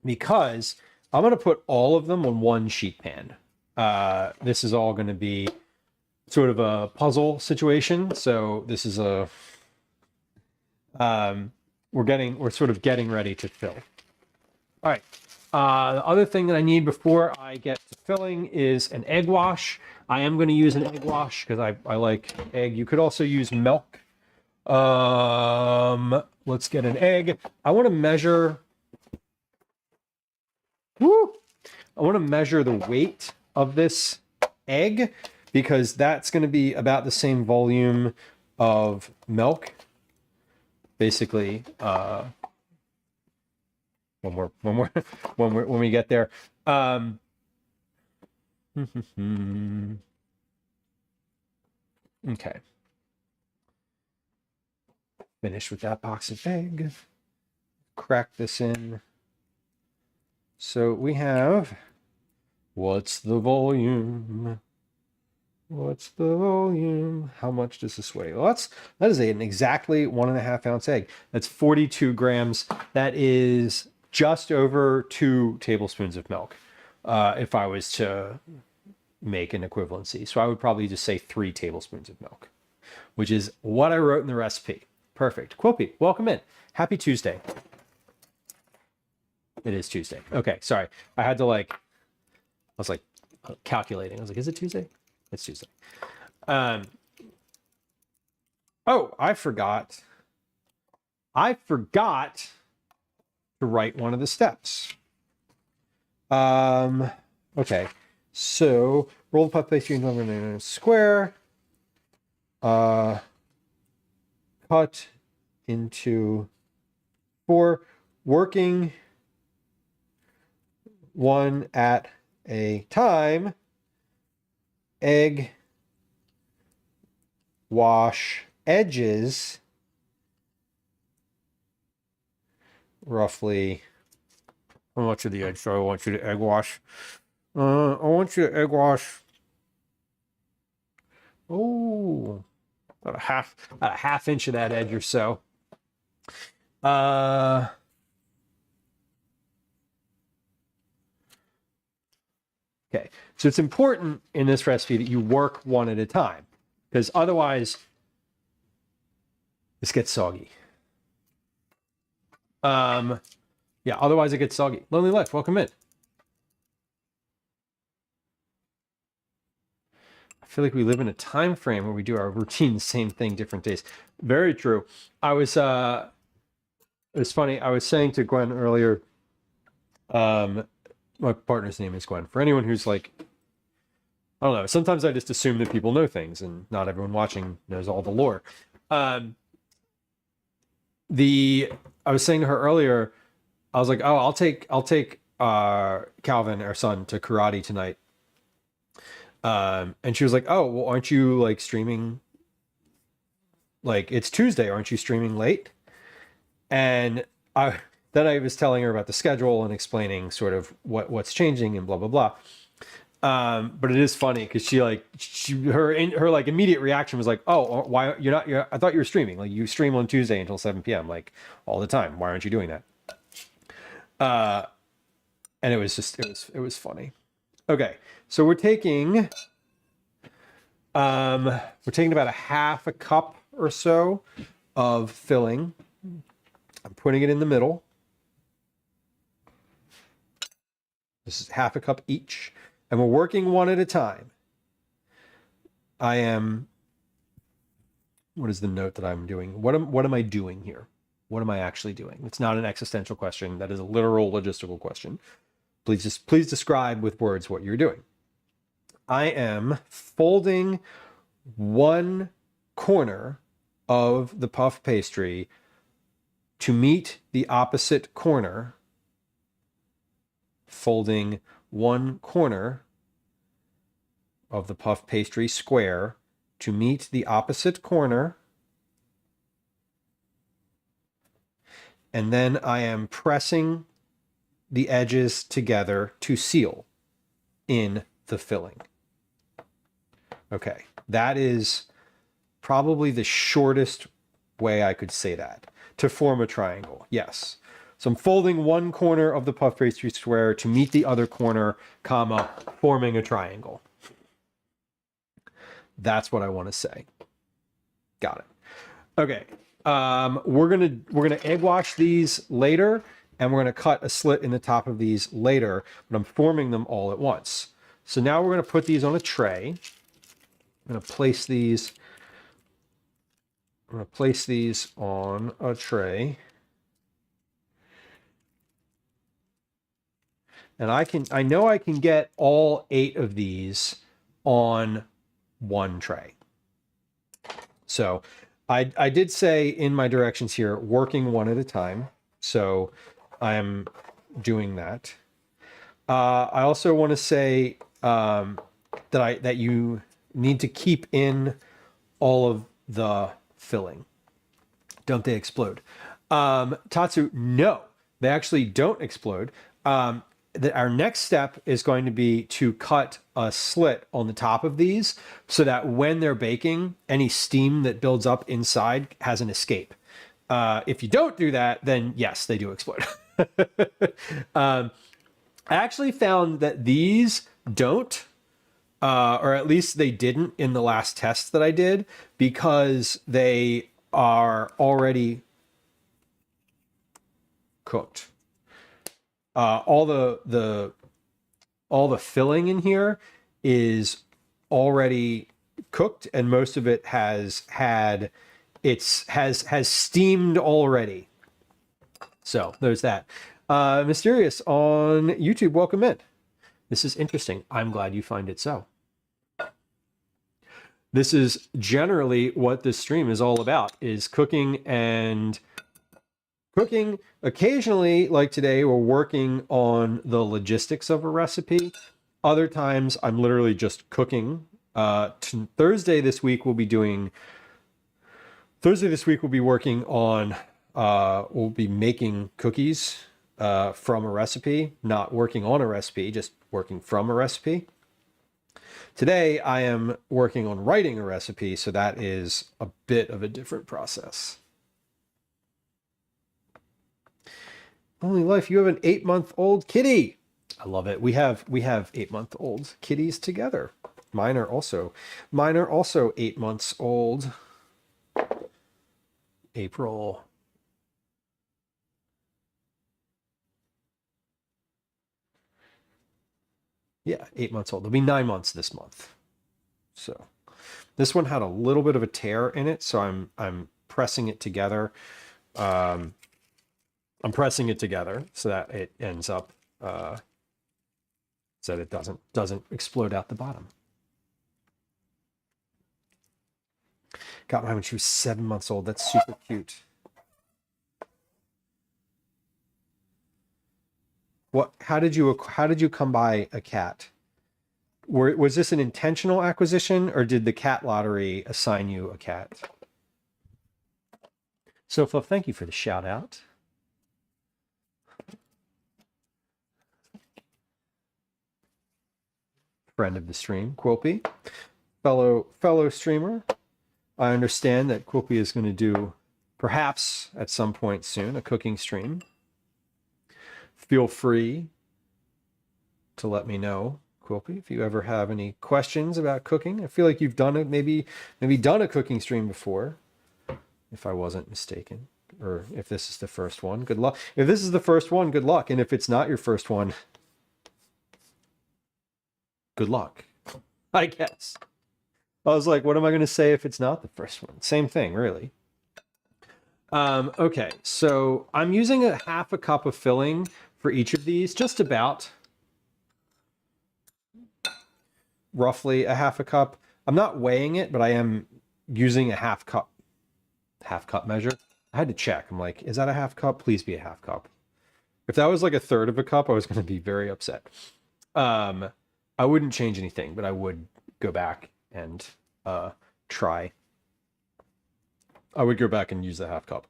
Because I'm going to put all of them on one sheet pan. This is all going to be sort of a puzzle situation. So this is a, we're sort of getting ready to fill. All right. The other thing that I need before I get to filling is an egg wash. I am going to use an egg wash because I like egg. You could also use milk. Let's get an egg. I want to measure. I want to measure the weight of this egg because that's going to be about the same volume of milk. Basically, when we get there. Okay. Finish with that box of egg. Crack this in. So we have, what's the volume? What's the volume? How much does this weigh? Well, that is an exactly 1.5 ounce egg. That's 42 grams. That is just over 2 tablespoons of milk. If I was to make an equivalency. So I would probably just say 3 tablespoons of milk, which is what I wrote in the recipe. Perfect. Quilpy, welcome in. Happy Tuesday. It is Tuesday. Okay, sorry. I was calculating. I was like, is it Tuesday? It's Tuesday. Oh, I forgot to write one of the steps. Okay. So roll the puff pastry into a square. Cut into 4, working one at a time. Egg wash edges roughly. How much of the egg? So I want you to egg wash. I want you to egg wash. Oh, about a half inch of that edge or so. Okay, so it's important in this recipe that you work one at a time, because otherwise This gets soggy. Yeah, otherwise it gets soggy. Lonely Life, welcome in. I feel like we live in a time frame where we do our routine, same thing, different days. Very true. It was funny. I was saying to Gwen earlier, my partner's name is Gwen. For anyone who's like, I don't know, sometimes I just assume that people know things and not everyone watching knows all the lore. I was saying to her earlier, I was like, oh, I'll take Calvin, our son, to karate tonight. And she was like, oh, well, aren't you like streaming? Like, it's Tuesday, aren't you streaming late? And then I was telling her about the schedule and explaining sort of what's changing and blah blah blah. But it is funny because her like immediate reaction was like, oh, why I thought you were streaming. Like, you stream on Tuesday until 7 p.m. like all the time. Why aren't you doing that? And it was funny. Okay, so we're taking about a half a cup or so of filling. I'm putting it in the middle. This is half a cup each, and we're working one at a time. What is the note that I'm doing? What am I doing here? What am I actually doing? It's not an existential question. That is a literal logistical question. Please describe with words what you're doing. I am folding one corner of the puff pastry to meet the opposite corner, folding one corner of the puff pastry square to meet the opposite corner, and then I am pressing the edges together to seal in the filling. Okay, that is probably the shortest way I could say that. To form a triangle, yes. So I'm folding one corner of the puff pastry square to meet the other corner, comma, forming a triangle. That's what I want to say. Got it. Okay. We're gonna egg wash these later, and we're gonna cut a slit in the top of these later, but I'm forming them all at once. So now we're gonna put these on a tray. I'm gonna place these on a tray. And I know I can get all 8 of these on one tray. So I did say in my directions here, working one at a time. So I'm doing that. I also want to say that you need to keep in all of the filling. Don't they explode? Tatsu, no, they actually don't explode. Our next step is going to be to cut a slit on the top of these so that when they're baking, any steam that builds up inside has an escape. If you don't do that, then yes, they do explode. I actually found that these don't, or at least they didn't in the last test that I did, because they are already cooked. All the filling in here is already cooked, and most of it has steamed already. So there's that. Mysterious on YouTube, welcome in. This is interesting. I'm glad you find it so. This is generally what this stream is all about, is cooking and cooking. Occasionally, like today, we're working on the logistics of a recipe. Other times, I'm literally just cooking. Thursday this week, we'll be working on, we'll be making cookies from a recipe, not working on a recipe, just working from a recipe. Today, I am working on writing a recipe, so that is a bit of a different process. Only Life, you have an 8-month-old kitty. I love it. We have 8-month-old kitties together. Mine are also 8 months old. April. Yeah, 8 months old. It'll be 9 months this month. So this one had a little bit of a tear in it, so I'm pressing it together. I'm pressing it together so that it ends up so that it doesn't explode out the bottom. Got mine when she was 7 months old. That's super cute. What? How did you come by a cat? Was this an intentional acquisition, or did the cat lottery assign you a cat? So, Fluff, thank you for the shout out. Friend of the stream, Quilpy, fellow streamer. I understand that Quilpy is going to do, perhaps at some point soon, a cooking stream. Feel free to let me know, Quilpy, if you ever have any questions about cooking. I feel like you've done it, maybe done a cooking stream before, if I wasn't mistaken. Or if this is the first one, good luck. If this is the first one, good luck. And if it's not your first one, good luck, I guess. I was like, what am I going to say if it's not the first one? Same thing, really. Okay, so I'm using a half a cup of filling for each of these, just about. Roughly a half a cup. I'm not weighing it, but I am using a half cup measure. I had to check. I'm like, is that a half cup? Please be a half cup. If that was like a third of a cup, I was going to be very upset. I wouldn't change anything, but I would go back and try. I would go back and use the half cup.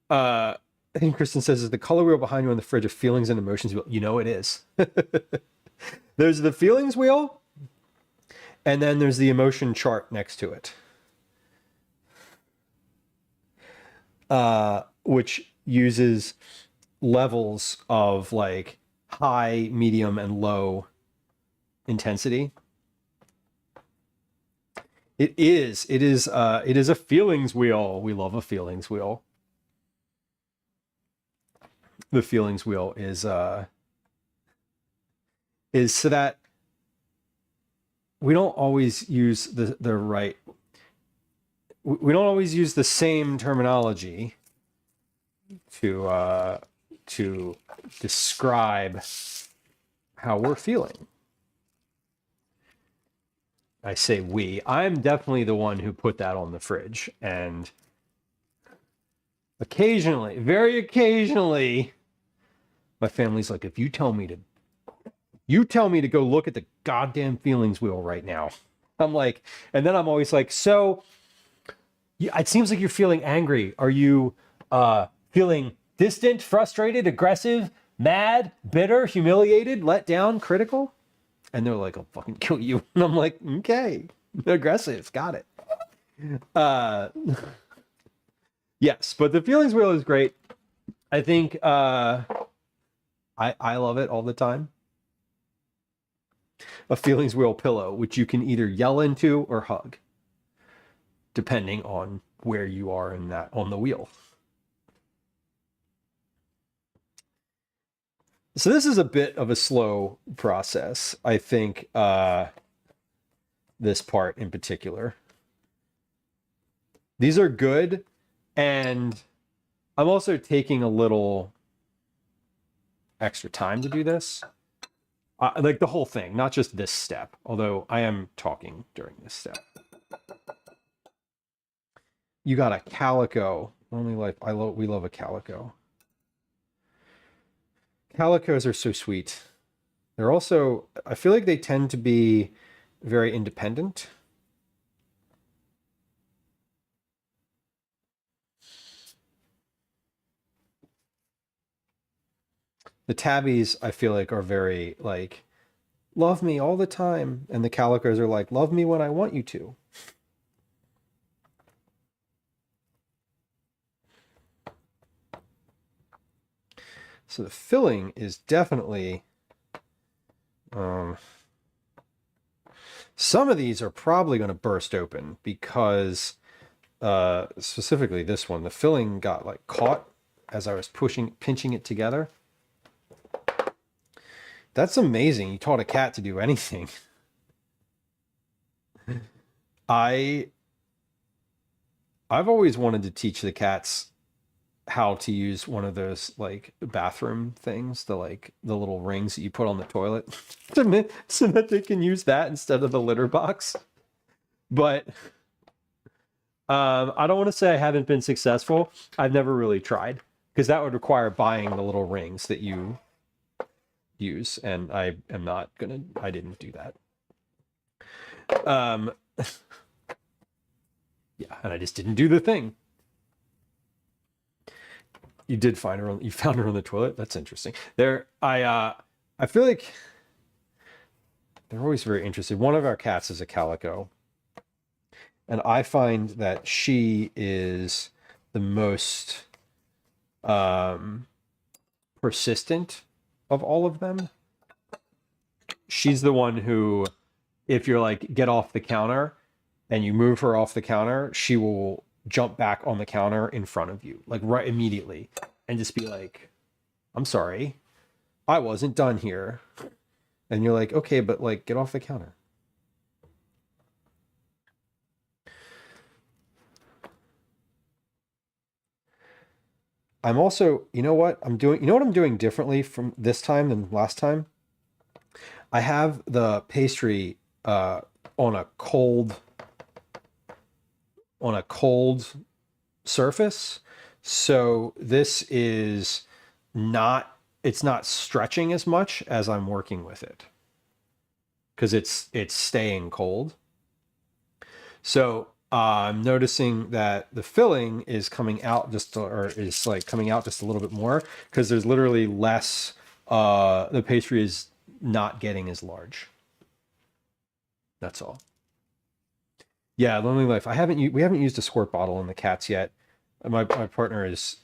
I think Kristen says, is the color wheel behind you on the fridge a feelings and emotions wheel? You know it is. There's the feelings wheel, and then there's the emotion chart next to it. Which uses levels of like high, medium, and low intensity. It is a feelings wheel. We love a feelings wheel. The feelings wheel is so that we don't always use the right. We don't always use the same terminology to describe how we're feeling. I say we. I'm definitely the one who put that on the fridge, and occasionally, very occasionally, my family's like, if you tell me to go look at the goddamn feelings wheel right now. I'm like, and then I'm always like, so it seems like you're feeling angry. Are you feeling distant, frustrated, aggressive, mad, bitter, humiliated, let down, critical? And they're like, I'll fucking kill you. And I'm like, okay, aggressive, got it. Yes, but the feelings wheel is great. I think I love it all the time. A feelings wheel pillow, which you can either yell into or hug, depending on where you are in that on the wheel. So this is a bit of a slow process, I think, this part in particular. These are good, and I'm also taking a little extra time to do this. Like the whole thing, not just this step, although I am talking during this step. You got a calico. Only life. We love a calico. Calicos are so sweet. They're also, I feel like they tend to be very independent. The tabbies, I feel like, are very like, love me all the time. And the calicos are like, love me when I want you to. So the filling is definitely, some of these are probably going to burst open because specifically this one, the filling got like caught as I was pinching it together. That's amazing. You taught a cat to do anything. I've always wanted to teach the cats how to use one of those like bathroom things, the little rings that you put on the toilet so that they can use that instead of the litter box. But I don't want to say I haven't been successful. I've never really tried because that would require buying the little rings that you use, and I didn't do that. Yeah, and I just didn't do the thing. You did find her you found her on the toilet. That's interesting. I feel like they're always very interested. One of our cats is a calico, and I find that she is the most persistent of all of them. She's the one who, if you're like, get off the counter, and you move her off the counter, she will jump back on the counter in front of you, like right immediately, and just be like, I'm sorry, I wasn't done here. And you're like, okay, but like, get off the counter. I'm also, you know what I'm doing differently from this time than last time? I have the pastry on a cold surface. So this is not, it's not stretching as much as I'm working with it because it's staying cold. So I'm noticing that the filling is coming out coming out just a little bit more because there's literally less, the pastry is not getting as large. That's all. Yeah, Lonely Life. We haven't used a squirt bottle on the cats yet. My partner is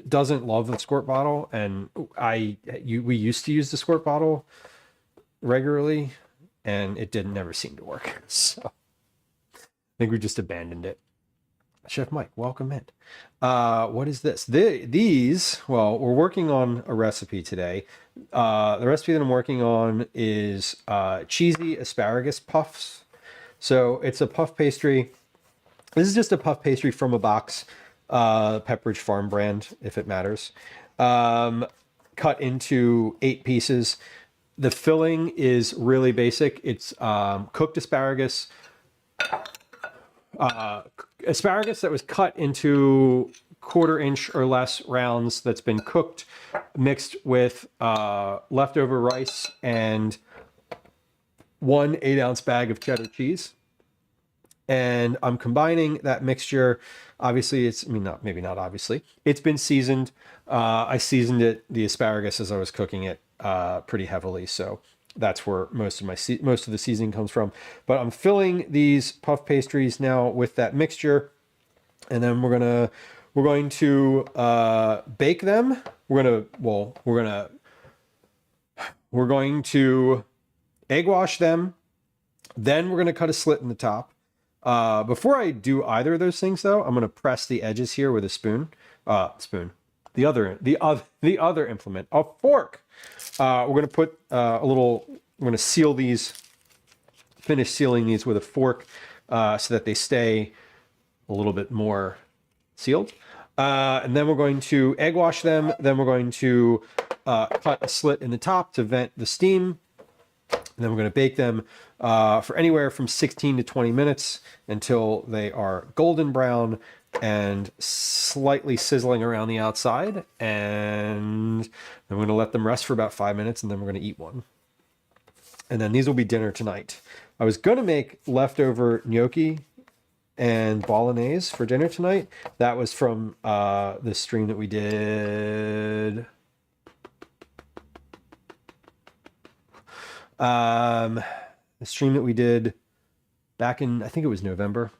doesn't love the squirt bottle, and we used to use the squirt bottle regularly, and it never seem to work. So I think we just abandoned it. Chef Mike, welcome in. What is this? Well, we're working on a recipe today. The recipe that I'm working on is cheesy asparagus puffs. So it's a puff pastry. This is just a puff pastry from a box, Pepperidge Farm brand, if it matters. Cut into 8 pieces. The filling is really basic. It's cooked asparagus, asparagus that was cut into 1/4 inch or less rounds that's been cooked, mixed with leftover rice and 1 8-ounce bag of cheddar cheese. And I'm combining that mixture. Obviously, maybe not obviously. It's been seasoned. I seasoned the asparagus as I was cooking it pretty heavily. So that's where most of the seasoning comes from. But I'm filling these puff pastries now with that mixture, and then we're going to bake them. We're going to egg wash them. Then we're going to cut a slit in the top. Before I do either of those things, though, I'm going to press the edges here with a spoon. The other implement, a fork. We're going to put we're going to finish sealing these with a fork so that they stay a little bit more sealed. And then we're going to egg wash them. Then we're going to cut a slit in the top to vent the steam. And then we're going to bake them for anywhere from 16 to 20 minutes until they are golden brown and slightly sizzling around the outside. And then we're going to let them rest for about 5 minutes, and then we're going to eat one. And then these will be dinner tonight. I was going to make leftover gnocchi and bolognese for dinner tonight. That was from the stream that we did. The stream that we did back in, I think it was November.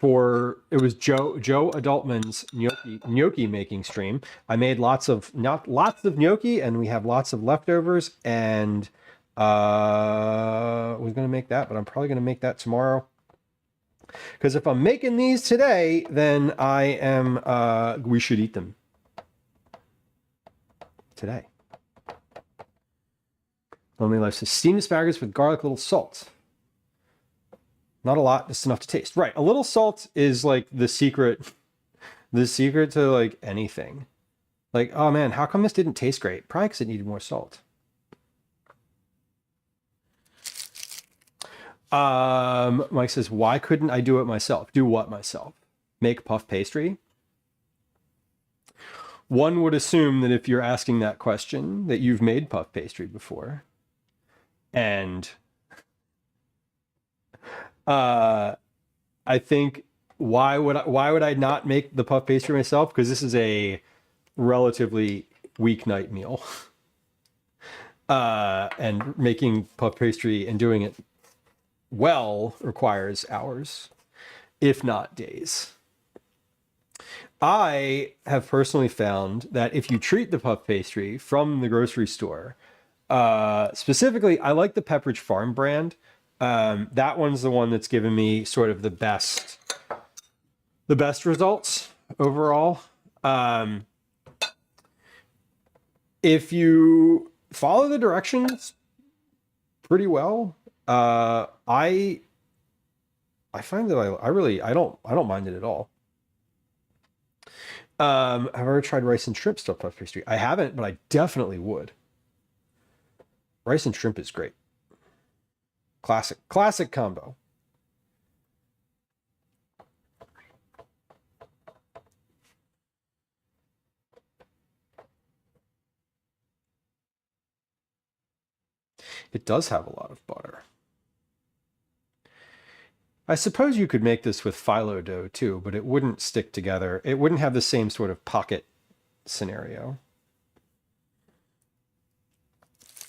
it was Joe Adultman's gnocchi making stream. I made lots of gnocchi, and we have lots of leftovers, and we're gonna make that, but I'm probably gonna make that tomorrow. Because if I'm making these today, then I am we should eat them today. Lonely Life says steamed asparagus with garlic, little salt. Not a lot, just enough to taste. Right, a little salt is like the secret to like anything. Like, oh man, how come this didn't taste great? Probably because it needed more salt. Mike says, why couldn't I do it myself? Do what myself? Make puff pastry? One would assume that if you're asking that question, that you've made puff pastry before. And I think why would I not make the puff pastry myself? Because this is a relatively weeknight meal. And making puff pastry and doing it well requires hours, if not days. I have personally found that if you treat the puff pastry from the grocery store, specifically, I like the Pepperidge Farm brand. That one's the one that's given me sort of the best results overall. If you follow the directions pretty well, I find that I don't mind it at all. Have I ever tried rice and shrimp stuffed puff pastry? I haven't, but I definitely would. Rice and shrimp is great. Classic combo. It does have a lot of butter. I suppose you could make this with phyllo dough too, but it wouldn't stick together. It wouldn't have the same sort of pocket scenario.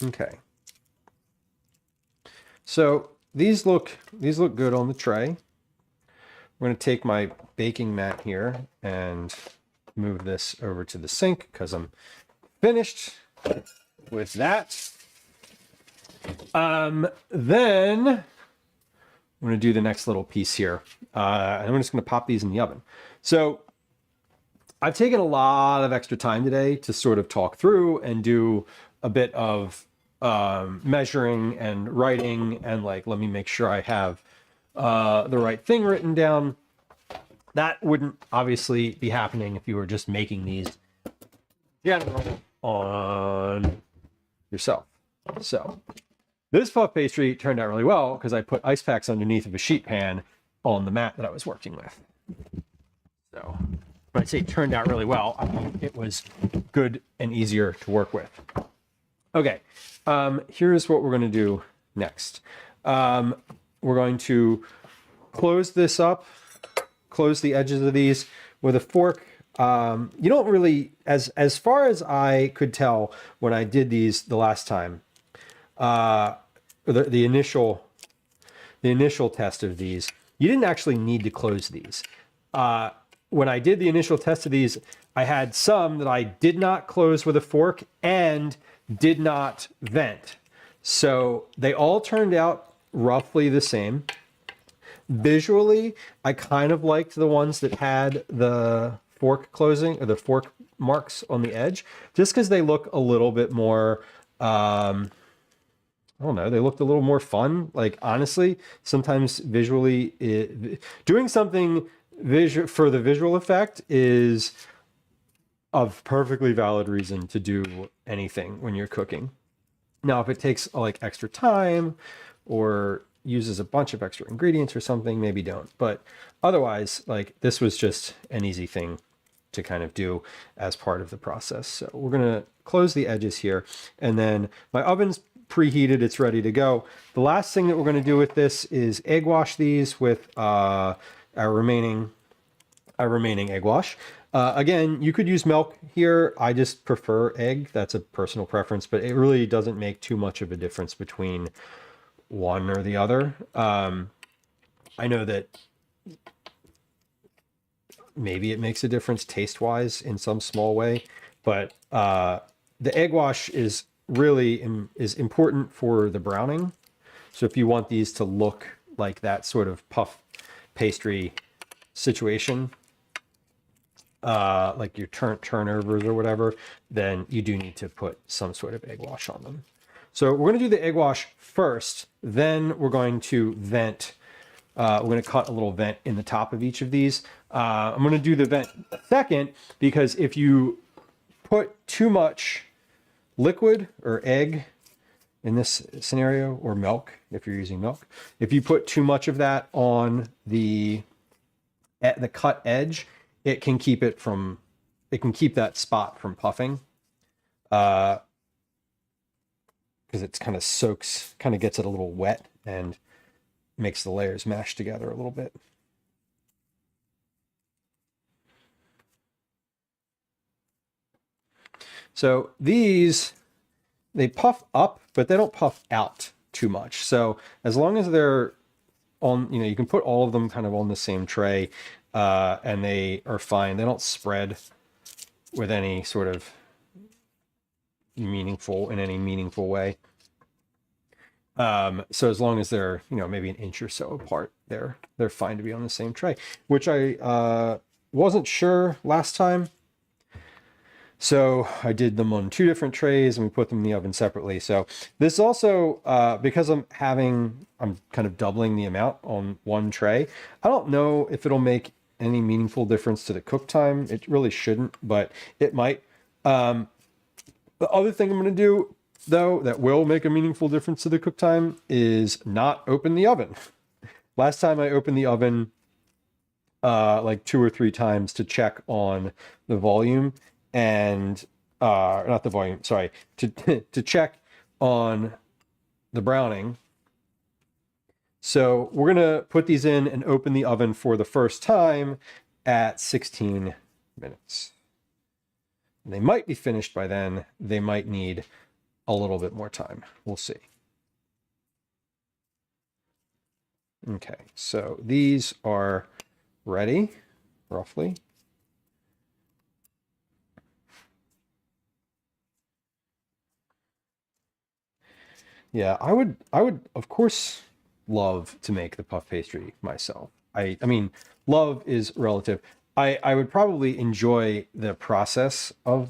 Okay. So these look good on the tray. I'm going to take my baking mat here and move this over to the sink because I'm finished with that. Then I'm going to do the next little piece here. And I'm just going to pop these in the oven. So I've taken a lot of extra time today to sort of talk through and do a bit of measuring and writing and like, let me make sure I have the right thing written down. That wouldn't obviously be happening if you were just making these generally on yourself. So this puff pastry turned out really well because I put ice packs underneath of a sheet pan on the mat that I was working with. So when I say turned out really well, I mean it was good and easier to work with. Okay, here's what we're going to do next. We're going to close this up, close the edges of these with a fork. You don't really, as far as I could tell when I did these the last time, the initial test of these, you didn't actually need to close these. When I did the initial test of these, I had some that I did not close with a fork and did not vent. So they all turned out roughly the same. Visually, I kind of liked the ones that had the fork closing or the fork marks on the edge, just because they look a little bit more, I don't know, they looked a little more fun. Like, honestly, sometimes visually, doing something for the visual effect is a perfectly valid reason to do anything when you're cooking. Now, if it takes like extra time or uses a bunch of extra ingredients or something, maybe don't. But otherwise, like, this was just an easy thing to kind of do as part of the process. So we're going to close the edges here, and then my oven's preheated, it's ready to go. The last thing that we're going to do with this is egg wash these with our remaining egg wash. Again, you could use milk here. I just prefer egg. That's a personal preference, but it really doesn't make too much of a difference between one or the other. I know that maybe it makes a difference taste-wise in some small way, but the egg wash is really is important for the browning. So if you want these to look like that sort of puff pastry situation, like your turnovers or whatever, then you do need to put some sort of egg wash on them. So we're going to do the egg wash first, then we're going to vent. We're going to cut a little vent in the top of each of these. I'm going to do the vent second because if you put too much liquid or egg in this scenario, or milk, if you're using milk, if you put too much of that on the cut edge, it can keep that spot from puffing. Because it kind of gets it a little wet and makes the layers mash together a little bit. So these, they puff up, but they don't puff out too much. So as long as they're on, you can put all of them kind of on the same tray, and they are fine. They don't spread with any sort of meaningful way. So as long as they're, maybe an inch or so apart, they're fine to be on the same tray, which I wasn't sure last time. So I did them on 2 different trays and we put them in the oven separately. So this also, because I'm kind of doubling the amount on one tray, I don't know if it'll make any meaningful difference to the cook time. It really shouldn't, but it might. The other thing I'm going to do, though, that will make a meaningful difference to the cook time is not open the oven. Last time I opened the oven like 2 or 3 times to check on the volume and not the volume, sorry, to check on the browning. So we're gonna put these in and open the oven for the first time at 16 minutes. They might be finished by then. They might need a little bit more time. We'll see. Okay, so these are ready, roughly. Yeah, I would of course love to make the puff pastry myself. I mean, love is relative. I would probably enjoy the process of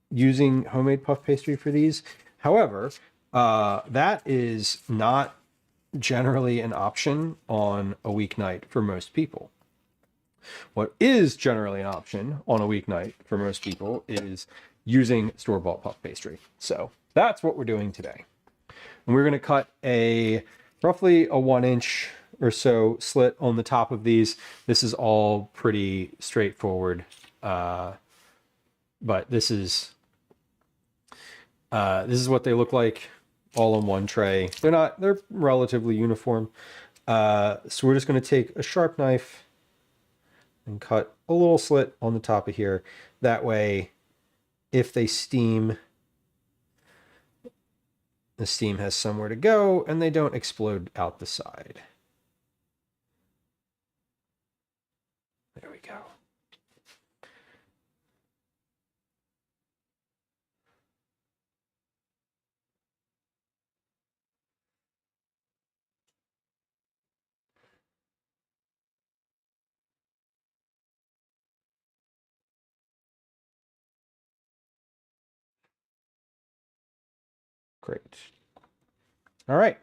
using homemade puff pastry for these. However, that is not generally an option on a weeknight for most people. What is generally an option on a weeknight for most people is using store-bought puff pastry. So that's what we're doing today. And we're going to cut roughly a 1-inch or so slit on the top of these. This is all pretty straightforward, but this is what they look like all on one tray. They're relatively uniform. So we're just going to take a sharp knife and cut a little slit on the top of here. That way, if they steam, the steam has somewhere to go and they don't explode out the side. There we go. Great. All right.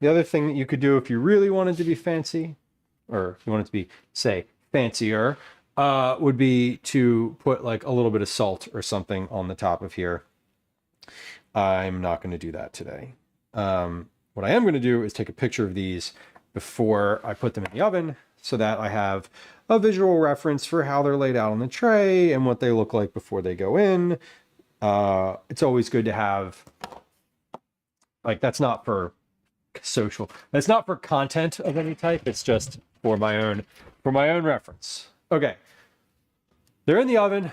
The other thing that you could do if you really wanted to be fancy, or if you wanted to be, say, fancier, would be to put like a little bit of salt or something on the top of here. I'm not going to do that today. What I am going to do is take a picture of these before I put them in the oven so that I have a visual reference for how they're laid out on the tray and what they look like before they go in. It's always good to have, like, that's not for content of any type. It's just for my own reference. Okay. They're in the oven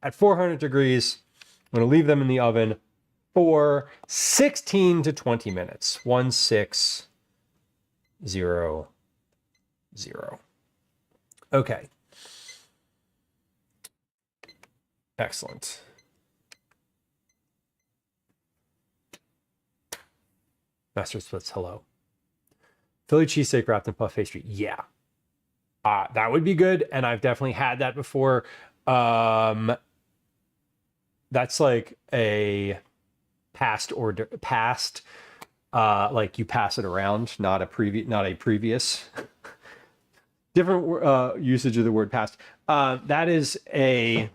at 400 degrees. I'm going to leave them in the oven for 16 to 20 minutes. 160 0. Okay. Excellent. Master Splits, hello. Philly cheesesteak wrapped in puff pastry. Yeah. That would be good. And I've definitely had that before. That's like a past order, like you pass it around, not a previous. Different usage of the word past. That is a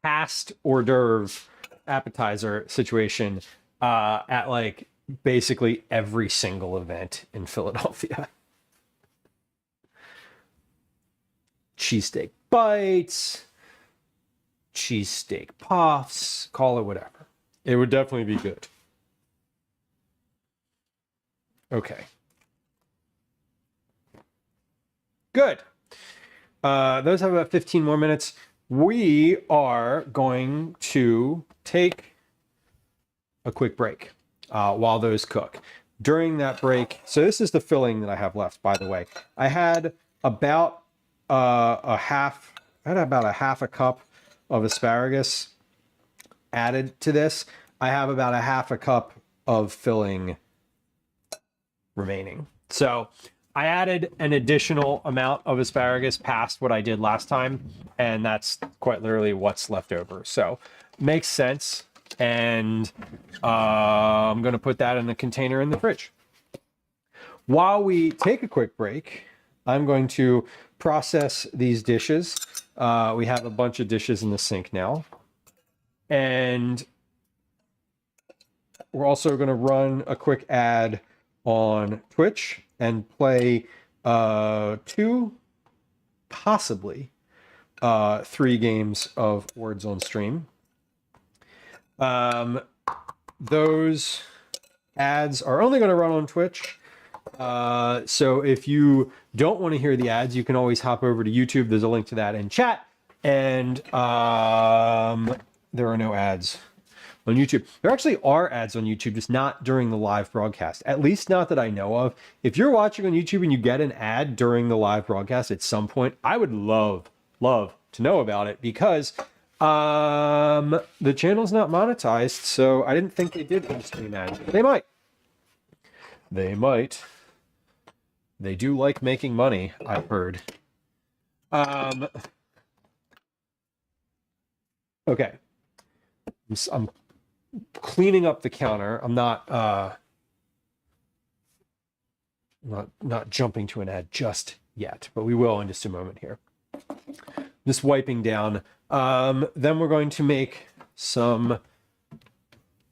past hors d'oeuvre appetizer situation at like basically every single event in Philadelphia. Cheesesteak bites, cheesesteak puffs, call it whatever. It would definitely be good. Okay. Good. Those have about 15 more minutes. We are going to take a quick break while those cook. During that break, so this is the filling that I have left, by the way. I had about half a cup of asparagus added to this. I have about a half a cup of filling remaining. So I added an additional amount of asparagus past what I did last time, and that's quite literally what's left over. So makes sense. And I'm going to put that in a container in the fridge. While we take a quick break, I'm going to process these dishes. We have a bunch of dishes in the sink now. And we're also going to run a quick ad on Twitch and play 2, possibly 3 games of Words on Stream. Those ads are only going to run on Twitch. So if you don't want to hear the ads, you can always hop over to YouTube. There's a link to that in chat. And there are no ads on YouTube. There actually are ads on YouTube, just not during the live broadcast. At least not that I know of. If you're watching on YouTube and you get an ad during the live broadcast at some point, I would love to know about it, because the channel's not monetized, so I didn't think they did in-stream ads. They might. They do like making money, I've heard. Okay. I'm cleaning up the counter. I'm not jumping to an ad just yet, but we will in just a moment here. Just wiping down. Then we're going to make some...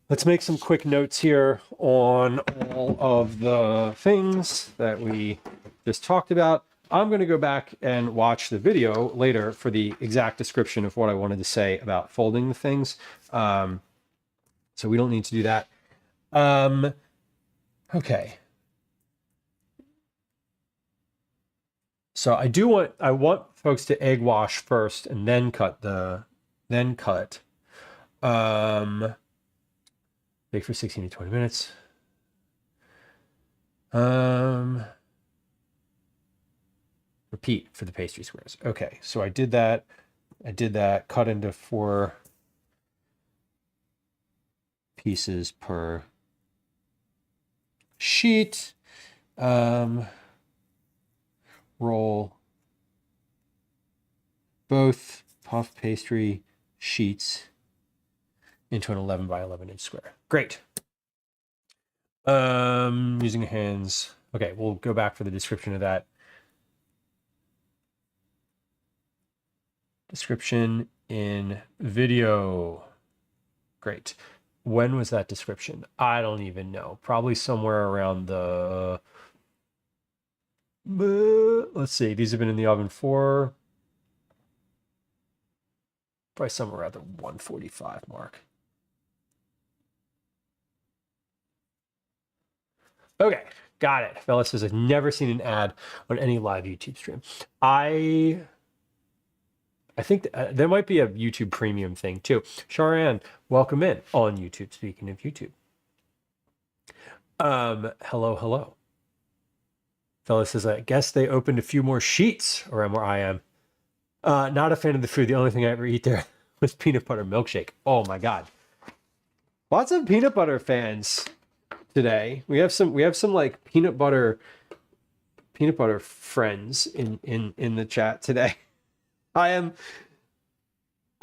Let's make some quick notes here on all of the things that we just talked about. I'm going to go back and watch the video later for the exact description of what I wanted to say about folding the things. So we don't need to do that. Okay. So I want folks to egg wash first and then cut. Bake for 16 to 20 minutes. Repeat for the pastry squares. Okay, so I did that. Cut into 4 pieces per sheet. Roll both puff pastry sheets into an 11 by 11 inch square. Great. Using hands. Okay, we'll go back for the description of that. Description in video. Great. When was that description? I don't even know. Probably somewhere around the... let's see. These have been in the oven for... probably somewhere around the 145 mark. Okay, got it. Bella says, I've never seen an ad on any live YouTube stream. I think there might be a YouTube premium thing too. Sharan, welcome in on YouTube. Speaking of YouTube. Hello. Fella says, I guess they opened a few more sheets around where I am. Not a fan of the food. The only thing I ever eat there was peanut butter milkshake. Oh my God. Lots of peanut butter fans today. We have some like peanut butter friends in the chat today. I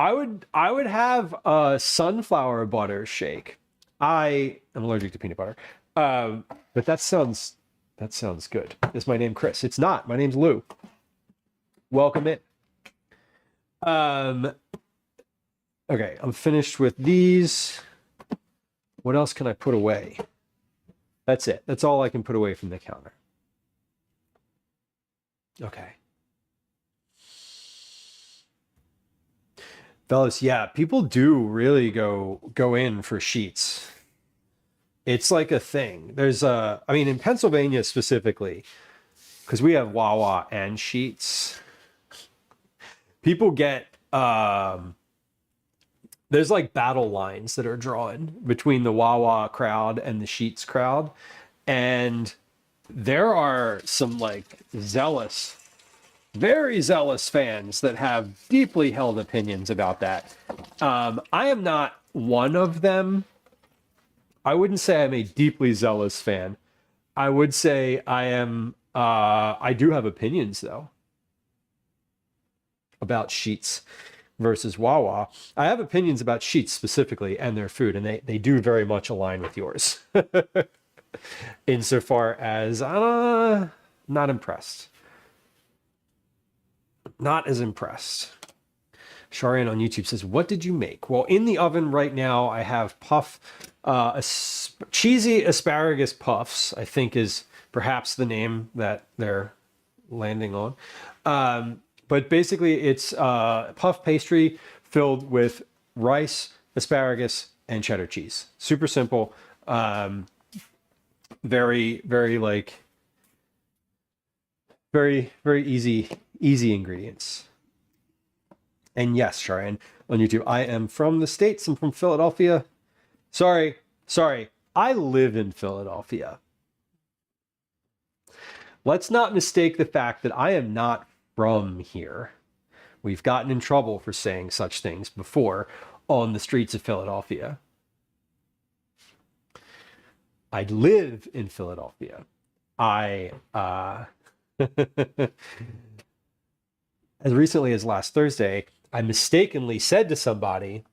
would have a sunflower butter shake. I am allergic to peanut butter. But that sounds good. Is my name Chris? It's not. My name's Lou. Welcome in. Okay, I'm finished with these. What else can I put away? That's it. That's all I can put away from the counter. Okay. Fellas, yeah, people do really go in for sheets. It's like a thing. There's I mean, in Pennsylvania specifically, because we have Wawa and sheets, people get there's like battle lines that are drawn between the Wawa crowd and the sheets crowd, and there are some like very zealous fans that have deeply held opinions about that. I am not one of them. I wouldn't say I'm a deeply zealous fan. I would say I am, I do have opinions though about sheets versus Wawa. I have opinions about sheets specifically and their food, and they do very much align with yours. Insofar as, not impressed. Not as impressed. Sharian on YouTube says, what did you make? Well, in the oven right now, I have cheesy asparagus puffs, I think is perhaps the name that they're landing on. But basically it's puff pastry filled with rice, asparagus, and cheddar cheese. Super simple. Very, very like, very, very easy ingredients. And yes, Sharian on YouTube, I am from the States. I'm from Philadelphia. Sorry. I live in Philadelphia. Let's not mistake the fact that I am not from here. We've gotten in trouble for saying such things before on the streets of Philadelphia. I live in Philadelphia. As recently as last Thursday, I mistakenly said to somebody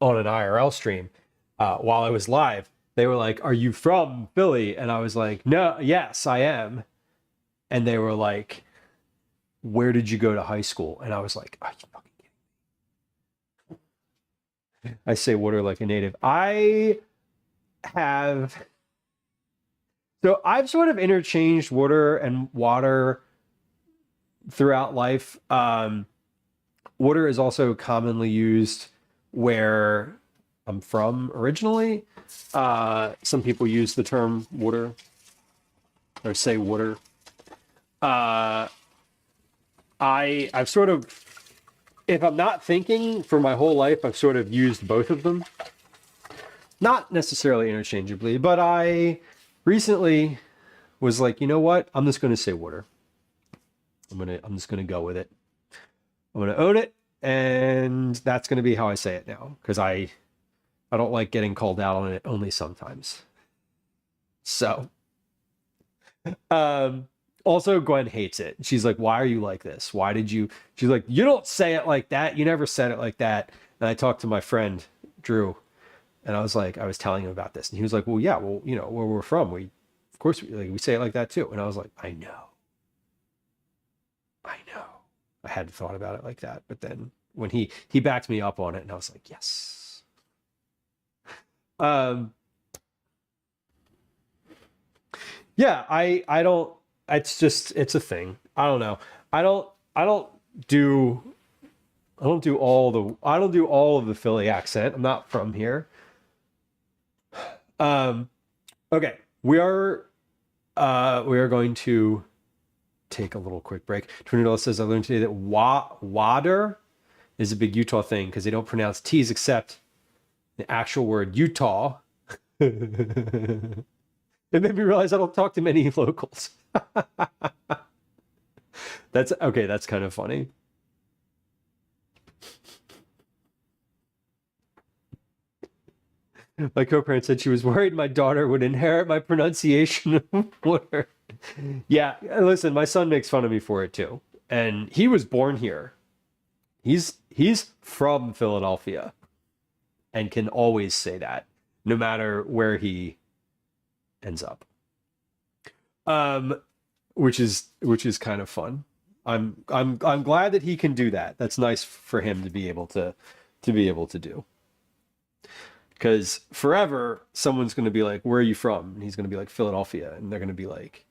on an IRL stream while I was live, they were like, are you from Philly? And I was like, no, yes, I am. And they were like, where did you go to high school? And I was like, are you fucking kidding me? I say water like a native. So I've sort of interchanged water and water throughout life. Water is also commonly used where I'm from originally. Some people use the term water or say water. I've sort of, if I'm not thinking for my whole life, I've sort of used both of them. Not necessarily interchangeably, but I recently was like, you know what? I'm just going to say water. I'm just going to go with it. I'm going to own it, and that's going to be how I say it now, because I don't like getting called out on it only sometimes. So, also Gwen hates it. She's like, why are you like this? Why did you? She's like, you don't say it like that. You never said it like that. And I talked to my friend, Drew, and I was telling him about this, and he was like, well, yeah, well, you know, where we're from, of course, we say it like that too. And I was like, I know. I hadn't thought about it like that, but then when he backed me up on it, and I was like, yes. Yeah, I don't. It's a thing. I don't know. I don't do all of the Philly accent. I'm not from here. Okay, we are going to take a little quick break. $20 says, I learned today that water is a big Utah thing because they don't pronounce T's except the actual word Utah. It made me realize I don't talk to many locals. That's okay. That's kind of funny. My co-parent said she was worried my daughter would inherit my pronunciation of word. Yeah, listen, my son makes fun of me for it too. And he was born here. He's from Philadelphia and can always say that no matter where he ends up. Which is kind of fun. I'm glad that he can do that. That's nice for him to be able to do. Because forever, someone's going to be like, where are you from? And he's going to be like, Philadelphia. And they're going to be like,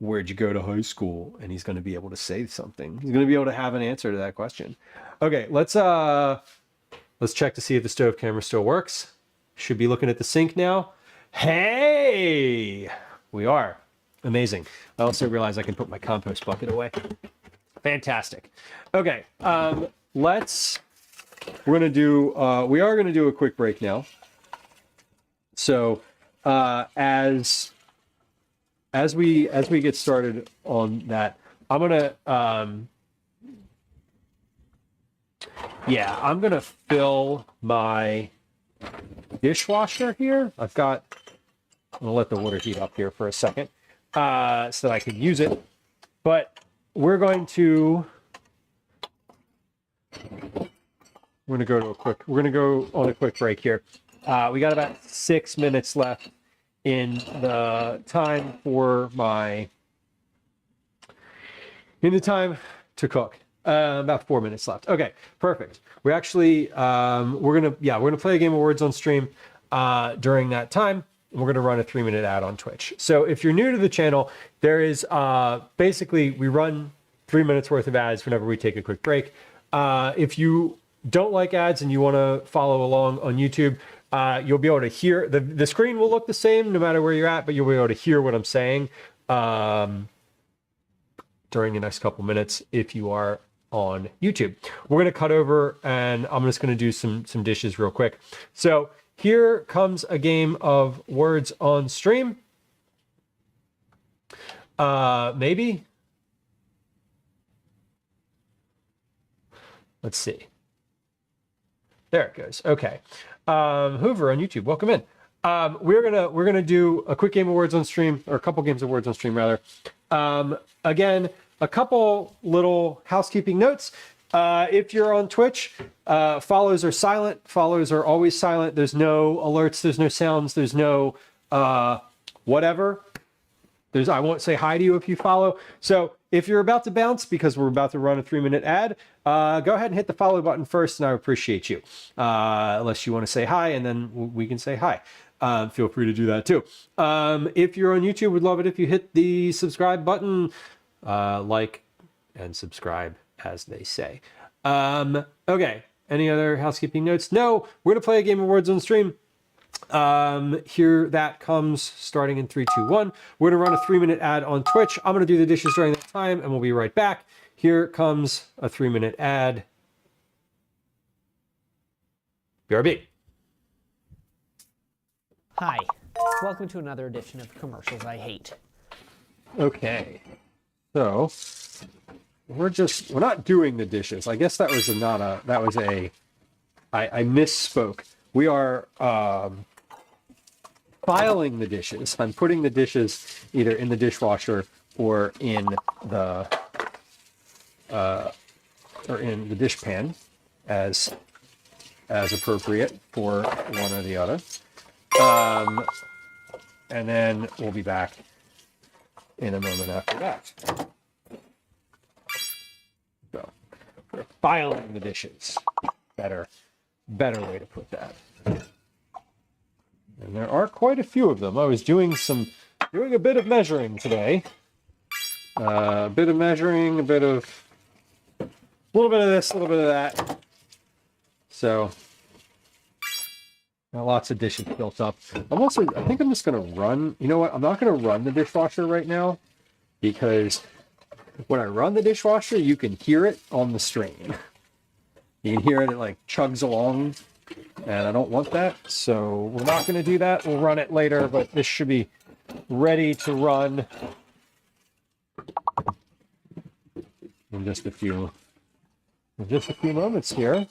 where'd you go to high school? And he's going to be able to say something. He's going to be able to have an answer to that question. Okay, let's check to see if the stove camera still works. Should be looking at the sink now. Hey! We are. Amazing. I also realized I can put my compost bucket away. Fantastic. Okay, we are going to do a quick break now. So as we get started on that, I'm gonna fill my dishwasher here. I'm gonna let the water heat up here for a second so that I can use it. But we're gonna go on a quick break here. We got about 6 minutes left in the time to cook. About 4 minutes left. Okay, perfect. We actually we're gonna play a game of words on stream during that time. We're gonna run a 3-minute ad on Twitch. So if you're new to the channel, there is basically we run 3 minutes worth of ads whenever we take a quick break. If you don't like ads and you want to follow along on YouTube, you'll be able to hear the screen will look the same no matter where you're at, but you'll be able to hear what I'm saying during the next couple minutes if you are on YouTube. We're going to cut over and I'm just going to do some dishes real quick. So here comes a game of words on stream. Maybe. Let's see. There it goes. Okay. Hoover on YouTube, welcome in. We're gonna do a quick game of words on stream, or a couple games of words on stream rather. Again, a couple little housekeeping notes. If you're on Twitch, follows are silent. Follows are always silent. There's no alerts. There's no sounds. There's no whatever. I won't say hi to you if you follow. So if you're about to bounce because we're about to run a 3-minute ad, go ahead and hit the follow button first, and I appreciate you. Unless you want to say hi, and then we can say hi. Feel free to do that too. If you're on YouTube, we'd love it if you hit the subscribe button, like and subscribe, as they say. Okay. Any other housekeeping notes? No. We're gonna play a game of words on stream. Here that comes starting in 3, 2, 1. We're gonna run a 3-minute ad on Twitch. I'm gonna do the dishes during that time and we'll be right back. Here comes a 3-minute ad. BRB. Hi, welcome to another edition of Commercials I Hate. Okay, so we're not doing the dishes. I guess I misspoke. We are filing the dishes. I'm putting the dishes either in the dishwasher or in the dish pan as appropriate for one or the other. And then we'll be back in a moment after that. So we're filing the dishes. Better way to put that. And there are quite a few of them. I was doing a bit of measuring today. A bit of measuring, a little bit of this, a little bit of that. So lots of dishes built up. I think I'm just gonna run, you know what? I'm not gonna run the dishwasher right now because when I run the dishwasher, you can hear it on the stream. You can hear it like chugs along, and I don't want that. So we're not gonna do that. We'll run it later, but this should be ready to run in just a few moments here.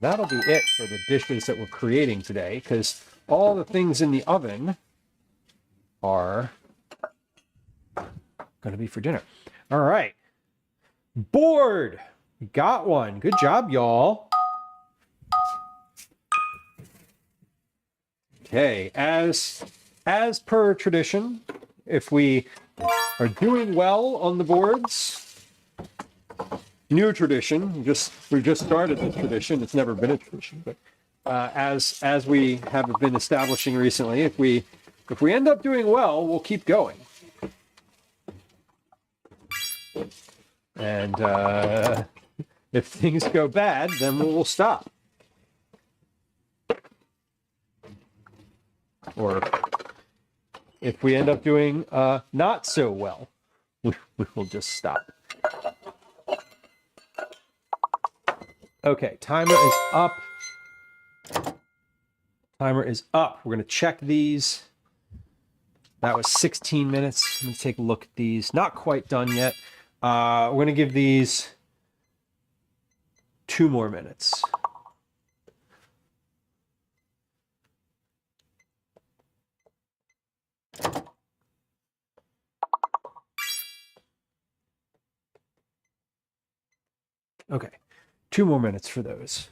That'll be it for the dishes that we're creating today, because all the things in the oven are going to be for dinner. All right. Board. We got one. Good job, y'all. Okay, as per tradition, if we are doing well on the boards, new tradition, we just started this tradition, it's never been a tradition, but as we have been establishing recently, if we end up doing well, we'll keep going. And if things go bad, then we'll stop. Or if we end up doing not so well, we will just stop. Okay, timer is up. Timer is up. We're going to check these. That was 16 minutes. Let me take a look at these. Not quite done yet. We're going to give these 2 more minutes. Okay, 2 more minutes for those.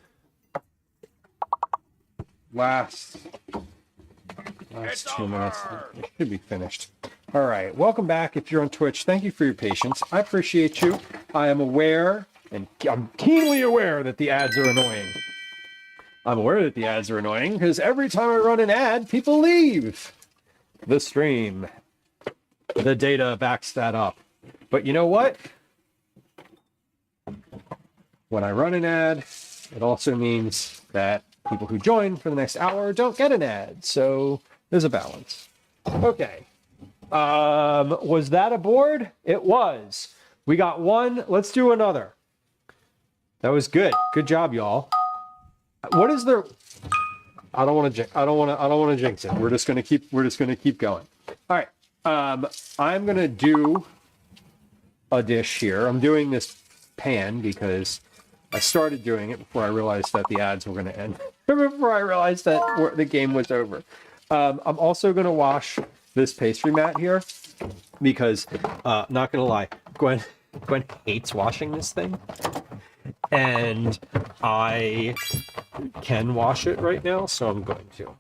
Last 2 minutes. It should be finished. All right, welcome back. If you're on Twitch, thank you for your patience. I appreciate you. I am aware, and I'm keenly aware that the ads are annoying. I'm aware that the ads are annoying because every time I run an ad, people leave the stream. The data backs that up. But you know what? When I run an ad, it also means that people who join for the next hour don't get an ad. So there's a balance. Okay. Was that a board? It was. We got one. Let's do another. That was good. Good job, y'all. What is there? I don't want to jinx it. We're just gonna keep going. All right. I'm gonna do a dish here. I'm doing this pan because I started doing it before I realized that the ads were going to end. Before I realized that the game was over. I'm also going to wash this pastry mat here because, not going to lie, Gwen hates washing this thing. And I can wash it right now, so I'm going to.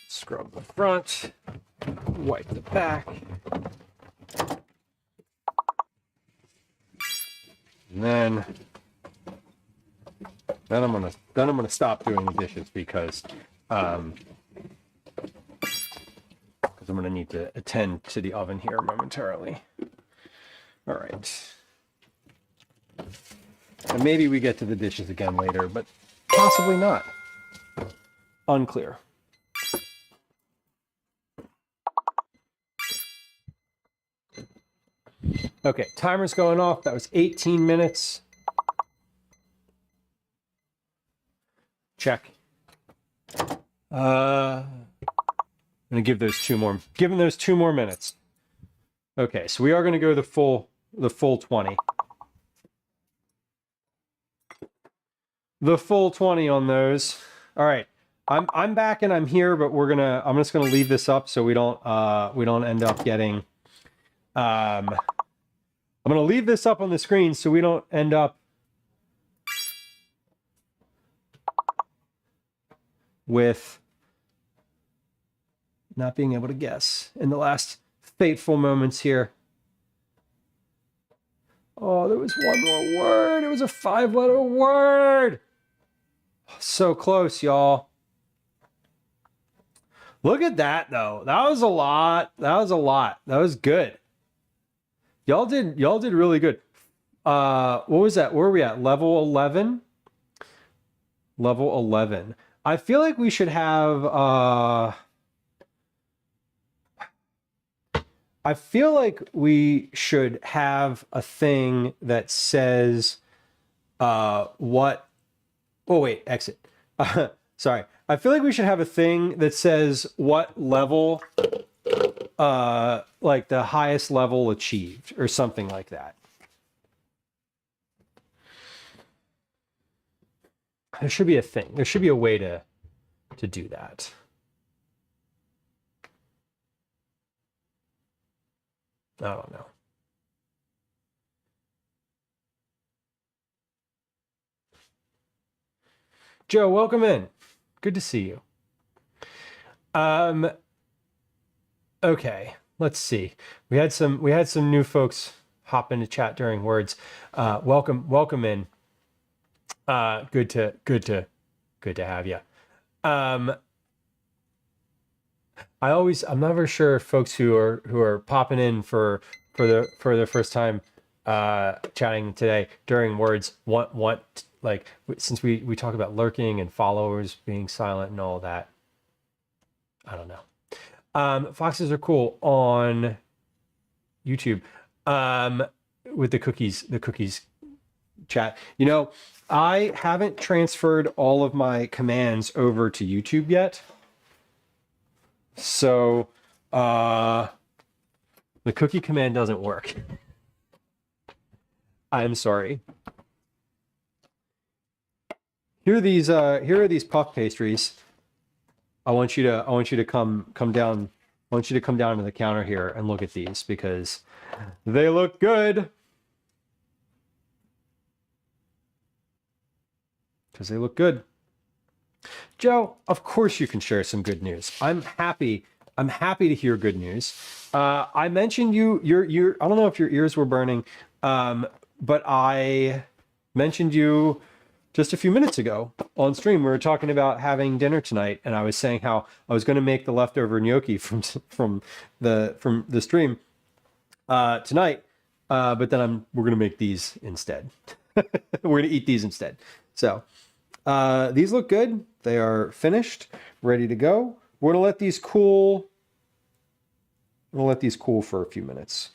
Scrub the front, wipe the back, and then I'm gonna stop doing the dishes because I'm gonna need to attend to the oven here momentarily. All right, and maybe we get to the dishes again later, but possibly not. Unclear. Okay, timer's going off. That was 18 minutes. Check. I'm gonna give those 2 more. Giving those 2 more minutes. Okay, so we are gonna go the full 20. The full 20 on those. All right, I'm back and I'm here, but I'm just gonna leave this up so we don't end up getting. I'm going to leave this up on the screen so we don't end up with not being able to guess in the last fateful moments here. Oh, there was one more word. It was a 5-letter word. So close, y'all. Look at that, though. That was a lot. That was good. Y'all did really good. What was that? Where are we at? Level 11? Level 11. I feel like we should have I feel like we should have a thing that says what. Oh wait, exit. Sorry. I feel like we should have a thing that says what level, like the highest level achieved or something like that. There should be a thing. There should be a way to do that. I don't know. Joe, welcome in. Good to see you. Okay, let's see. We had some new folks hop into chat during words. Welcome in. Good to have you. I'm never sure if folks who are popping in for the first time chatting today during words want like, since we talk about lurking and followers being silent and all that. I don't know. Foxes are cool on YouTube. With the cookies chat. You know, I haven't transferred all of my commands over to YouTube yet. So the cookie command doesn't work. I'm sorry. Here are these puff pastries. I want you to come down. I want you to come down to the counter here and look at these because they look good. Because they look good. Joe, of course you can share some good news. I'm happy to hear good news. I mentioned your I don't know if your ears were burning, but I mentioned you just a few minutes ago on stream. We were talking about having dinner tonight, and I was saying how I was going to make the leftover gnocchi from the stream tonight, but then we're going to make these instead. We're going to eat these instead. So these look good. They are finished, ready to go. We're going to let these cool. We'll let these cool for a few minutes.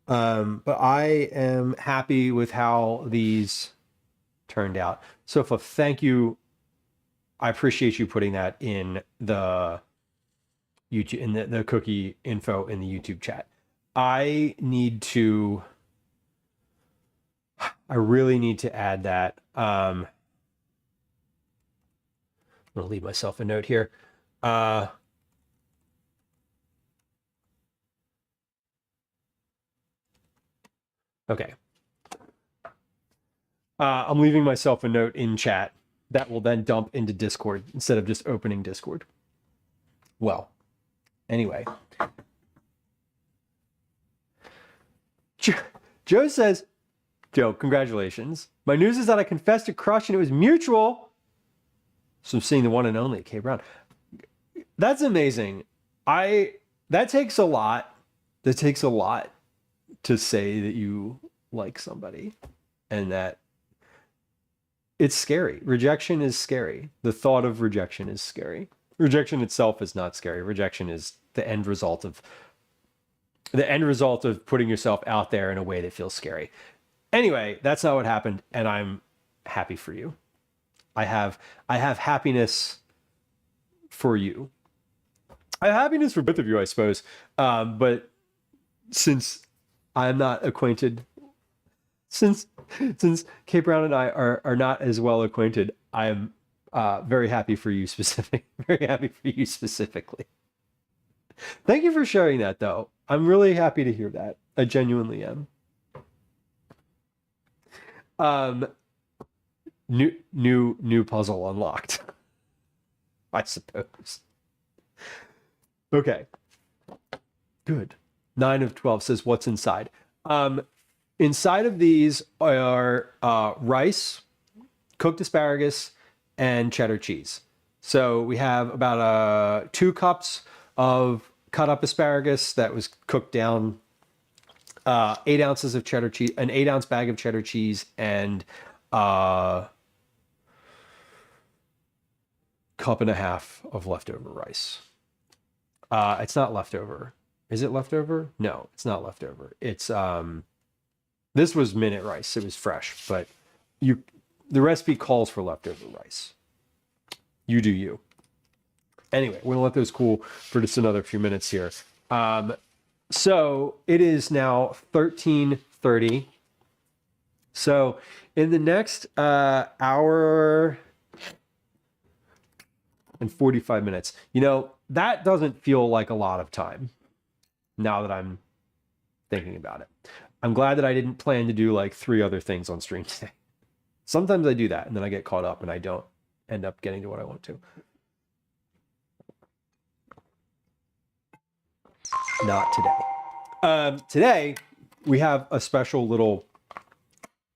But I am happy with how these turned out. Sofa, thank you. I appreciate you putting that in the YouTube, in the cookie info in the YouTube chat. I really need to add that. I'm gonna leave myself a note here. Okay. I'm leaving myself a note in chat that will then dump into Discord instead of just opening Discord. Well, anyway. Joe says, Joe, congratulations. My news is that I confessed to crush and it was mutual. So I'm seeing the one and only K Brown. That's amazing. That takes a lot. That takes a lot to say that you like somebody and that it's scary. Rejection is scary. The thought of rejection is scary. Rejection itself is not scary. Rejection is the end result of putting yourself out there in a way that feels scary. Anyway, that's not what happened, and I'm happy for you. I have happiness for you. I have happiness for both of you, I suppose. But since I'm not acquainted, since Kate Brown and I are not as well acquainted, I am very happy for you very happy for you specifically. Thank you for sharing that, though. I'm really happy to hear that. I genuinely am. New puzzle unlocked, I suppose. Okay. Good. 9 of 12 says what's inside. Inside of these are rice, cooked asparagus, and cheddar cheese. So we have about 2 cups of cut up asparagus that was cooked down, 8 ounces of cheddar cheese, an 8-ounce bag of cheddar cheese, and cup and a half of leftover rice. It's not leftover. Is it leftover? No, it's not leftover. It's this was minute rice. It was fresh, but the recipe calls for leftover rice. You do you. Anyway, we're gonna let those cool for just another few minutes here. So it is now 13:30. So in the next hour and 45 minutes, that doesn't feel like a lot of time now that I'm thinking about it. I'm glad that I didn't plan to do like 3 other things on stream today. Sometimes I do that and then I get caught up and I don't end up getting to what I want to. Not today. Today, we have a special little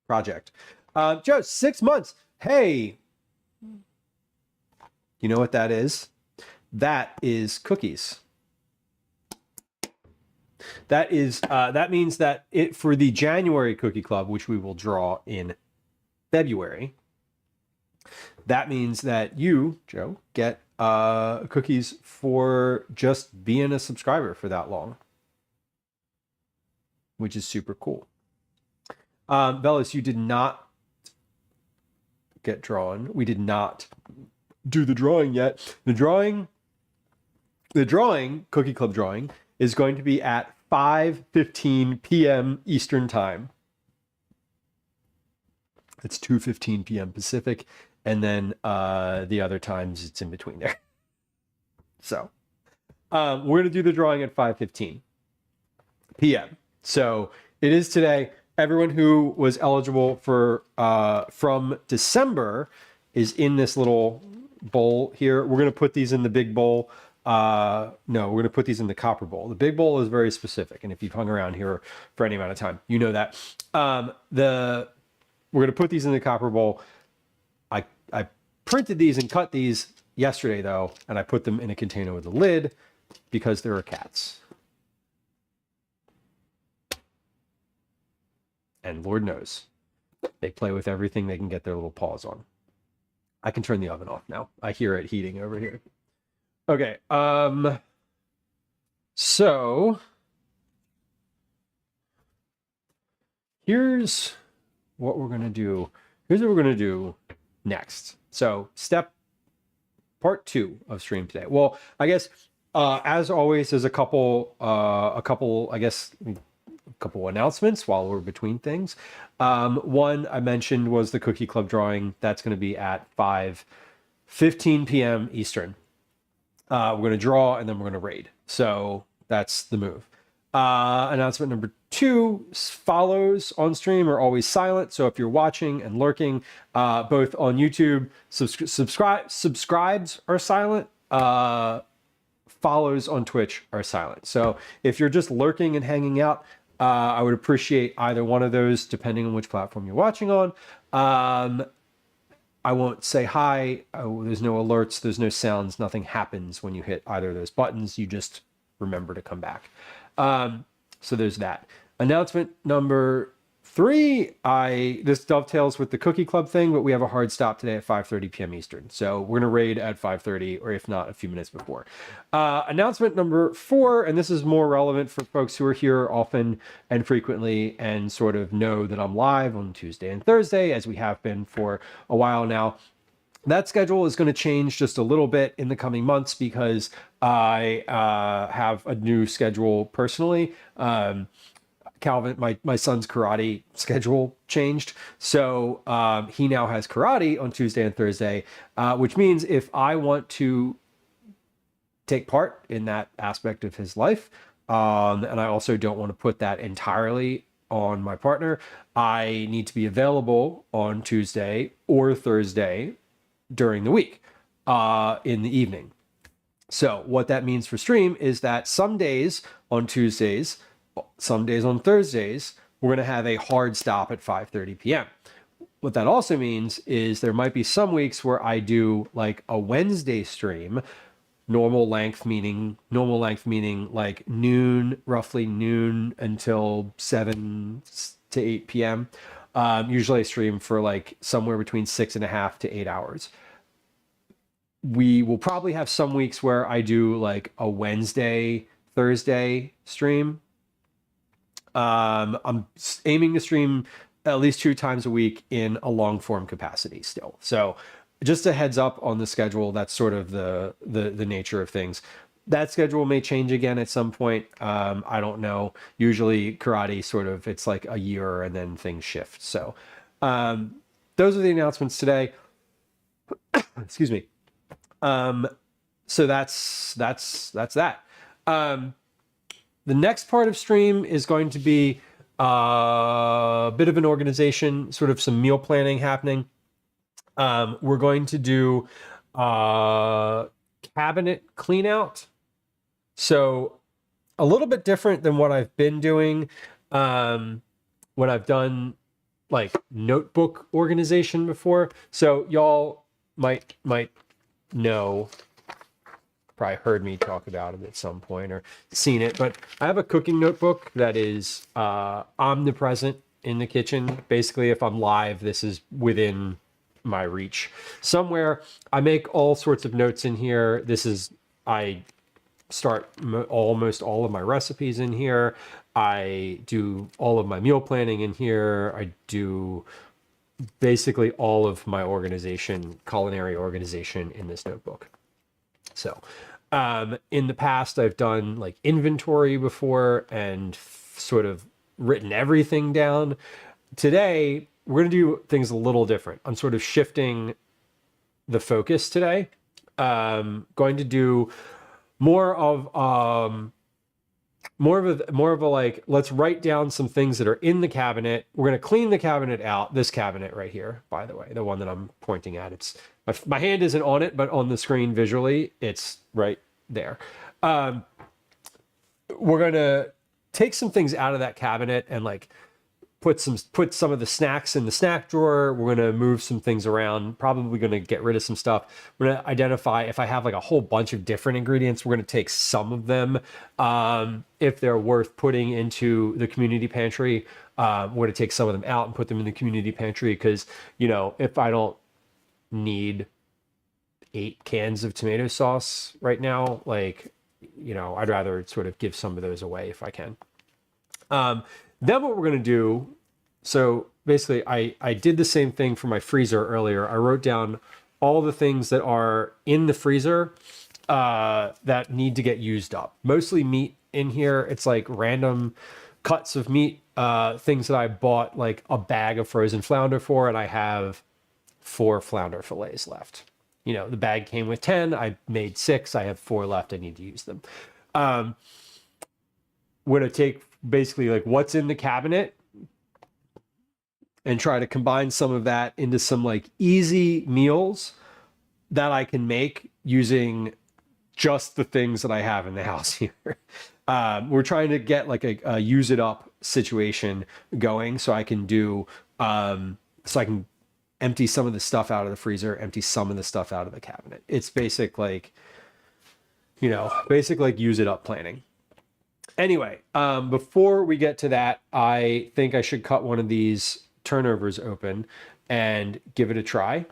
project. Joe, 6 months. Hey, you know what that is? That is cookies. That means that for the January Cookie Club, which we will draw in February, that means that you, Joe, get cookies for just being a subscriber for that long, which is super cool. Bellis, you did not get drawn. We did not do the drawing yet. The drawing, Cookie Club drawing, is going to be at 5:15 p.m. Eastern Time. It's 2:15 p.m. Pacific, and then the other times it's in between there. So we're going to do the drawing at 5:15 p.m. So it is today. Everyone who was eligible for from December is in this little bowl here. We're going to put these in the big bowl. No, we're going to put these in the copper bowl. The big bowl is very specific, and if you've hung around here for any amount of time, you know that. We're going to put these in the copper bowl. I printed these and cut these yesterday, though, and I put them in a container with a lid because there are cats. And Lord knows, they play with everything they can get their little paws on. I can turn the oven off now. I hear it heating over here. Okay, so here's what we're gonna do. Here's what we're gonna do next. So part 2 of stream today. Well, I guess as always, there's a couple announcements while we're between things. One I mentioned was the Cookie Club drawing. That's going to be at 5:15 p.m. Eastern. We're going to draw and then we're going to raid. So that's the move. Announcement number 2 follows on stream are always silent. So if you're watching and lurking, both on YouTube, subscribes are silent. Follows on Twitch are silent. So if you're just lurking and hanging out, I would appreciate either one of those, depending on which platform you're watching on. I won't say hi. There's no alerts. There's no sounds. Nothing happens when you hit either of those buttons. You just remember to come back. So there's that. Announcement number 3. This dovetails with the Cookie Club thing, but we have a hard stop today at 5:30 p.m. Eastern. So we're going to raid at 5:30, or if not, a few minutes before. Announcement number 4, and this is more relevant for folks who are here often and frequently and sort of know that I'm live on Tuesday and Thursday, as we have been for a while now. That schedule is going to change just a little bit in the coming months because I have a new schedule personally. Calvin, my son's karate schedule changed. So he now has karate on Tuesday and Thursday, which means if I want to take part in that aspect of his life, and I also don't want to put that entirely on my partner, I need to be available on Tuesday or Thursday during the week in the evening. So what that means for stream is that some days on Tuesdays, some days on Thursdays, we're going to have a hard stop at 5:30 p.m. What that also means is there might be some weeks where I do like a Wednesday stream, normal length meaning like noon, roughly noon until 7 to 8 p.m. Usually I stream for like somewhere between 6.5 to 8 hours. We will probably have some weeks where I do like a Wednesday Thursday stream. I'm aiming to stream at least 2 times a week in a long form capacity still. So just a heads up on the schedule. That's sort of the nature of things. That schedule may change again at some point. I don't know. Usually karate sort of, it's like a year and then things shift. So those are the announcements today. Excuse me. So that's that. The next part of stream is going to be a bit of an organization, sort of some meal planning happening. We're going to do cabinet clean out. So a little bit different than what I've been doing when I've done like notebook organization before. So y'all might know, probably heard me talk about it at some point or seen it, but I have a cooking notebook that is omnipresent in the kitchen. Basically, if I'm live, this is within my reach. Somewhere I make all sorts of notes in here. I start almost all of my recipes in here. I do all of my meal planning in here. I do basically all of my culinary organization in this notebook. So in the past, I've done like inventory before and sort of written everything down. Today, we're going to do things a little different. I'm sort of shifting the focus today. Going to do more of a like, let's write down some things that are in the cabinet. We're going to clean the cabinet out. This cabinet right here, by the way, the one that I'm pointing at, it's my hand isn't on it, but on the screen visually, it's right there. We're going to take some things out of that cabinet and like put some of the snacks in the snack drawer. We're going to move some things around, probably going to get rid of some stuff. We're going to identify if I have like a whole bunch of different ingredients, we're going to take some of them. If they're worth putting into the community pantry, we're going to take some of them out and put them in the community pantry. Because, you know, if I don't need 8 cans of tomato sauce right now, like, you know, I'd rather sort of give some of those away if I can. Then what we're going to do, so basically I did the same thing for my freezer earlier. I wrote down all the things that are in the freezer that need to get used up. Mostly meat in here. It's like random cuts of meat, things that I bought like a bag of frozen flounder for, and I have 4 flounder fillets left. You know, the bag came with 10. I made 6. I have 4 left. I need to use them. We're going to take basically like what's in the cabinet and try to combine some of that into some like easy meals that I can make using just the things that I have in the house here. We're trying to get like a use it up situation going so I can do, so I can empty some of the stuff out of the freezer, empty some of the stuff out of the cabinet. It's basic like, you know, basic like use it up planning. Anyway, before we get to that, I think I should cut one of these turnovers open and give it a try,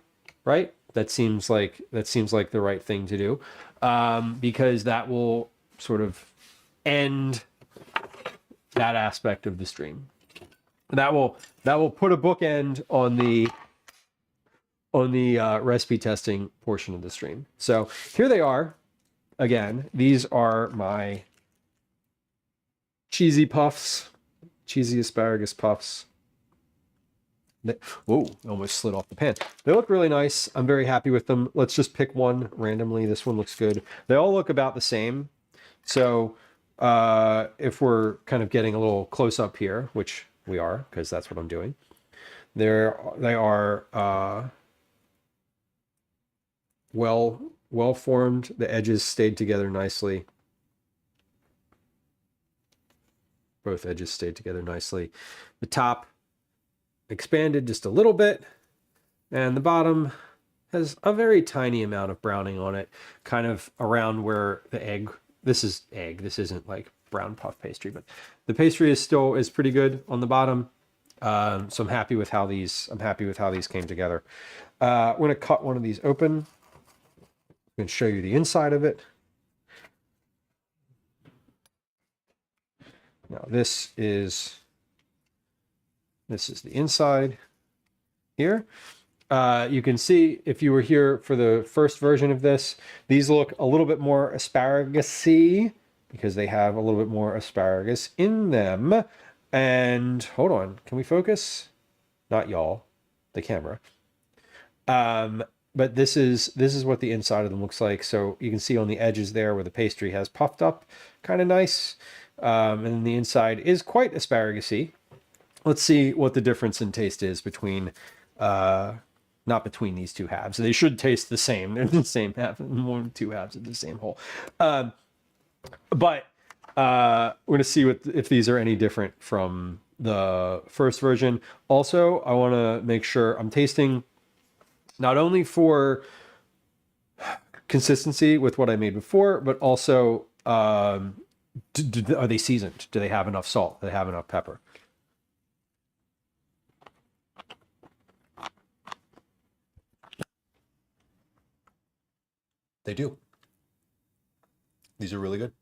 right? That seems like the right thing to do, because that will sort of end that aspect of the stream. That will put a bookend on the recipe testing portion of the stream. So here they are. Again, these are my cheesy puffs, cheesy asparagus puffs. Whoa, almost slid off the pan. They look really nice. I'm very happy with them. Let's just pick one randomly. This one looks good. They all look about the same. So if we're kind of getting a little close up here, which we are, because that's what I'm doing, they are well formed. The edges stayed together nicely. Both edges stayed together nicely. The top expanded just a little bit, and the bottom has a very tiny amount of browning on it, kind of around where the egg, this is egg, this isn't like brown puff pastry, but the pastry is pretty good on the bottom. So I'm happy with how these came together. We're going to cut one of these open and show you the inside of it. Now this is the inside here. You can see if you were here for the first version of this, these look a little bit more asparagus-y because they have a little bit more asparagus in them. And hold on, can we focus? Not y'all, the camera. But this is what the inside of them looks like. So you can see on the edges there where the pastry has puffed up, kind of nice. And then the inside is quite asparagus-y. Let's see what the difference in taste is between, not between these two halves. They should taste the same. They're the same half, more than two halves of the same whole. But we're gonna see if these are any different from the first version. Also, I want to make sure I'm tasting not only for consistency with what I made before, but also are they seasoned? Do they have enough salt? Do they have enough pepper? They do. These are really good.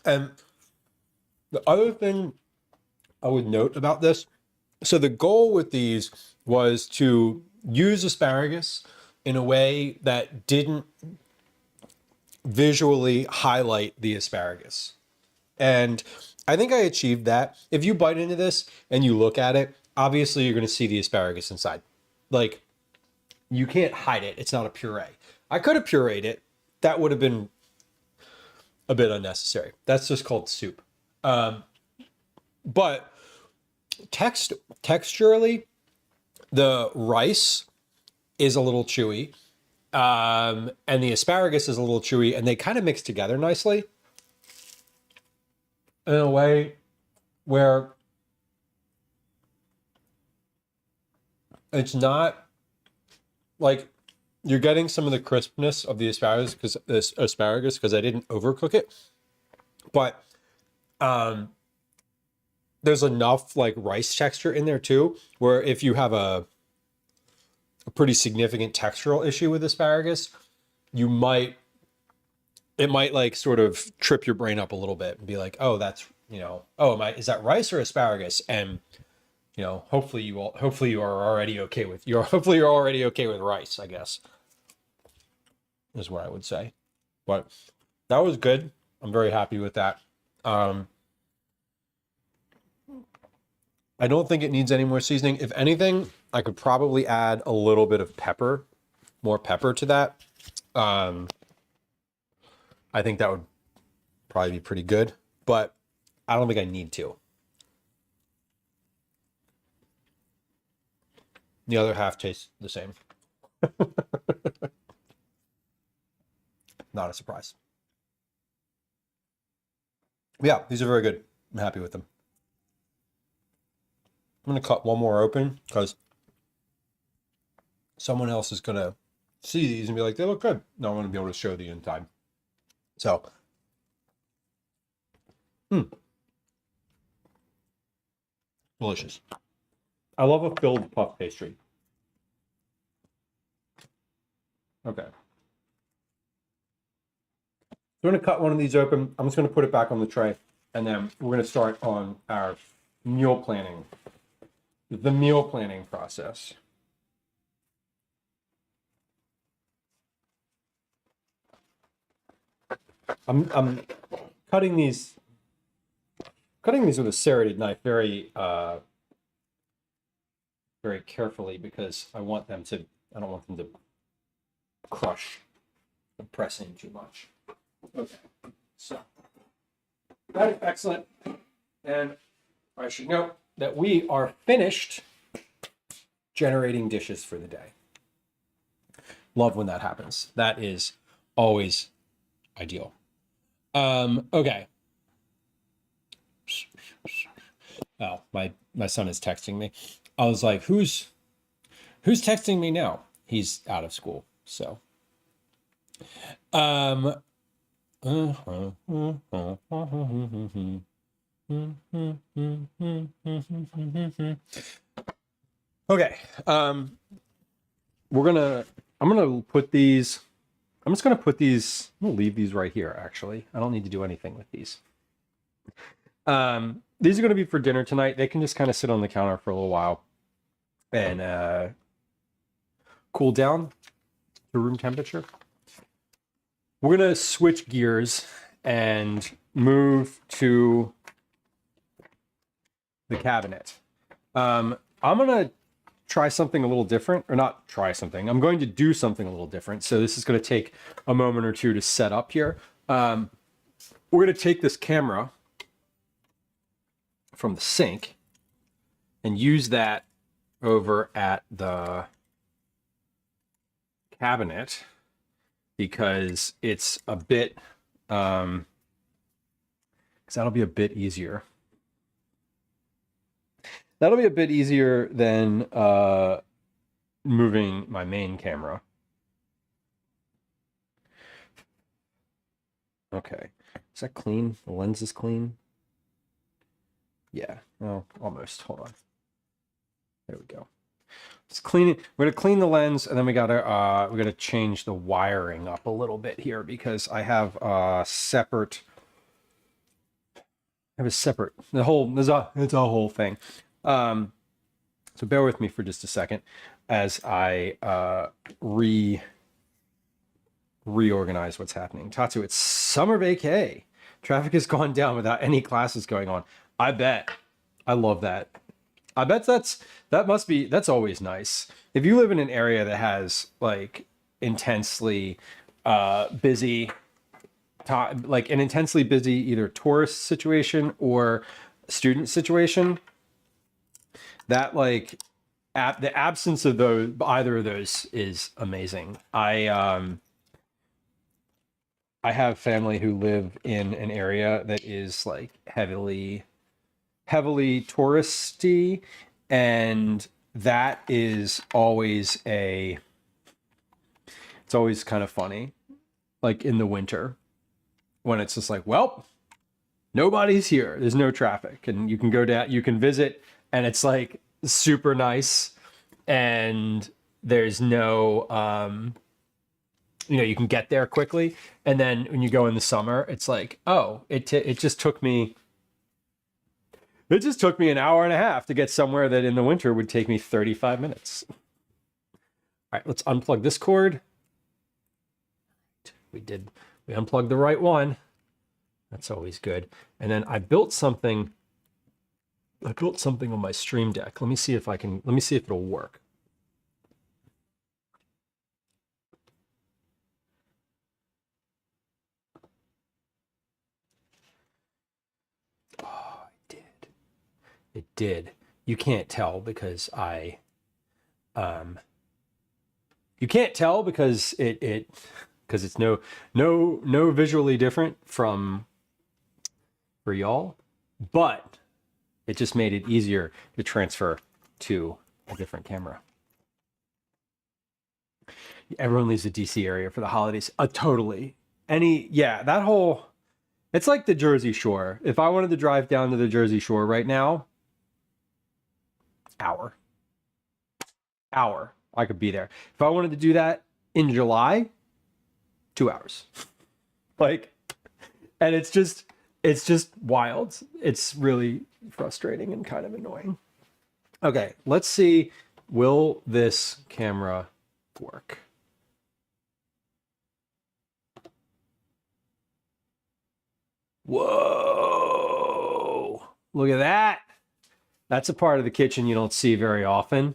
And the other thing I would note about this, so the goal with these was to use asparagus in a way that didn't visually highlight the asparagus. And I think I achieved that. If you bite into this and you look at it, obviously you're going to see the asparagus inside. Like, you can't hide it. It's not a puree. I could have pureed it. That would have been a bit unnecessary. That's just called soup. But texturally, the rice is a little chewy. And the asparagus is a little chewy, and they kind of mix together nicely in a way where it's not like you're getting some of the crispness of the asparagus because I didn't overcook it, but there's enough like rice texture in there too, where if you have a pretty significant textural issue with asparagus, it might like sort of trip your brain up a little bit and be like, oh, that's, is that rice or asparagus? And, hopefully you're already okay with rice, I guess, is what I would say. But that was good. I'm very happy with that. I don't think it needs any more seasoning. If anything, I could probably add a little bit of pepper, more pepper to that. I think that would probably be pretty good, but I don't think I need to. The other half tastes the same. Not a surprise. Yeah, these are very good. I'm happy with them. I'm going to cut one more open because someone else is going to see these and be like, they look good. No, I'm going to be able to show the inside. So, delicious. I love a filled puff pastry. Okay. I'm going to cut one of these open. I'm just going to put it back on the tray, and then we're going to start on our meal planning. The meal planning process. I'm cutting these with a serrated knife very very carefully because I don't want them to crush and press in too much. Okay, so that is excellent, and I should note that we are finished generating dishes for the day. Love when that happens. That is always ideal. Okay. Oh, my son is texting me. I was like, who's texting me now? He's out of school, so. Okay. I'm gonna put put these, I'm going to leave these right here, actually. I don't need to do anything with these. These are going to be for dinner tonight. They can just kind of sit on the counter for a little while and cool down to room temperature. We're going to switch gears and move to the cabinet. I'm going to try something a little different, or not try something. I'm going to do something a little different. So this is going to take a moment or two to set up here. We're going to take this camera from the sink and use that over at the cabinet because it's a bit, because that'll be a bit easier. That'll be a bit easier than moving my main camera. Okay, is that clean? The lens is clean? Yeah, well, almost. Hold on. There we go. Let's clean it. We're gonna clean the lens, and then we gotta change the wiring up a little bit here because I have a separate. It's a whole thing. So bear with me for just a second as I reorganize what's happening. Tatsu, it's summer vacay. Traffic has gone down without any classes going on. I bet. I love that. I bet that's always nice. If you live in an area that has like intensely busy, like an intensely busy either tourist situation or student situation, that like the absence of either of those is amazing. I have family who live in an area that is like heavily touristy, and that is always it's always kind of funny, like in the winter when it's just like, well, nobody's here, there's no traffic, and you can go down, you can visit, and it's like super nice, and there's no you can get there quickly. And then when you go in the summer, it's like, oh, it just took me an hour and a half to get somewhere that in the winter would take me 35 minutes. All right, let's unplug this cord. We unplugged the right one. That's always good. And then I built something on my Stream Deck. Let me see if it'll work. Oh, it did. You can't tell because you can't tell because it's no visually different for y'all, but it just made it easier to transfer to a different camera. Everyone leaves the DC area for the holidays. Totally. It's like the Jersey Shore. If I wanted to drive down to the Jersey Shore right now, hour, I could be there. If I wanted to do that in July, 2 hours. Like, and it's just wild. It's really frustrating and kind of annoying. Okay, let's see. Will this camera work? Whoa, look at that. That's a part of the kitchen you don't see very often.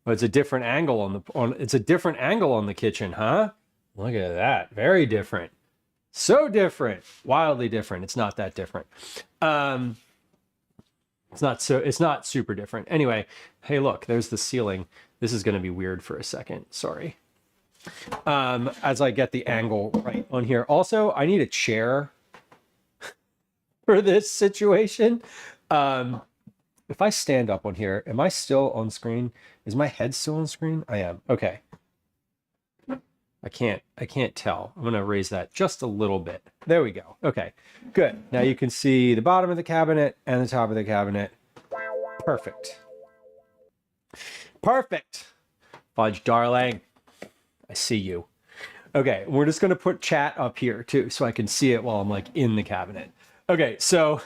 But it's a different angle on the kitchen, huh? Look at that. Very different. So different. Wildly different. It's not that different. It's not super different. Anyway, hey, look, there's the ceiling. This is going to be weird for a second. Sorry. As I get the angle right on here. Also, I need a chair for this situation. If I stand up on here, am I still on screen? Is my head still on screen? I am. Okay. I can't tell. I'm going to raise that just a little bit. There we go. Okay, good. Now you can see the bottom of the cabinet and the top of the cabinet. Perfect. Perfect. Fudge, darling. I see you. Okay, we're just gonna put chat up here too, so I can see it while I'm like in the cabinet. Okay, so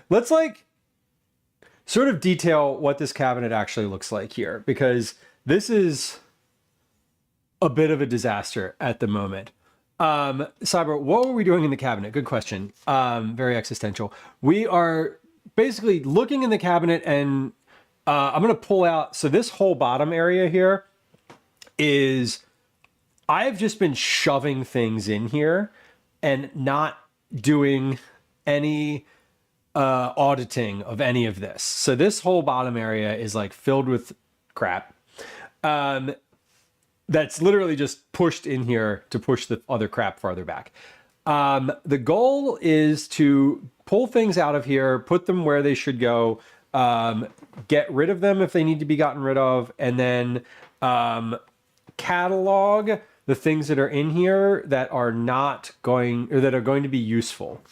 let's like sort of detail what this cabinet actually looks like here, because this is a bit of a disaster at the moment. Cyber, what were we doing in the cabinet? Good question. Very existential. We are basically looking in the cabinet, and I'm going to pull out. So this whole bottom area here is, I've just been shoving things in here and not doing any auditing of any of this. So this whole bottom area is like filled with crap. That's literally just pushed in here to push the other crap farther back. The goal is to pull things out of here, put them where they should go, get rid of them if they need to be gotten rid of, and then catalog the things that are in here that are not going, or that are going to be useful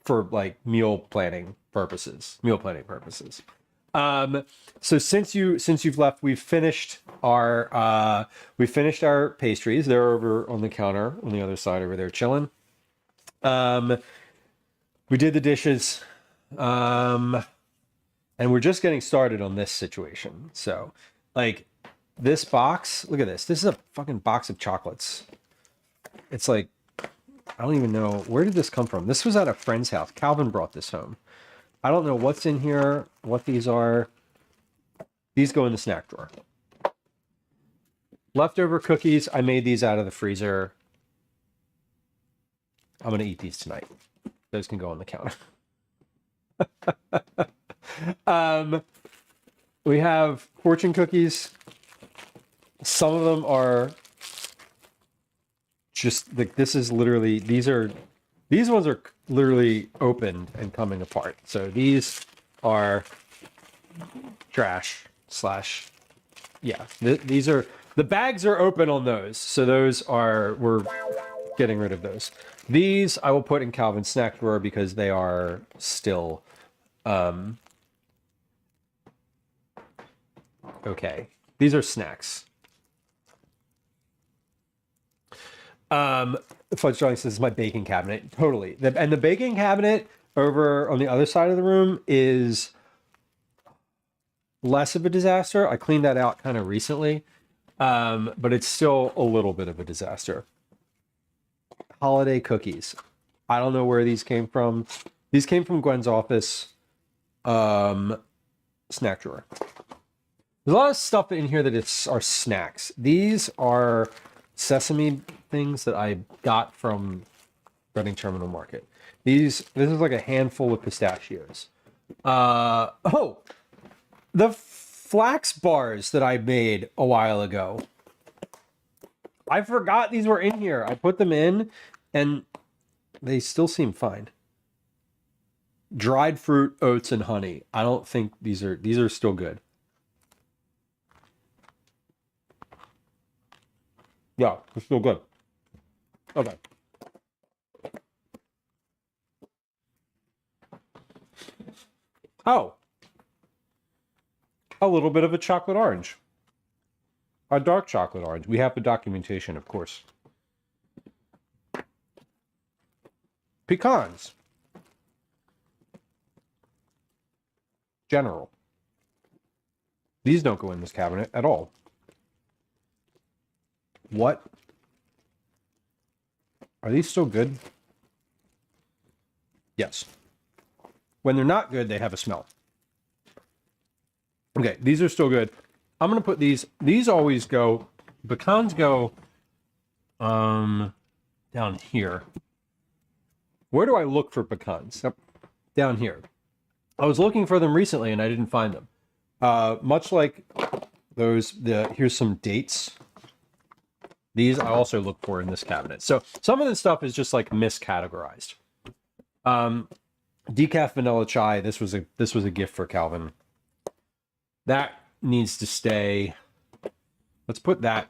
for like meal planning purposes. So since you've left, we've finished our pastries. They're over on the counter on the other side over there chilling. We did the dishes, and we're just getting started on this situation. So like this box, look at this. This is a fucking box of chocolates. It's like, I don't even know, where did this come from? This was at a friend's house. Calvin brought this home. I don't know what's in here, what these are. These go in the snack drawer. Leftover cookies, I made these out of the freezer. I'm going to eat these tonight. Those can go on the counter. We have fortune cookies. Some of them are just like, this is literally, these ones are literally opened and coming apart. So these are trash slash, yeah, these are, the bags are open on those. So those are, we're getting rid of those. These I will put in Calvin's snack drawer because they are still, okay. These are snacks. Fudge Darling says, this is my baking cabinet. Totally. And the baking cabinet over on the other side of the room is less of a disaster. I cleaned that out kind of recently, but it's still a little bit of a disaster. Holiday cookies. I don't know where these came from. These came from Gwen's office snack drawer. There's a lot of stuff in here that are snacks. These are sesame things that I got from Reading Terminal Market. This is like a handful of pistachios. Oh, the flax bars that I made a while ago. I forgot these were in here. I put them in and they still seem fine. Dried fruit, oats, and honey. I don't think these are still good. Yeah, they're still good. Okay. Oh. A little bit of a chocolate orange. A dark chocolate orange. We have the documentation, of course. Pecans. General. These don't go in this cabinet at all. What? Are these still good? Yes. When they're not good, they have a smell. Okay, these are still good. I'm going to put these always go, pecans go down here. Where do I look for pecans? Yep, down here. I was looking for them recently and I didn't find them. Much like those, here's some dates. These I also look for in this cabinet. So some of this stuff is just like miscategorized. Decaf vanilla chai. This was a gift for Calvin. That needs to stay. Let's put that.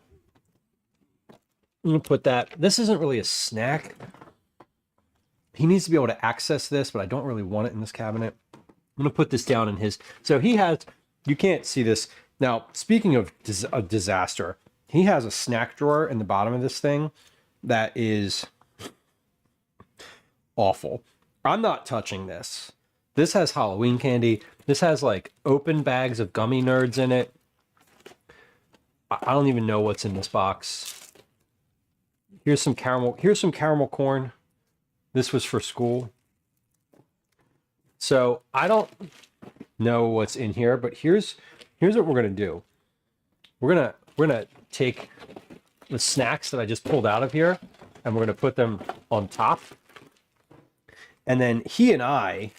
I'm gonna put that. This isn't really a snack. He needs to be able to access this, but I don't really want it in this cabinet. I'm gonna put this down in his. So he has. You can't see this. Now, speaking of a disaster, he has a snack drawer in the bottom of this thing that is awful. I'm not touching this. This has Halloween candy. This has like open bags of gummy nerds in it. I don't even know what's in this box. Here's some caramel corn. This was for school. So I don't know what's in here, but here's what we're gonna do. We're gonna take the snacks that I just pulled out of here, and we're gonna put them on top. And then he and I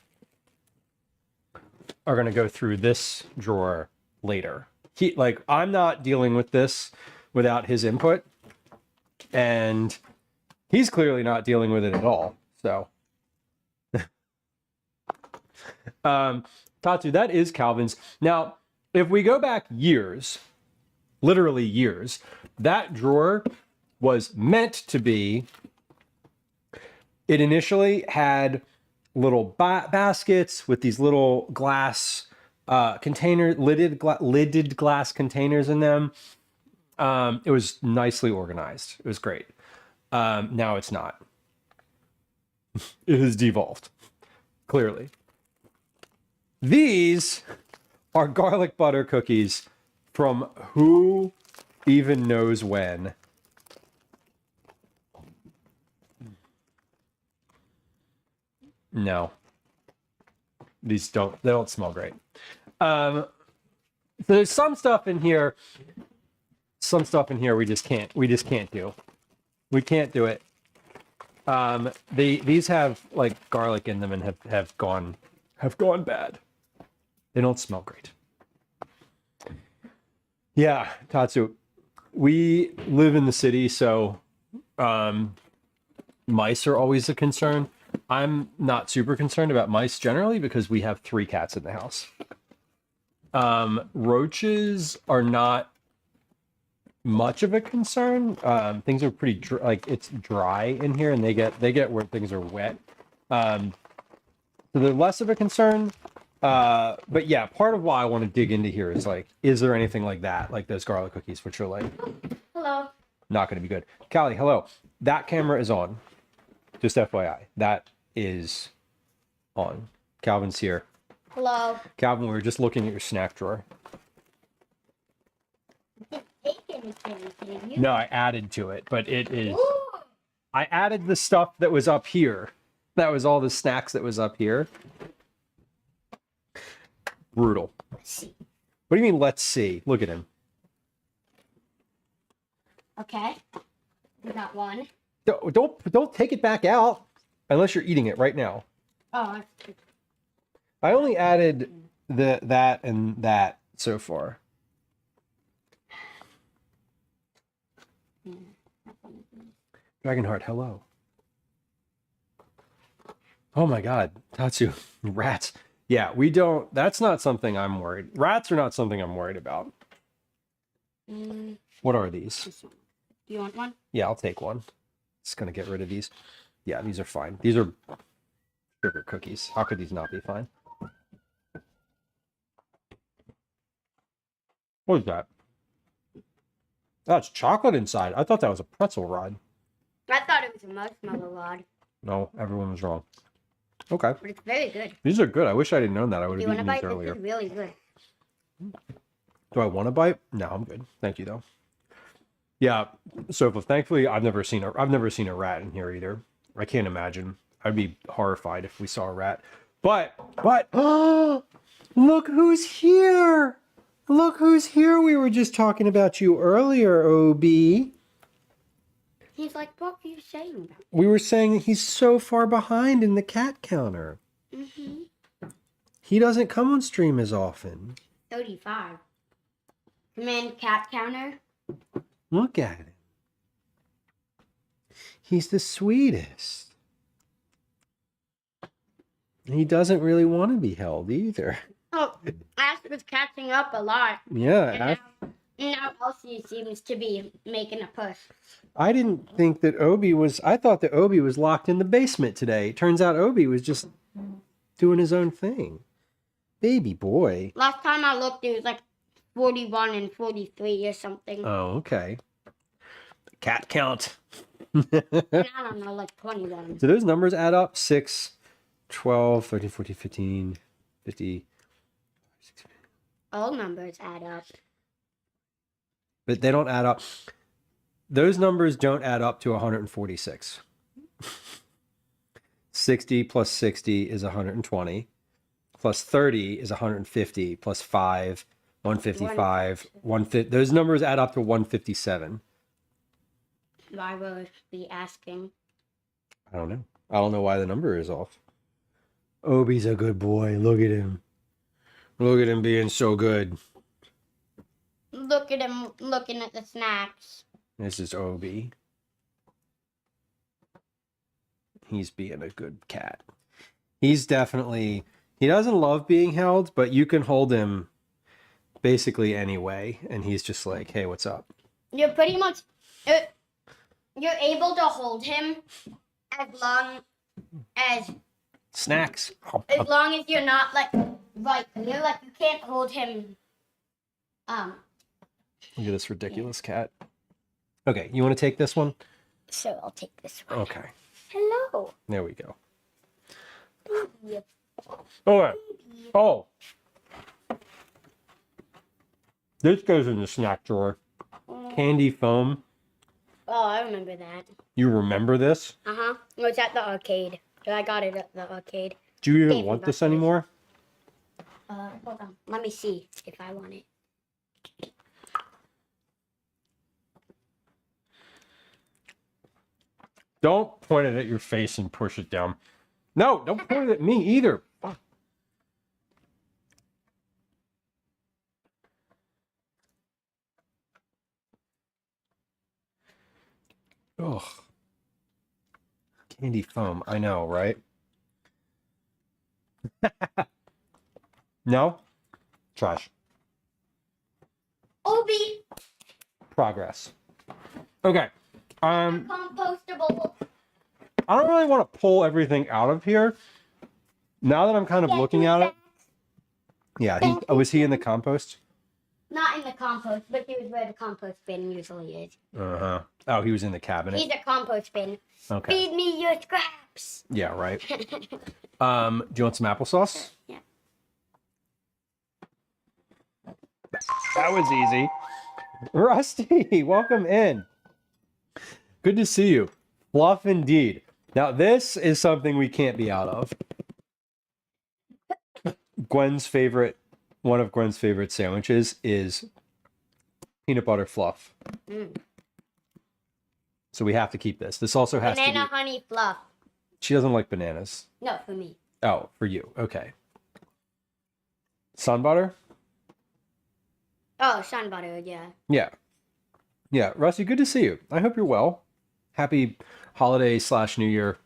are gonna go through this drawer later. I'm not dealing with this without his input, and he's clearly not dealing with it at all. So, Tatsu, that is Calvin's. Now, if we go back years, literally years, that drawer was meant to be, it initially had little baskets with these little glass lidded glass containers in them. It was nicely organized. It was great. Now it's not. It has devolved, clearly. These are garlic butter cookies from who even knows when. No. They don't smell great. There's some stuff in here we just can't do. We can't do it. These have like garlic in them and have gone bad. They don't smell great. Yeah, Tatsu, we live in the city, so mice are always a concern. I'm not super concerned about mice generally because we have 3 cats in the house. Roaches are not much of a concern. Things are pretty it's dry in here, and they get where things are wet. So they're less of a concern. But yeah, part of why I want to dig into here is like, is there anything like that, like those garlic cookies, which are like, Hello. not going to be good. Callie, hello. That camera is on. Just FYI, that is on. Calvin's here. Hello. Calvin, we were just looking at your snack drawer. Didn't take anything, did you? No, I added to it, but it is. Ooh. I added the stuff that was up here. That was all the snacks that was up here. Brutal. Let's see. What do you mean, let's see? Look at him. Okay. We got one. Don't take it back out unless you're eating it right now. Oh, I only added that and that so far. Dragonheart, hello. Oh my god, Tatsu, rats. Yeah, we don't, that's not something I'm worried. Rats are not something I'm worried about. What are these? do you want one? Yeah, I'll take one. Just gonna get rid of these. Yeah, these are fine. These are sugar cookies. How could these not be fine? What is that? That's chocolate inside. I thought that was a pretzel rod. I thought it was a marshmallow rod, No, everyone was wrong. Okay. but it's very good. These are good. I wish I didn't known that. I would Do have you eaten want these to bite? earlier. This is really good. Do I want to bite? No, I'm good. Thank you though. Yeah, so thankfully I've never seen a rat in here either. I can't imagine. I'd be horrified if we saw a rat. But oh, look who's here. Look who's here. We were just talking about you earlier, OB. He's like, what were you saying about? We were saying that he's so far behind in the cat counter. He doesn't come on stream as often. 35. Command cat counter. Look at him. He's the sweetest. He doesn't really want to be held either. Oh, Ash was catching up a lot. Yeah, And now Elsie seems to be making a push. I didn't think that Obi was. I thought that Obi was locked in the basement today. Turns out Obi was just doing his own thing. Baby boy. Last time I looked, it was like 41 and 43 or something. Oh, okay. Cat count. And I don't know, like 21. Do those numbers add up? 6, 12, 13, 14, 15, 50. All numbers add up. But they don't add up. Those numbers don't add up to 146. 60 plus 60 is 120. Plus 30 is 150. Plus 5, 155. 150. Those numbers add up to 157. Why will it be asking? I don't know. I don't know why the number is off. Obi's a good boy. Look at him. Look at him being so good. Look at him looking at the snacks. This is Obi. He's being a good cat. He's definitely, he doesn't love being held, but you can hold him basically any way. And he's just like, hey, what's up? You're pretty much, you're able to hold him as long as Snacks. you're not like right here. Like you can't hold him. Look at this ridiculous cat. Okay, you want to take this one? So I'll take this one. Okay, Hello. there we go. Yep. All right. Oh. This goes in the snack drawer. Candy foam. Oh, I remember that. You remember this? Uh-huh. It was at the arcade. I got it at the arcade. Do you even Dave want got this this. anymore? Hold on. Let me see if I want it. Don't point it at your face and push it down. No, don't point it at me either. Fuck. Ugh. Candy foam. I know, right? No? Trash. Obi! Progress. Okay. Compostable. I don't really want to pull everything out of here. Now that I'm kind of looking at it. Yeah, was he in the compost? Not in the compost, but he was where the compost bin usually is. Uh-huh. Oh, he was in the cabinet. He's a compost bin. Okay. Feed me your scraps. Yeah, right. Do you want some applesauce? Yeah. That was easy. Rusty, welcome in. Good to see you. Fluff indeed. Now, this is something we can't be out of. One of Gwen's favorite sandwiches is peanut butter fluff. Mm. So we have to keep this. This also has Banana to be... honey fluff. She doesn't like bananas. No, for me. Oh, for you. Okay. Sun butter? Oh, sun butter, yeah. Yeah. Yeah. Rusty, good to see you. I hope you're well. Happy holiday / New Year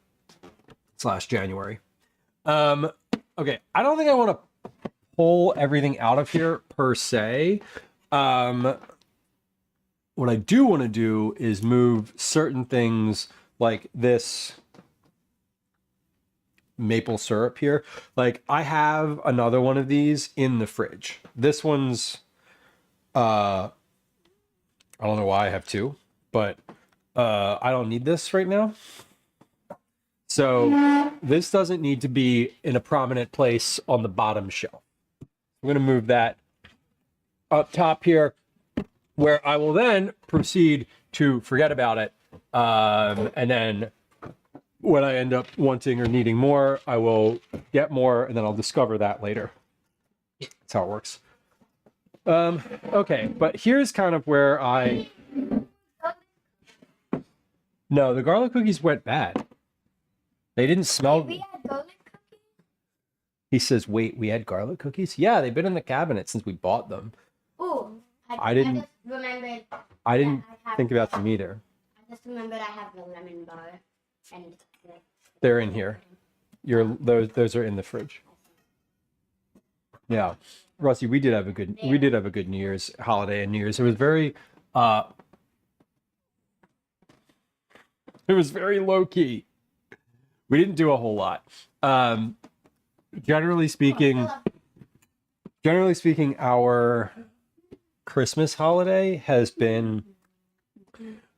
/ January. Okay. I don't think I want to pull everything out of here per se. What I do want to do is move certain things like this maple syrup here. Like I have another one of these in the fridge. This one's I don't know why I have two, but I don't need this right now. So this doesn't need to be in a prominent place on the bottom shelf. I'm going to move that up top here, where I will then proceed to forget about it. And then when I end up wanting or needing more, I will get more, and then I'll discover that later. That's how it works. Okay, but here's kind of where No, the garlic cookies went bad. They didn't smell... We had garlic cookies? He says, wait, we had garlic cookies? Yeah, they've been in the cabinet since we bought them. Ooh. I didn't- just remembered. I didn't I have think about them either. I just remembered I have the lemon bar. And They're in here. Those are in the fridge. Yeah. Rusty, we did have a good New Year's holiday and New Year's. It was very low key. We didn't do a whole lot. Generally speaking, our Christmas holiday has been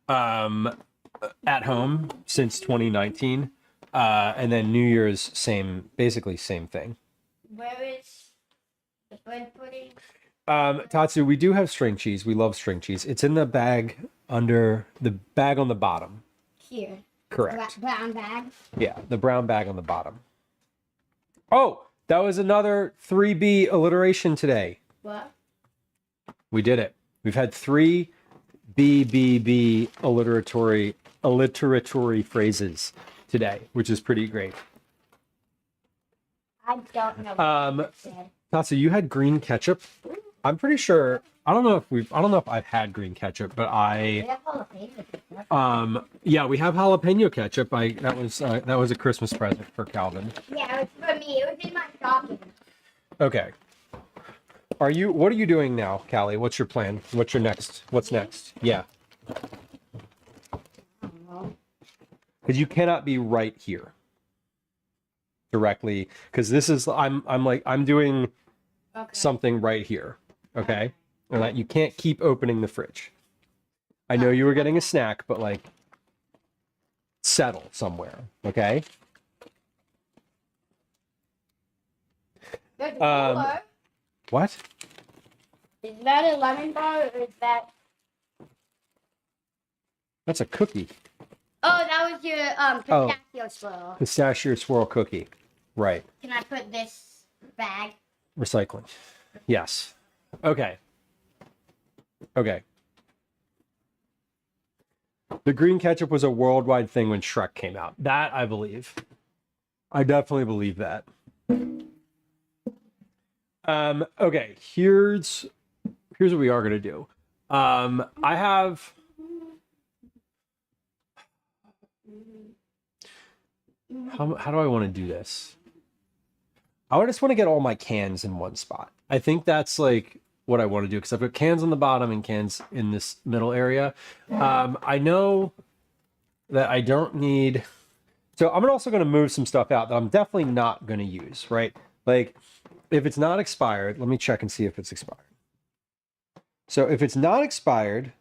at home since 2019. And then New Year's, basically same thing. Where is the bread pudding? Tatsu, we do have string cheese. We love string cheese. It's in the bag under the bag on the bottom. Here. Correct. Brown bag. Yeah, the brown bag on the bottom. Oh, that was another 3B alliteration today. What? We did it. We've had 3 BBB alliteratory phrases today, which is pretty great. I don't know. What you said. Tatsu, you had green ketchup. I'm pretty sure. I don't know if I've had green ketchup, but We have jalapenos. yeah, we have jalapeno ketchup. That was a Christmas present for Calvin. Yeah, it was for me. It was in my stocking. Okay. What are you doing now, Callie? What's your plan? What's next? Yeah. Because you cannot be right here directly, because this is I'm doing something right here. Okay. And that you can't keep opening the fridge. I know you were getting a snack, but like settle somewhere. Okay. There's a cooler. What? Is that a lemon bar or is that? That's a cookie. Oh, that was your pistachio swirl. Pistachio swirl cookie. Right. Can I put this bag? Recycling. Yes. Okay. Okay. The green ketchup was a worldwide thing when Shrek came out. That I believe. I definitely believe that. Okay, here's what we are gonna do. I have how do I want to do this? I just want to get all my cans in one spot. I think that's like what I want to do, because I've got cans on the bottom and cans in this middle area. I know that I don't need, so I'm also going to move some stuff out that I'm definitely not going to use, right? Like if it's not expired, let me check and see if it's expired. So if it's not expired,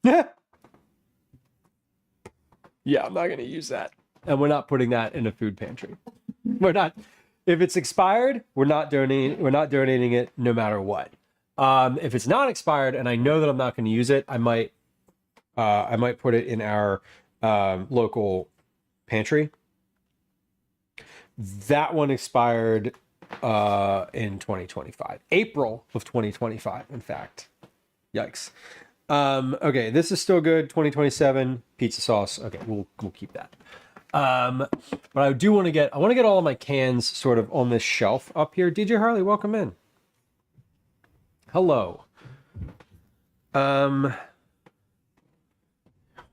yeah, I'm not going to use that. And we're not putting that in a food pantry. We're not. If it's expired, we're not donating it no matter what. If it's not expired and I know that I'm not going to use it, I might put it in our local pantry. That one expired in 2025, April of 2025, in fact. Yikes. Okay, this is still good. 2027 pizza sauce. Okay, we'll keep that. But I do want to get all of my cans sort of on this shelf up here. DJ Harley, welcome in. Hello. Hold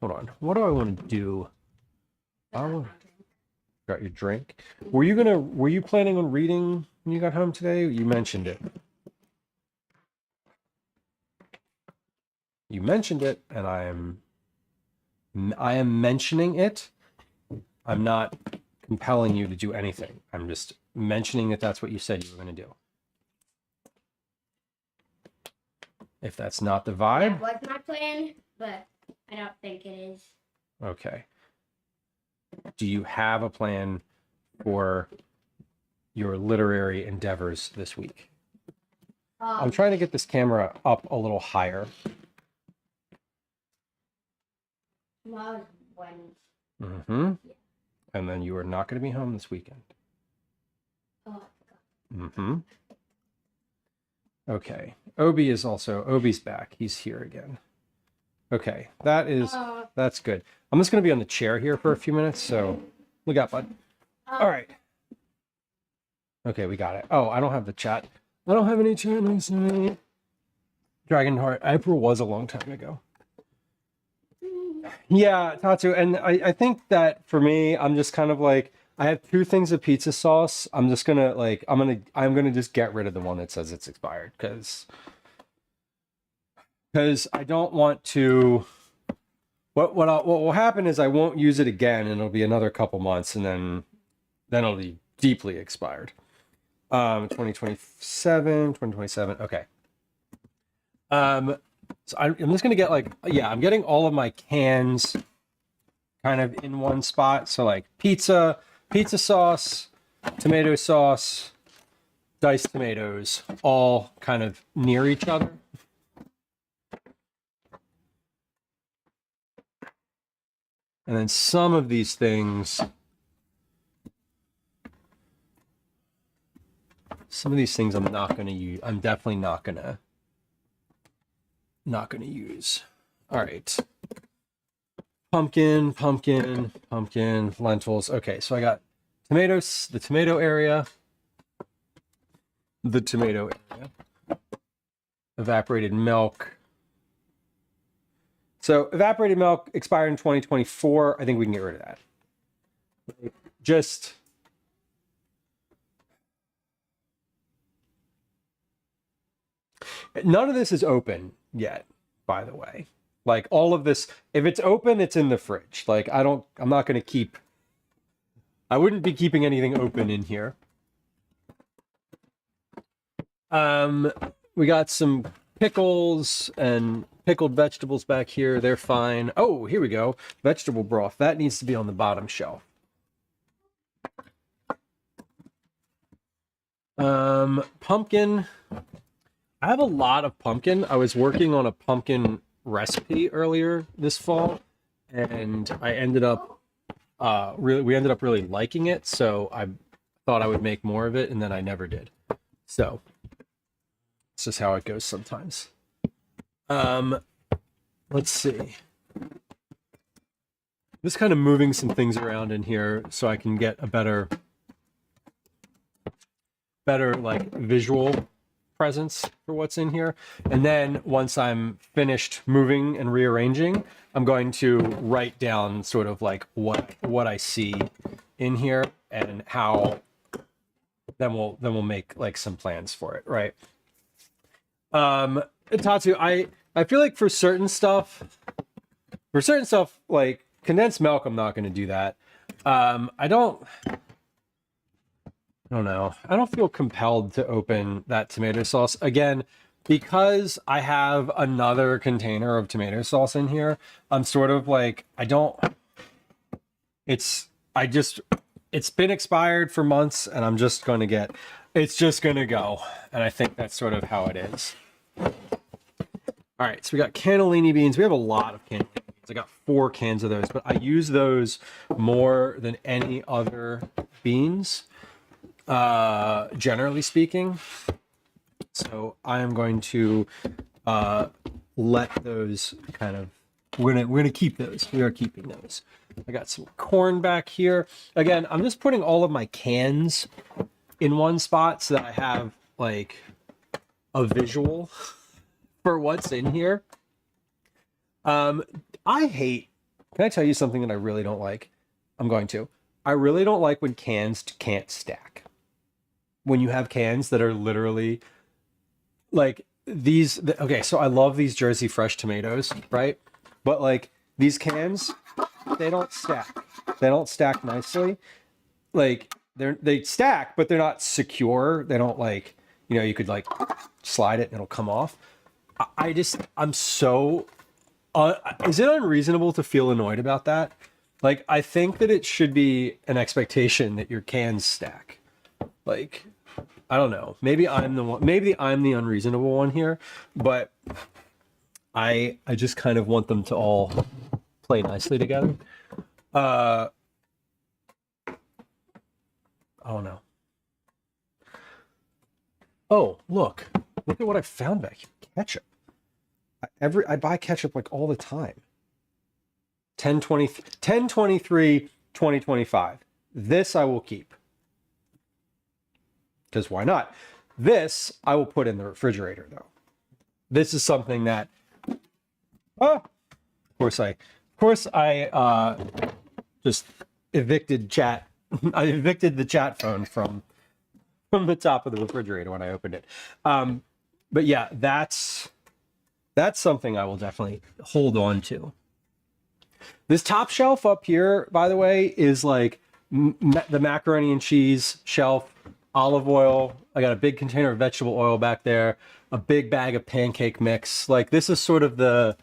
on. What do I want to do? Got your drink. Were you planning on reading when you got home today? You mentioned it. You mentioned it, and I am mentioning it. I'm not compelling you to do anything. I'm just mentioning that that's what you said you were going to do. If that's not the vibe. That was my plan, but I don't think it is. Okay. Do you have a plan for your literary endeavors this week? I'm trying to get this camera up a little higher. Tomorrow's Wednesday. Mm-hmm. Yeah. And then you are not going to be home this weekend. Oh, I forgot. Mm-hmm. Okay. Obi's back. He's here again. Okay. That's good. I'm just going to be on the chair here for a few minutes, so look out, bud. All right. Okay, we got it. Oh, I don't have the chat. I don't have any chat. Dragonheart. April was a long time ago. Yeah, Tatsu, and I think that for me, I'm just kind of like, I have 2 things of pizza sauce. I'm just gonna like, I'm gonna just get rid of the one that says it's expired, because I don't want to. What will happen is I won't use it again, and it'll be another couple months, and then it'll be deeply expired. 2027. Okay. So I'm just gonna get like, yeah, I'm getting all of my cans kind of in one spot. So like pizza sauce, tomato sauce, diced tomatoes, all kind of near each other. And then some of these things, I'm not going to use. I'm definitely not going to use. All right. Pumpkin, lentils. Okay, so I got tomatoes, the tomato area, evaporated milk. So evaporated milk expired in 2024. I think we can get rid of that. Just none of this is open yet, by the way. Like all of this, if it's open, it's in the fridge. Like I'm not going to keep, I wouldn't be keeping anything open in here. We got some pickles and pickled vegetables back here. They're fine. Oh, here we go. Vegetable broth. That needs to be on the bottom shelf. Pumpkin. I have a lot of pumpkin. I was working on a pumpkin recipe earlier this fall, and I ended up we ended up really liking it, so I thought I would make more of it, and then I never did. So it's just how it goes sometimes. Let's see. Just kind of moving some things around in here so I can get a better like visual presence for what's in here. And then once I'm finished moving and rearranging, I'm going to write down sort of like what I see in here and how then we'll make like some plans for it, right? Tatsu, I feel like for certain stuff like condensed milk, I'm not going to do that. I don't know. I don't feel compelled to open that tomato sauce again because I have another container of tomato sauce in here. I'm sort of like, it's been expired for months and I'm just going to it's just going to go. And I think that's sort of how it is. All right. So we got cannellini beans. We have a lot of cannellini beans. I got 4 cans of those, but I use those more than any other beans. Generally speaking. So I am going to let those kind of, we're gonna keep those. We are keeping those. I got some corn back here. Again, I'm just putting all of my cans in one spot so that I have like a visual for what's in here. Can I tell you something that I really don't like? I really don't like when cans can't stack. When you have cans that are literally like these. Okay, so I love these Jersey Fresh tomatoes, right? But like these cans, they don't stack. They don't stack nicely. Like they stack, but they're not secure. They don't like, you could like slide it and it'll come off. I'm so, is it unreasonable to feel annoyed about that? Like, I think that it should be an expectation that your cans stack. Like, I don't know. Maybe I'm the unreasonable one here, but I just kind of want them to all play nicely together. Oh no. Oh, look at what I found back here. Ketchup. I buy ketchup like all the time. 10/23, 2025. This I will keep. Because why not? This I will put in the refrigerator though. This is something that, of course I just evicted chat. I evicted the chat phone from the top of the refrigerator when I opened it. But yeah, that's something I will definitely hold on to. This top shelf up here, by the way, is like the macaroni and cheese shelf. olive oil. I got a big container of vegetable oil back there, a big bag of pancake mix. Like this is sort of the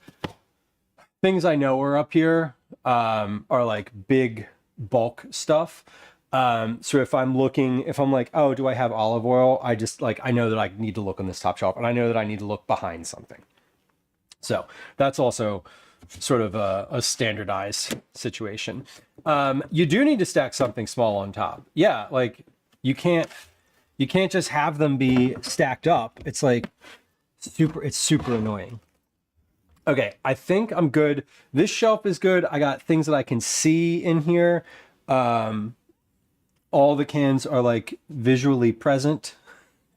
things I know are up here, are like big bulk stuff. So if I'm like, oh, do I have olive oil? I just like, I know that I need to look on this top shelf, and I know that I need to look behind something. So that's also sort of a standardized situation. You do need to stack something small on top. Yeah, like you can't just have them be stacked up. It's like it's super annoying. Okay, I think I'm good. This shelf is good. I got things that I can see in here. All the cans are like visually present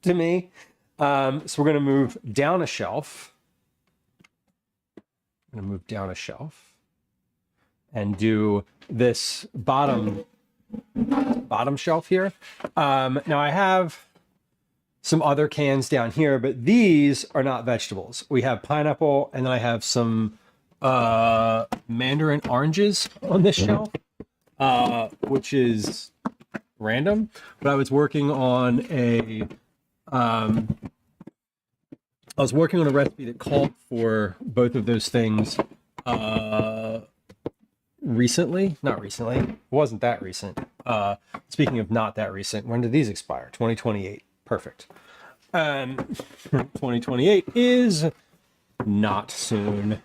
to me. So we're gonna move down a shelf. I'm gonna move down a shelf and do this bottom shelf here. Now I have some other cans down here, but these are not vegetables. We have pineapple, and then I have some mandarin oranges on this shelf, which is random. But I was working on a recipe that called for both of those things recently. Not recently. It wasn't that recent. Speaking of not that recent, when did these expire? 2028. Perfect. 2028 is not soon.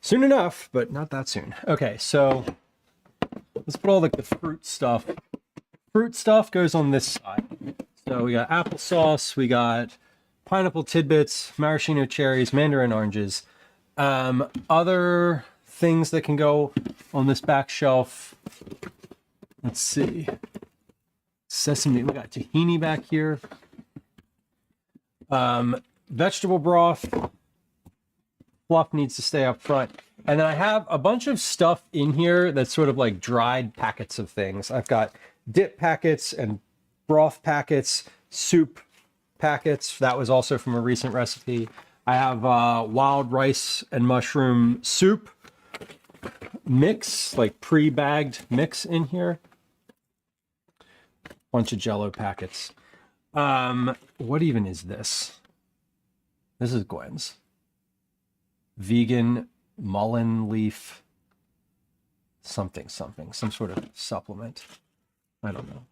Soon enough, but not that soon. Okay, so let's put all like the fruit stuff. Fruit stuff goes on this side. So we got applesauce, we got pineapple tidbits, maraschino cherries, mandarin oranges. Other things that can go on this back shelf. Let's see. Sesame, we got tahini back here. Vegetable broth. Fluff needs to stay up front. And then I have a bunch of stuff in here that's sort of like dried packets of things. I've got dip packets and broth packets, soup packets. That was also from a recent recipe. I have wild rice and mushroom soup mix, like pre-bagged mix in here. Bunch of Jell-O packets. What even is this? This is Gwen's. Vegan mullein leaf something, some sort of supplement. I don't know.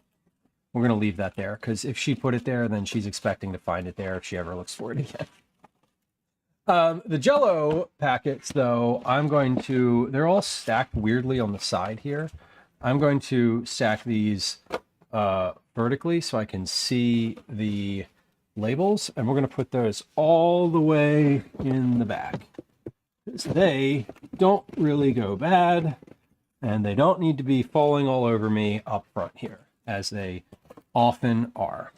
We're going to leave that there because if she put it there, then she's expecting to find it there if she ever looks for it again. The Jell-O packets, though, they're all stacked weirdly on the side here. I'm going to stack these vertically so I can see the labels, and we're going to put those all the way in the back. They don't really go bad, and they don't need to be falling all over me up front here, as they often are.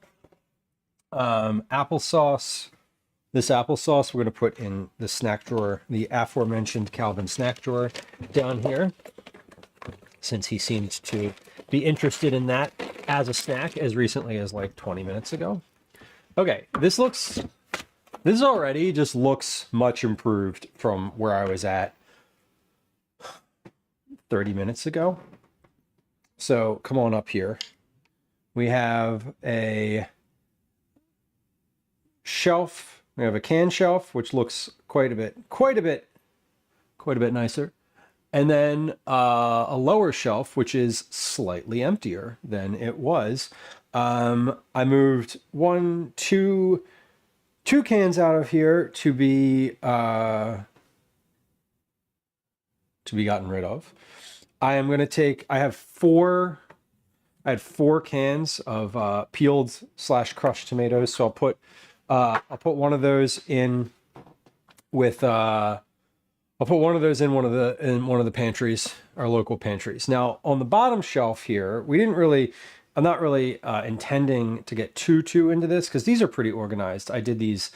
Applesauce. This applesauce we're going to put in the snack drawer, the aforementioned Calvin snack drawer down here, since he seemed to be interested in that as a snack as recently as like 20 minutes ago. Okay, this already just looks much improved from where I was at 30 minutes ago. So come on up here. We have a shelf. We have a can shelf, which looks quite a bit nicer. And then a lower shelf, which is slightly emptier than it was. I moved two cans out of here to be gotten rid of. I had four cans of peeled / crushed tomatoes. So I'll put one of those in with I'll put one of those in one of the pantries, our local pantries. Now on the bottom shelf here, I'm not really intending to get too into this because these are pretty organized. I did these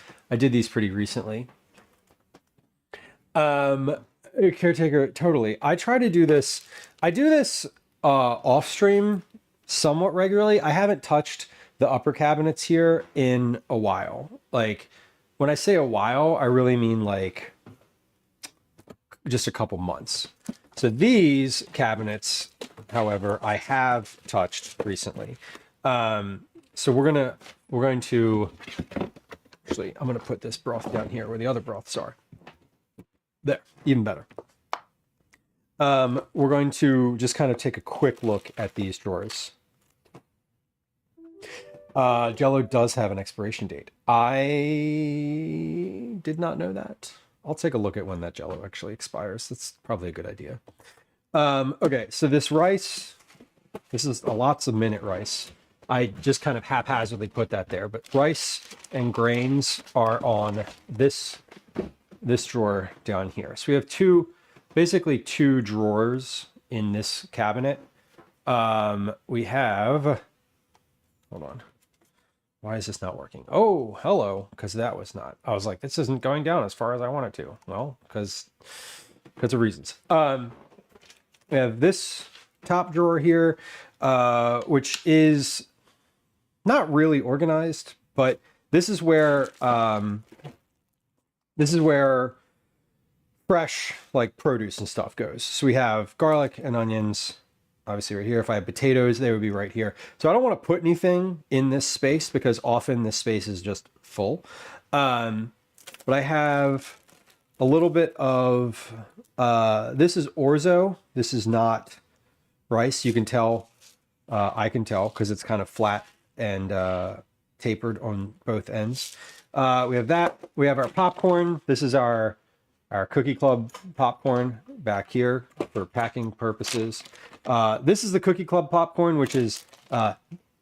pretty recently. Caretaker, totally. I try to do this. I do this off stream somewhat regularly. I haven't touched the upper cabinets here in a while. Like when I say a while, I really mean like just a couple months. So these cabinets, however, I have touched recently. so we're going to actually, I'm gonna put this broth down here where the other broths are. There, even better. We're going to just kind of take a quick look at these drawers. Jello does have an expiration date. I did not know that. I'll take a look at when that Jello actually expires. That's probably a good idea. Okay, so this rice, this is a lots of minute rice. I just kind of haphazardly put that there, but rice and grains are on this drawer down here. So we have basically two drawers in this cabinet. We have, hold on. Why is this not working? Oh, hello, because that was not. I was like, this isn't going down as far as I want it to. Well, because of reasons. We have this top drawer here, which is not really organized, but this is where fresh like produce and stuff goes. So we have garlic and onions, obviously right here. If I had potatoes, they would be right here. So I don't want to put anything in this space because often this space is just full. But I have a little bit of, this is orzo. This is not rice. You can tell, I can tell because it's kind of flat and tapered on both ends. We have that. We have our popcorn. This is our Cookie Club popcorn back here for packing purposes. This is the Cookie Club popcorn, which is,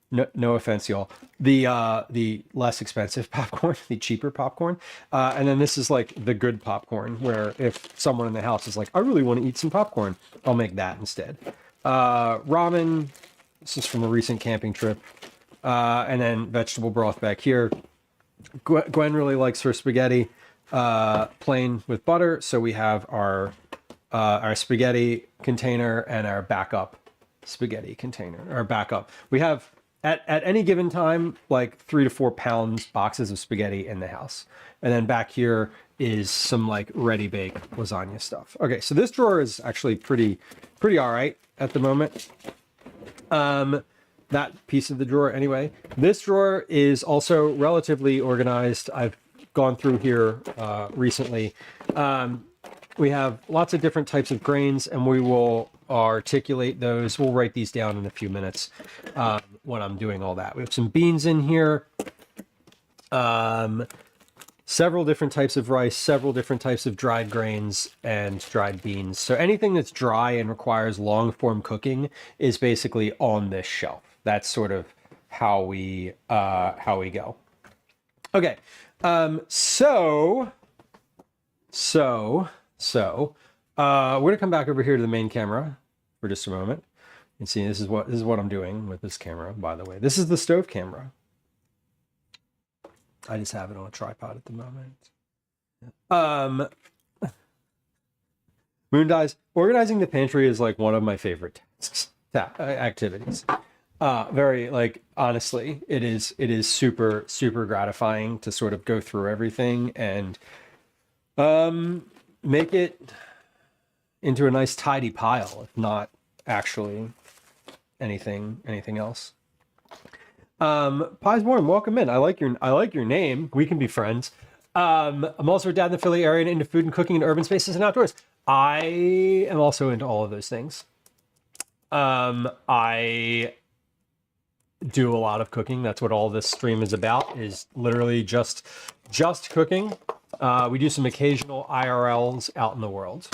no offense, y'all, the less expensive popcorn, the cheaper popcorn. And then this is like the good popcorn, where if someone in the house is like, I really want to eat some popcorn, I'll make that instead. Ramen, this is from a recent camping trip. And then vegetable broth back here. Gwen really likes her spaghetti plain with butter, so we have our spaghetti container and our backup spaghetti container. Our backup. We have at any given time like 3 to 4 pounds boxes of spaghetti in the house, and then back here is some like ready bake lasagna stuff. Okay, so this drawer is actually pretty all right at the moment. That piece of the drawer anyway. This drawer is also relatively organized. I've gone through here recently. We have lots of different types of grains, and we will articulate those. We'll write these down in a few minutes when I'm doing all that. We have some beans in here, several different types of rice, several different types of dried grains and dried beans. So anything that's dry and requires long form cooking is basically on this shelf. That's sort of how we go. Okay. So we're gonna come back over here to the main camera for just a moment and see. This is what I'm doing with this camera, by the way. This is the stove camera. I just have it on a tripod at the moment. Moon Dies, organizing the pantry is like one of my favorite tasks, activities. Very, like, honestly, it is super gratifying to sort of go through everything and make it into a nice tidy pile, if not actually anything else. Pies Warren, welcome in. I like your name. We can be friends. I'm also a dad in the Philly area and into food and cooking in urban spaces and outdoors. I am also into all of those things. I do a lot of cooking. That's what all this stream is about, is literally just cooking. We do some occasional IRLs out in the world,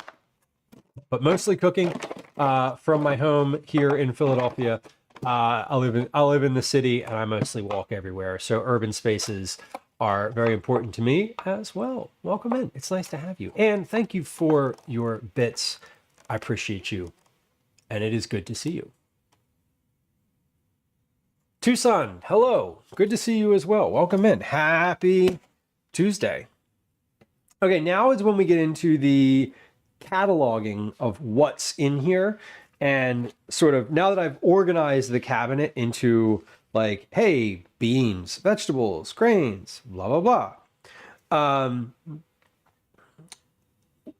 but mostly cooking from my home here in Philadelphia. I live in the city and I mostly walk everywhere. So urban spaces are very important to me as well. Welcome in. It's nice to have you. And thank you for your bits. I appreciate you. And it is good to see you. Tucson, hello. Good to see you as well. Welcome in. Happy Tuesday. Okay, now is when we get into the cataloging of what's in here. And sort of now that I've organized the cabinet into like, hey, beans, vegetables, grains, blah, blah, blah.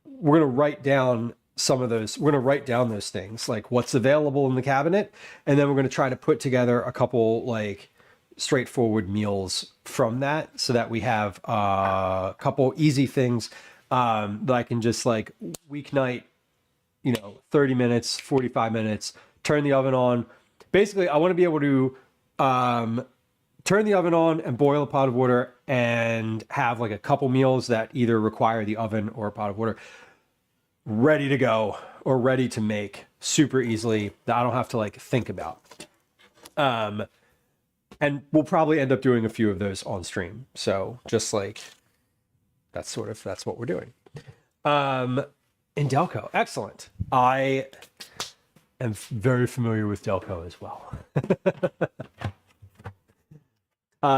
We're going to write down some of those. We're going to write down those things, like what's available in the cabinet. And then we're going to try to put together a couple like straightforward meals from that, so that we have a couple easy things that I can just like weeknight, 30 minutes, 45 minutes, turn the oven on. Basically, I want to be able to turn the oven on and boil a pot of water and have like a couple meals that either require the oven or a pot of water ready to go or ready to make super easily that I don't have to like think about. And we'll probably end up doing a few of those on stream. So just like, that's what we're doing. In Delco, excellent. I am very familiar with Delco as well.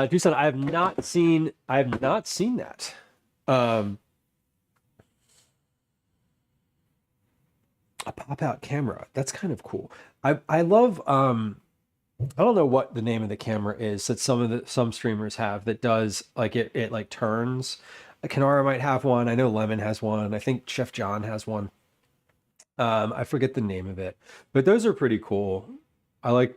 Tucson, I have not seen that. A pop-out camera. That's kind of cool. I love I don't know what the name of the camera is that some streamers have that does like it like turns. Kanara might have one. I know Lemon has one. I think Chef John has one. I forget the name of it, but those are pretty cool. I don't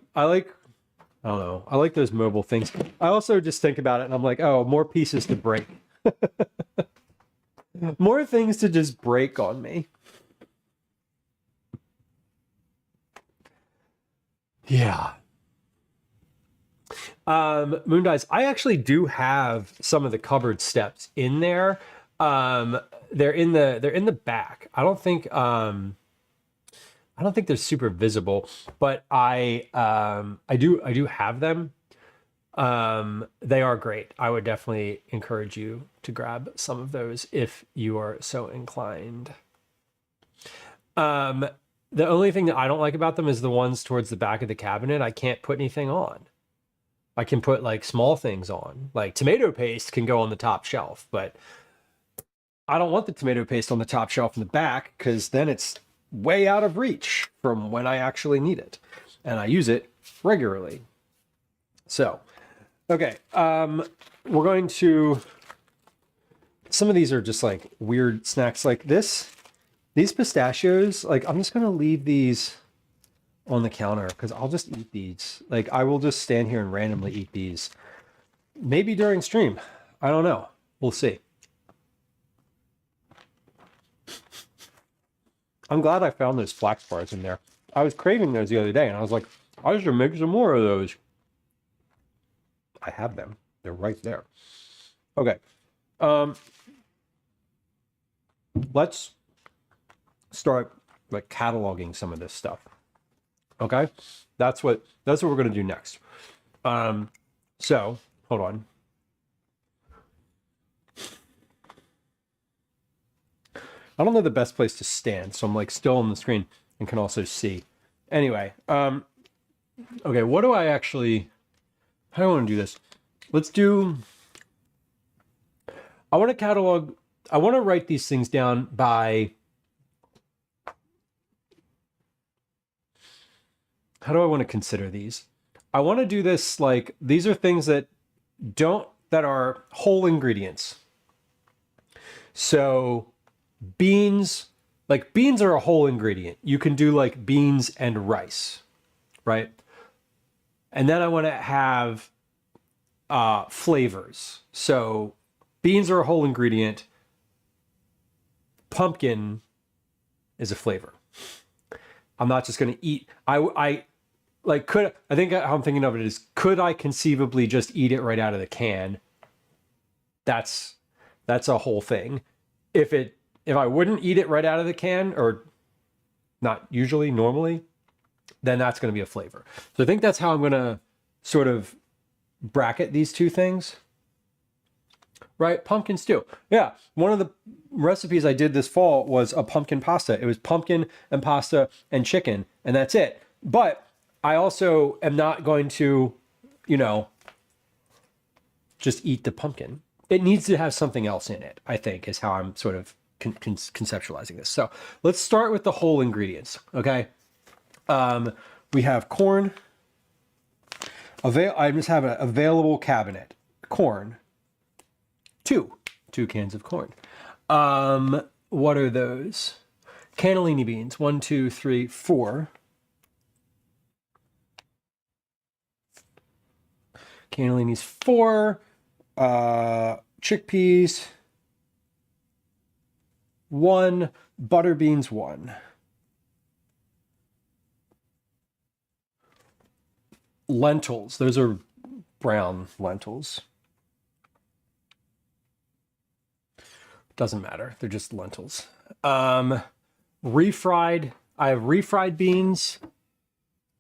know. I like those mobile things. I also just think about it and I'm like, oh, more pieces to break. More things to just break on me. Yeah. Moondice, I actually do have some of the cupboard steps in there. They're in the back. I don't think they're super visible, but I do have them. They are great. I would definitely encourage you to grab some of those if you are so inclined. The only thing that I don't like about them is the ones towards the back of the cabinet. I can't put anything on. I can put like small things on, like tomato paste can go on the top shelf, but I don't want the tomato paste on the top shelf in the back because then it's way out of reach from when I actually need it. And I use it regularly. So, okay. We're going to, some of these are just like weird snacks like this. These pistachios, like I'm just going to leave these on the counter because I'll just eat these. Like I will just stand here and randomly eat these. Maybe during stream. I don't know. We'll see. I'm glad I found those flax bars in there. I was craving those the other day and I was like, I should make some more of those. I have them. They're right there. Okay. Let's start like cataloging some of this stuff. Okay, that's what we're gonna do next. So hold on. I don't know the best place to stand, so I'm like still on the screen and can also see. Anyway, okay, what do I actually? How do I want to do this? Let's do. I want to catalog. I want to write these things down by. How do I want to consider these? I want to do this like these are things that are whole ingredients. So beans are a whole ingredient. You can do like beans and rice, right? And then I want to have flavors. So beans are a whole ingredient. Pumpkin is a flavor. I'm not just going to eat. I think how I'm thinking of it is, could I conceivably just eat it right out of the can? That's a whole thing. If I wouldn't eat it right out of the can, or not usually, normally, then that's going to be a flavor. So I think that's how I'm going to sort of bracket these two things. Right? Pumpkin stew. Yeah. One of the recipes I did this fall was a pumpkin pasta. It was pumpkin and pasta and chicken, and that's it. But I also am not going to, just eat the pumpkin. It needs to have something else in it, I think, is how I'm sort of conceptualizing this. So let's start with the whole ingredients, okay? We have corn. I just have an available cabinet. Corn. Two cans of corn. What are those? Cannellini beans. 1, 2, 3, 4. Cannellini's 4. Chickpeas 1. Butter beans 1. Lentils. Those are brown lentils. Doesn't matter. They're just lentils. Refried. I have refried beans.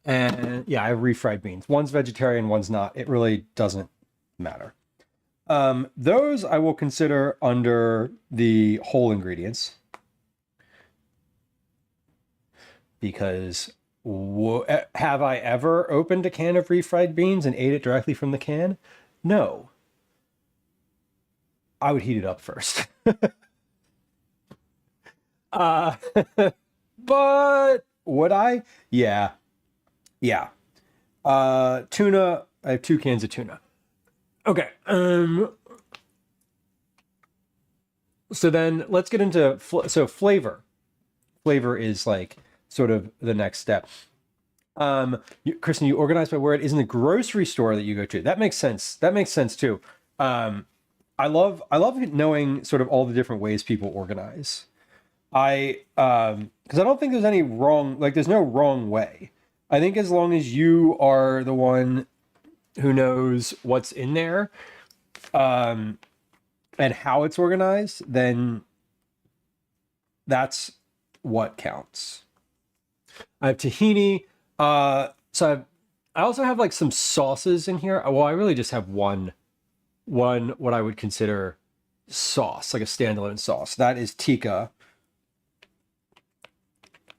And yeah, I have refried beans. One's vegetarian, one's not. It really doesn't matter. Those I will consider under the whole ingredients. Because have I ever opened a can of refried beans and ate it directly from the can? No. I would heat it up first. But would I? Yeah. Yeah. Tuna. I have 2 cans of tuna. Okay. So then let's get into flavor. Flavor is like sort of the next step. Kristen, you organize by where it is in the grocery store that you go to. That makes sense. That makes sense too. I love knowing sort of all the different ways people organize. Because I don't think there's any wrong, like there's no wrong way. I think as long as you are the one who knows what's in there, and how it's organized, then that's what counts. I have tahini. I also have like some sauces in here. Well, I really just have one what I would consider sauce, like a standalone sauce. That is tikka.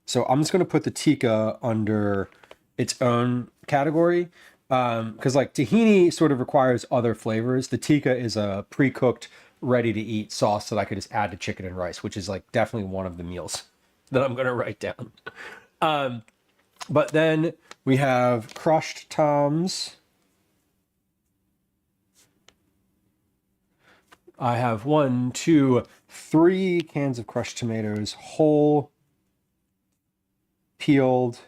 So I'm just going to put the tikka under its own category, because like tahini sort of requires other flavors. The tikka is a pre-cooked, ready-to-eat sauce that I could just add to chicken and rice, which is like definitely one of the meals that I'm going to write down. But then we have crushed toms. I have 1, 2, 3 cans of crushed tomatoes, whole, peeled,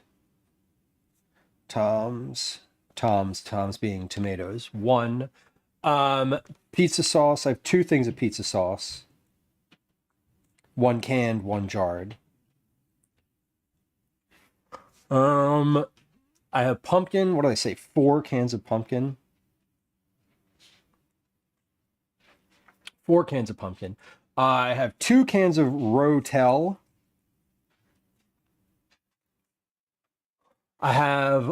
toms being tomatoes. 1. Pizza sauce. I have 2 things of pizza sauce. 1 canned, 1 jarred. I have pumpkin. What did I say? 4 cans of pumpkin. 4 cans of pumpkin. I have 2 cans of rotel. I have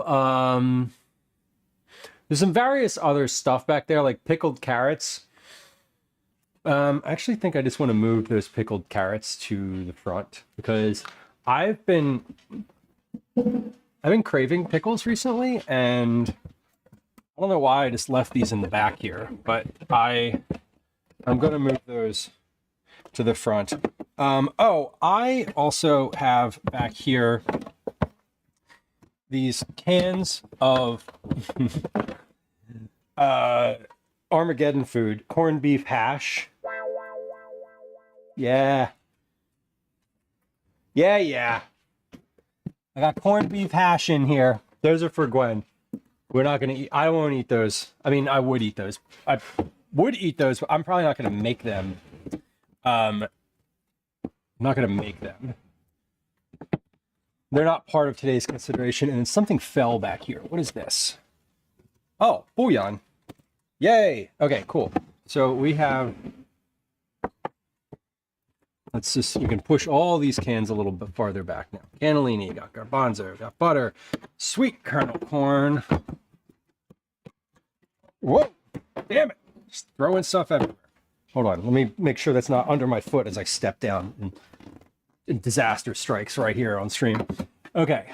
there's some various other stuff back there, like pickled carrots. I actually think I just want to move those pickled carrots to the front because I've been craving pickles recently, and I don't know why I just left these in the back here, but I'm going to move those to the front. Oh, I also have back here these cans of Armageddon food, corned beef hash. Yeah. Yeah. I got corned beef hash in here. Those are for Gwen. We're not going to eat. I won't eat those. I mean, I would eat those. I would eat those, but I'm probably not going to make them. I'm not going to make them. They're not part of today's consideration, and something fell back here. What is this? Oh, bouillon. Yay. Okay, cool. So we have... we can push all these cans a little bit farther back now. Cannellini, got garbanzo, got butter, sweet kernel corn. Whoa, damn it. Just throwing stuff everywhere. Hold on, let me make sure that's not under my foot as I step down and disaster strikes right here on stream. Okay,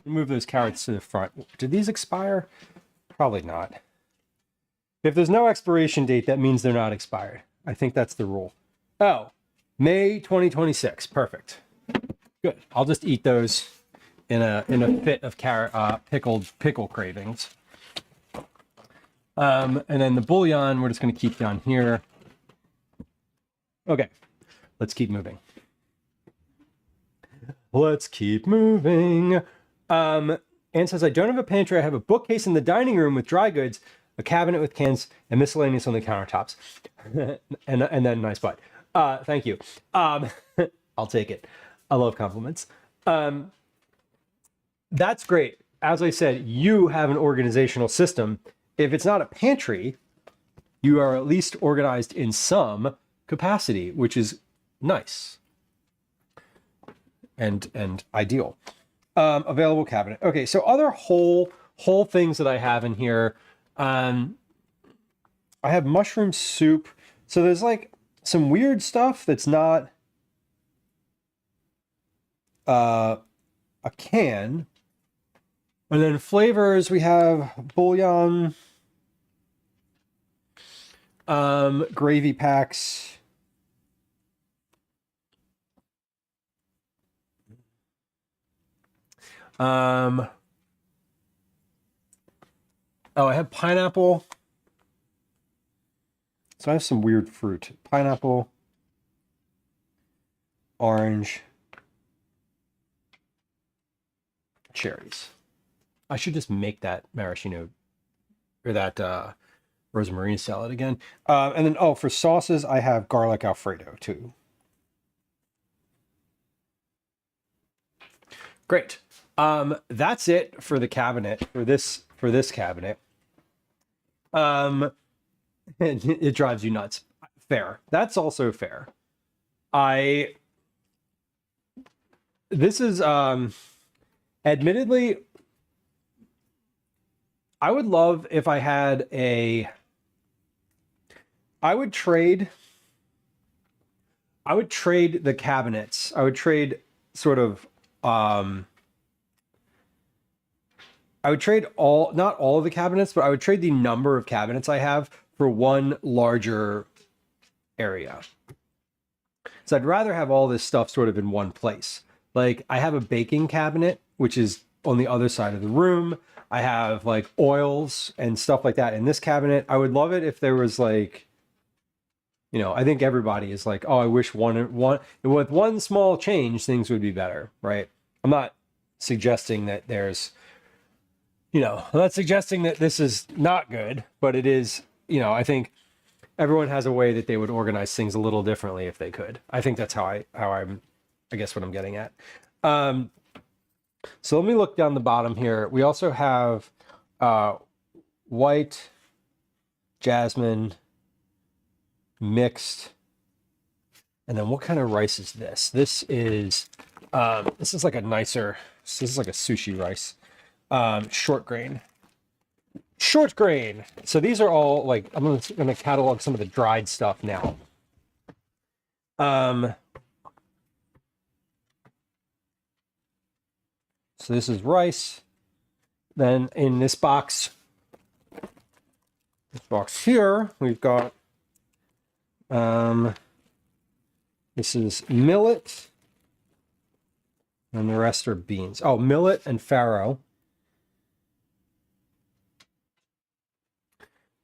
move those carrots to the front. Did these expire? Probably not. If there's no expiration date, that means they're not expired. I think that's the rule. Oh, May 2026. Perfect. Good. I'll just eat those in a fit of pickle cravings. And then the bouillon, we're just going to keep down here. Okay, let's keep moving. Let's keep moving. Anne says, I don't have a pantry. I have a bookcase in the dining room with dry goods. a cabinet with cans and miscellaneous on the countertops. and then nice butt. Thank you. I'll take it. I love compliments. That's great. As I said, you have an organizational system. If it's not a pantry, you are at least organized in some capacity, which is nice and ideal. Available cabinet. Okay, so other whole things that I have in here. I have mushroom soup. So there's like some weird stuff that's not a can. And then flavors, we have bouillon, gravy packs. Oh, I have pineapple. So I have some weird fruit. Pineapple, orange, cherries. I should just make that maraschino or that rosemary salad again. And then, oh, for sauces, I have garlic Alfredo too. Great. That's it for the cabinet, for this cabinet. It drives you nuts. Fair. That's also fair. This is admittedly, I would love if I had I would trade the cabinets. I would trade sort of I would trade not all of the cabinets, but I would trade the number of cabinets I have for one larger area. So I'd rather have all this stuff sort of in one place. Like I have a baking cabinet, which is on the other side of the room. I have like oils and stuff like that in this cabinet. I would love it if there was like, I think everybody is like, oh, I wish one with one small change, things would be better, right? I'm not suggesting that I'm not suggesting that this is not good, but it is, I think everyone has a way that they would organize things a little differently if they could. I think that's I guess what I'm getting at. So let me look down the bottom here. We also have white, jasmine, mixed, and then what kind of rice is this? This is like a nicer. This is like a sushi rice. Short grain. So these are all like I'm gonna catalog some of the dried stuff now. So this is rice. Then in this box here, we've got this is millet, and the rest are beans. Oh, millet and farro.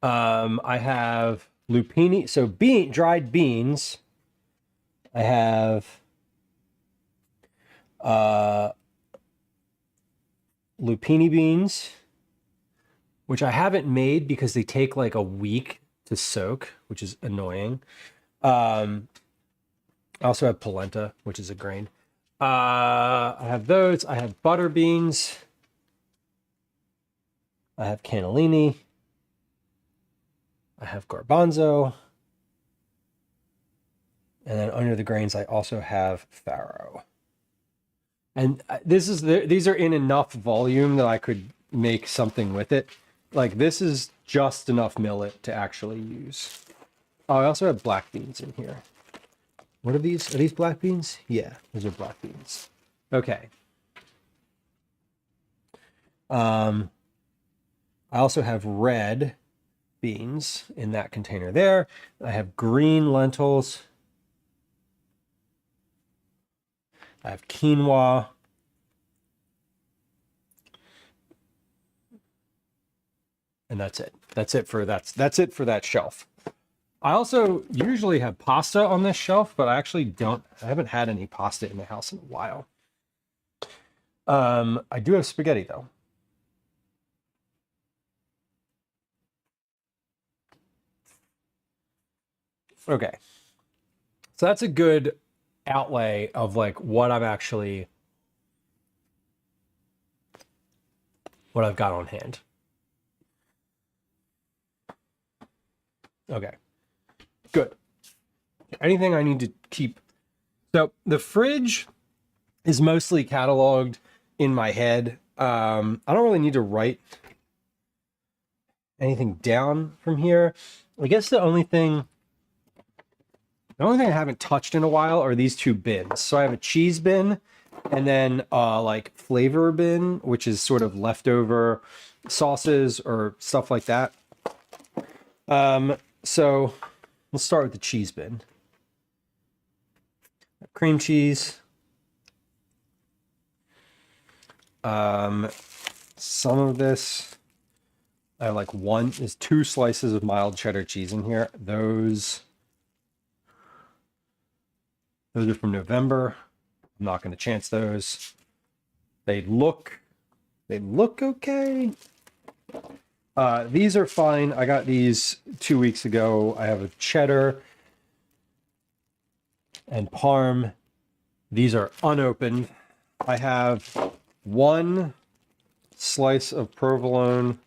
I have lupini, so dried beans. I have lupini beans, which I haven't made because they take like a week to soak, which is annoying. I also have polenta, which is a grain. I have those. I have butter beans. I have cannellini. I have garbanzo. And then under the grains, I also have farro. And these are in enough volume that I could make something with it. Like this is just enough millet to actually use. Oh, I also have black beans in here. What are these? Are these black beans? Yeah, those are black beans. Okay. I also have red beans in that container there. I have green lentils. I have quinoa. And that's it. That's it for that shelf. I also usually have pasta on this shelf, but I actually don't. I haven't had any pasta in the house in a while. I do have spaghetti though. Okay. So that's a good outlay of like what I've got on hand. Okay. Good. Anything I need to keep? So the fridge is mostly cataloged in my head. I don't really need to write anything down from here. I guess the only thing I haven't touched in a while are these two bins. So I have a cheese bin and then like flavor bin, which is sort of leftover sauces or stuff like that. So let's start with the cheese bin. Cream cheese. Some of this, I have like there's 2 slices of mild cheddar cheese in here. Those are from November. I'm not going to chance those. They look okay. These are fine. I got these 2 weeks ago. I have a cheddar and parm. These are unopened. I have 1 slice of provolone.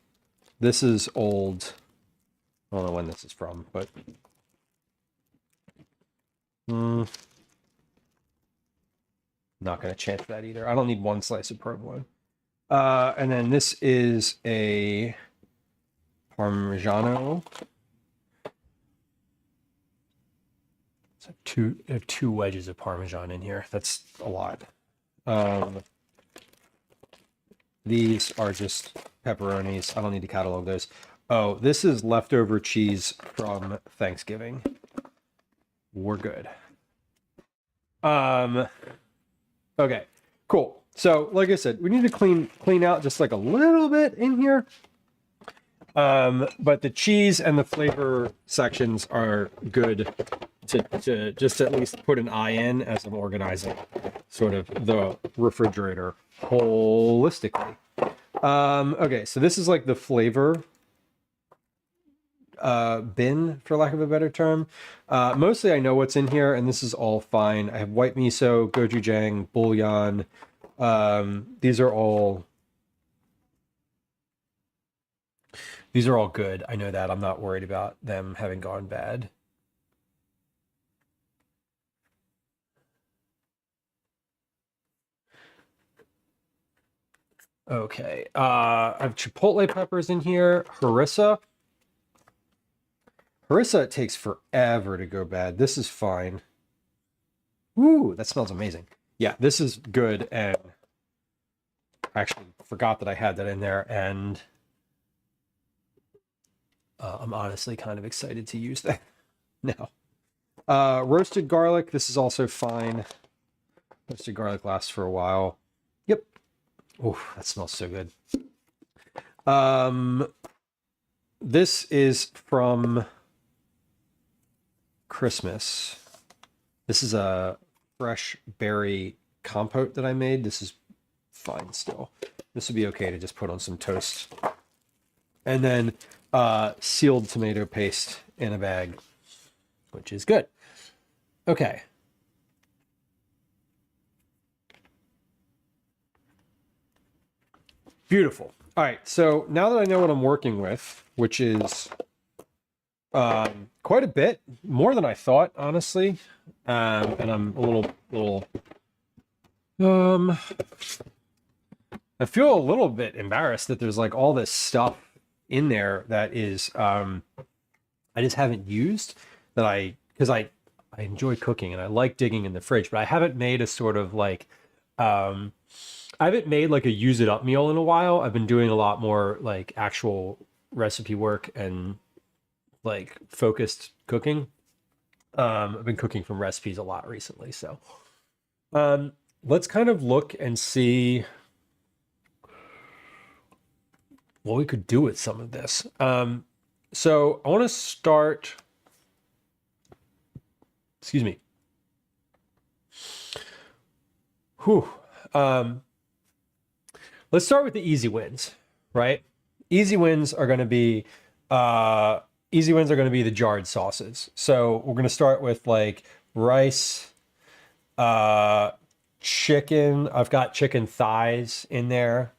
This is old. I don't know when this is from, but not going to chance that either. I don't need 1 slice of provolone. And then this is a Parmigiano. So I have 2 wedges of Parmesan in here. That's a lot. These are just pepperonis. I don't need to catalog those. Oh, this is leftover cheese from Thanksgiving. We're good. Okay, cool. So, like I said, we need to clean out just like a little bit in here. But the cheese and the flavor sections are good to just at least put an eye in as I'm organizing sort of the refrigerator holistically. Okay, so this is like the flavor bin, for lack of a better term. Mostly I know what's in here, and this is all fine. I have white miso, gochujang, bouillon. These are all good. I know that. I'm not worried about them having gone bad. Okay. I have chipotle peppers in here. Harissa. It takes forever to go bad. This is fine. Ooh, that smells amazing. Yeah, this is good, and I actually forgot that I had that in there, and I'm honestly kind of excited to use that now. Roasted garlic. This is also fine. Roasted garlic lasts for a while. Yep. Oh, that smells so good. This is from Christmas. This is a fresh berry compote that I made. This is fine still. This would be okay to just put on some toast. And then sealed tomato paste in a bag, which is good. Okay. Beautiful. All right, so now that I know what I'm working with, which is quite a bit, more than I thought, honestly, and I'm a little I feel a little bit embarrassed that there's like all this stuff in there that is I just haven't used, because I enjoy cooking and I like digging in the fridge, but I haven't made a sort of like I haven't made like a use it up meal in a while. I've been doing a lot more like actual recipe work and like focused cooking. I've been cooking from recipes a lot recently, so let's kind of look and see what we could do with some of this. So I want to start. Excuse me. Whew. Let's start with the easy wins, right? Easy wins are going to be easy wins are going to be the jarred sauces. So we're going to start with like rice, chicken. I've got chicken thighs in there.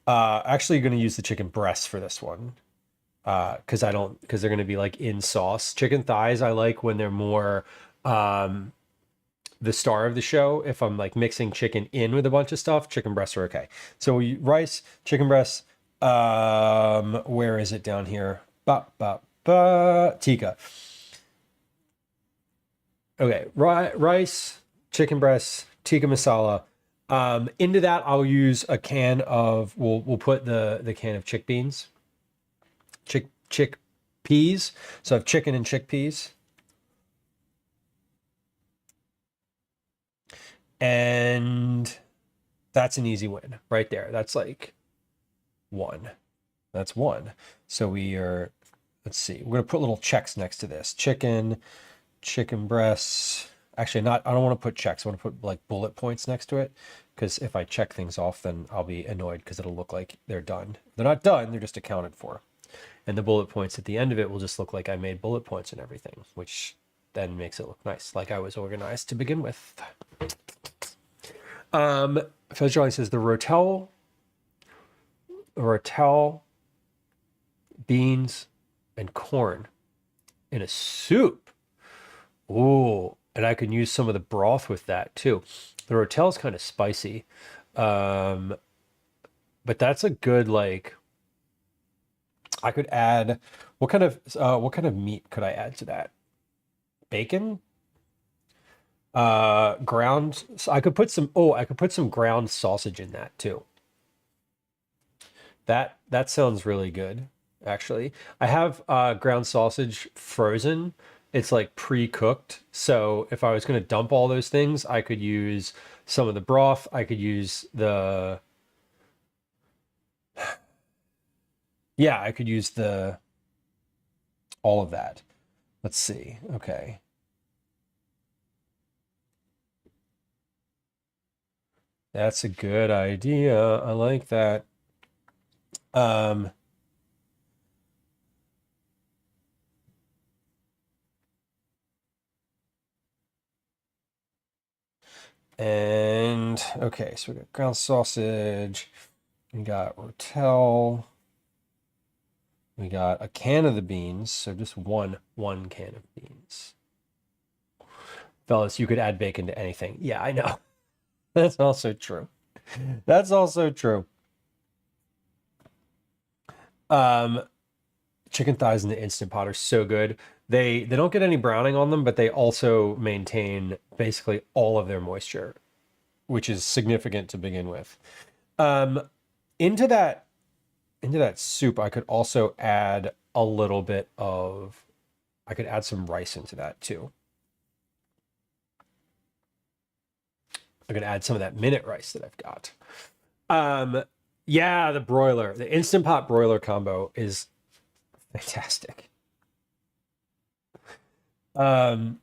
Actually going to use the chicken breasts for this one. Because they're going to be like in sauce. Chicken thighs I like when they're more the star of the show. If I'm like mixing chicken in with a bunch of stuff, chicken breasts are okay. So rice, chicken breasts. Where is it down here? Tikka. Okay, rice, chicken breasts, tikka masala. Into that, I'll use a can of. We'll put the can of chickpeas. Chickpeas. So I have chicken and chickpeas. And that's an easy win right there. That's like one. That's one. So let's see. We're going to put little checks next to this. Chicken breasts. Actually, I don't want to put checks. I want to put like bullet points next to it. Because if I check things off, then I'll be annoyed because it'll look like they're done. They're not done. They're just accounted for. And the bullet points at the end of it will just look like I made bullet points and everything, which then makes it look nice, like I was organized to begin with. Fezjali says the rotel, beans, and corn in a soup. Ooh, and I can use some of the broth with that too. The rotel is kind of spicy, but that's a good like. I could add what kind of meat could I add to that? Bacon? Ground. I could put some ground sausage in that too. That sounds really good, actually. I have ground sausage frozen. It's like pre-cooked. So if I was going to dump all those things, I could use some of the broth. I could use I could use all of that. Let's see. Okay. That's a good idea. I like that. And okay, so we got ground sausage, we got rotel, we got a can of the beans, so just one can of beans. Fellas, you could add bacon to anything. Yeah, I know. That's also true. That's also true. Chicken thighs in the Instant Pot are so good. They don't get any browning on them, but they also maintain basically all of their moisture, which is significant to begin with. Into that soup, I could also add a little bit of. I could add some rice into that too. I'm gonna add some of that minute rice that I've got. Yeah, the Instant Pot broiler combo is fantastic. Okay,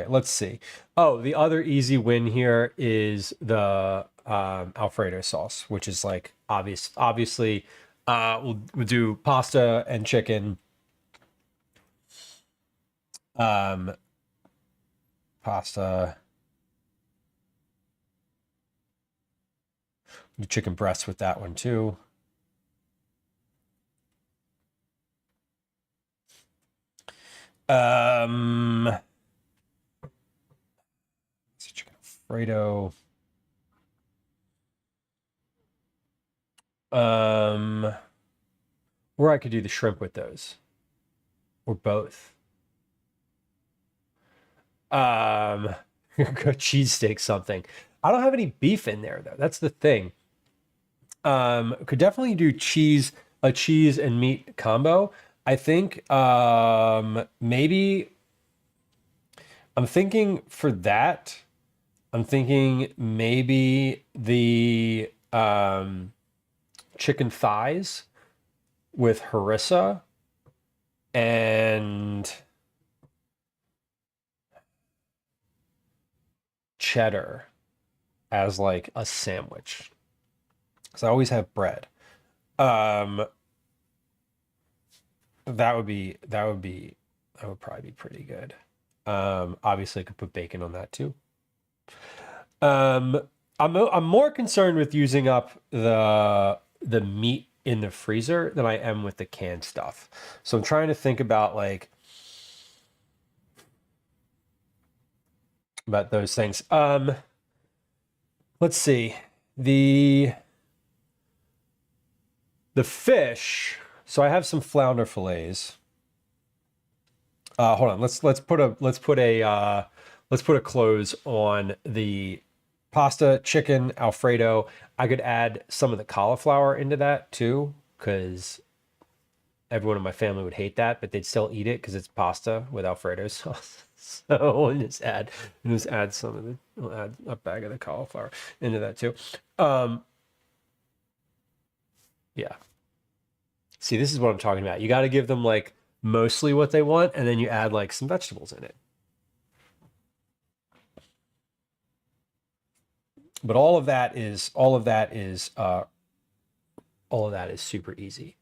let's see. Oh, the other easy win here is the Alfredo sauce, which is like obviously we'll do pasta and chicken. Pasta. Do chicken breasts with that one too. Chicken Alfredo. Or I could do the shrimp with those. Or both. Go cheesesteak something. I don't have any beef in there though. That's the thing. Could definitely do a cheese and meat combo. I think maybe I'm thinking for that. I'm thinking maybe the chicken thighs with harissa and cheddar as like a sandwich. because I always have bread. That would probably be pretty good. Obviously I could put bacon on that too. I'm more concerned with using up the meat in the freezer than I am with the canned stuff. So I'm trying to think about like about those things. Let's see. The fish. So I have some flounder fillets. Hold on. Let's put a close on the pasta, chicken, Alfredo. I could add some of the cauliflower into that too, because everyone in my family would hate that, but they'd still eat it because it's pasta with Alfredo sauce. So we'll just add some of we'll add a bag of the cauliflower into that too. Yeah. See, this is what I'm talking about. You got to give them like mostly what they want, and then you add like some vegetables in it. But all of that is super easy.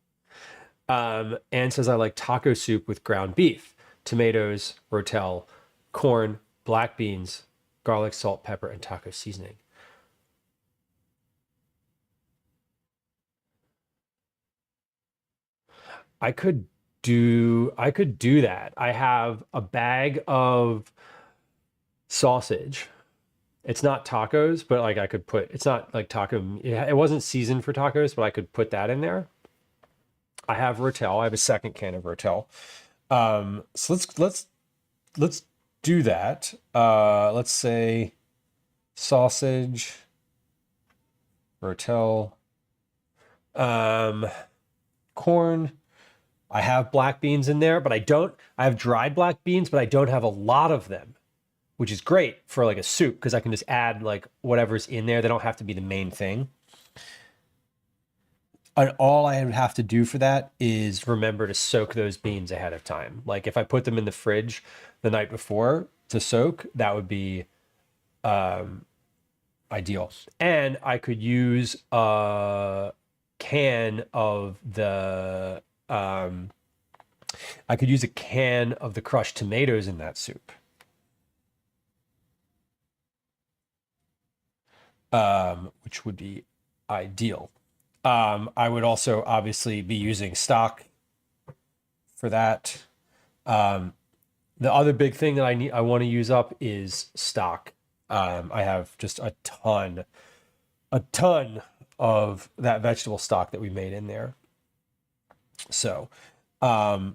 Anne says I like taco soup with ground beef, tomatoes, rotel, corn, black beans, garlic, salt, pepper, and taco seasoning. I could do that. I have a bag of sausage. It's not tacos, but like I could put, it's not like taco. It wasn't seasoned for tacos, but I could put that in there. I have rotel. I have a second can of rotel. So let's do that. Let's say sausage, rotel, corn. I have black beans in there, but I have dried black beans, but I don't have a lot of them, which is great for like a soup because I can just add like whatever's in there. They don't have to be the main thing. And all I would have to do for that is remember to soak those beans ahead of time. Like if I put them in the fridge the night before to soak, that would be ideal. And I could use a can of the crushed tomatoes in that soup. Which would be ideal. I would also obviously be using stock for that. The other big thing that I want to use up is stock. I have just a ton of that vegetable stock that we made in there. So, and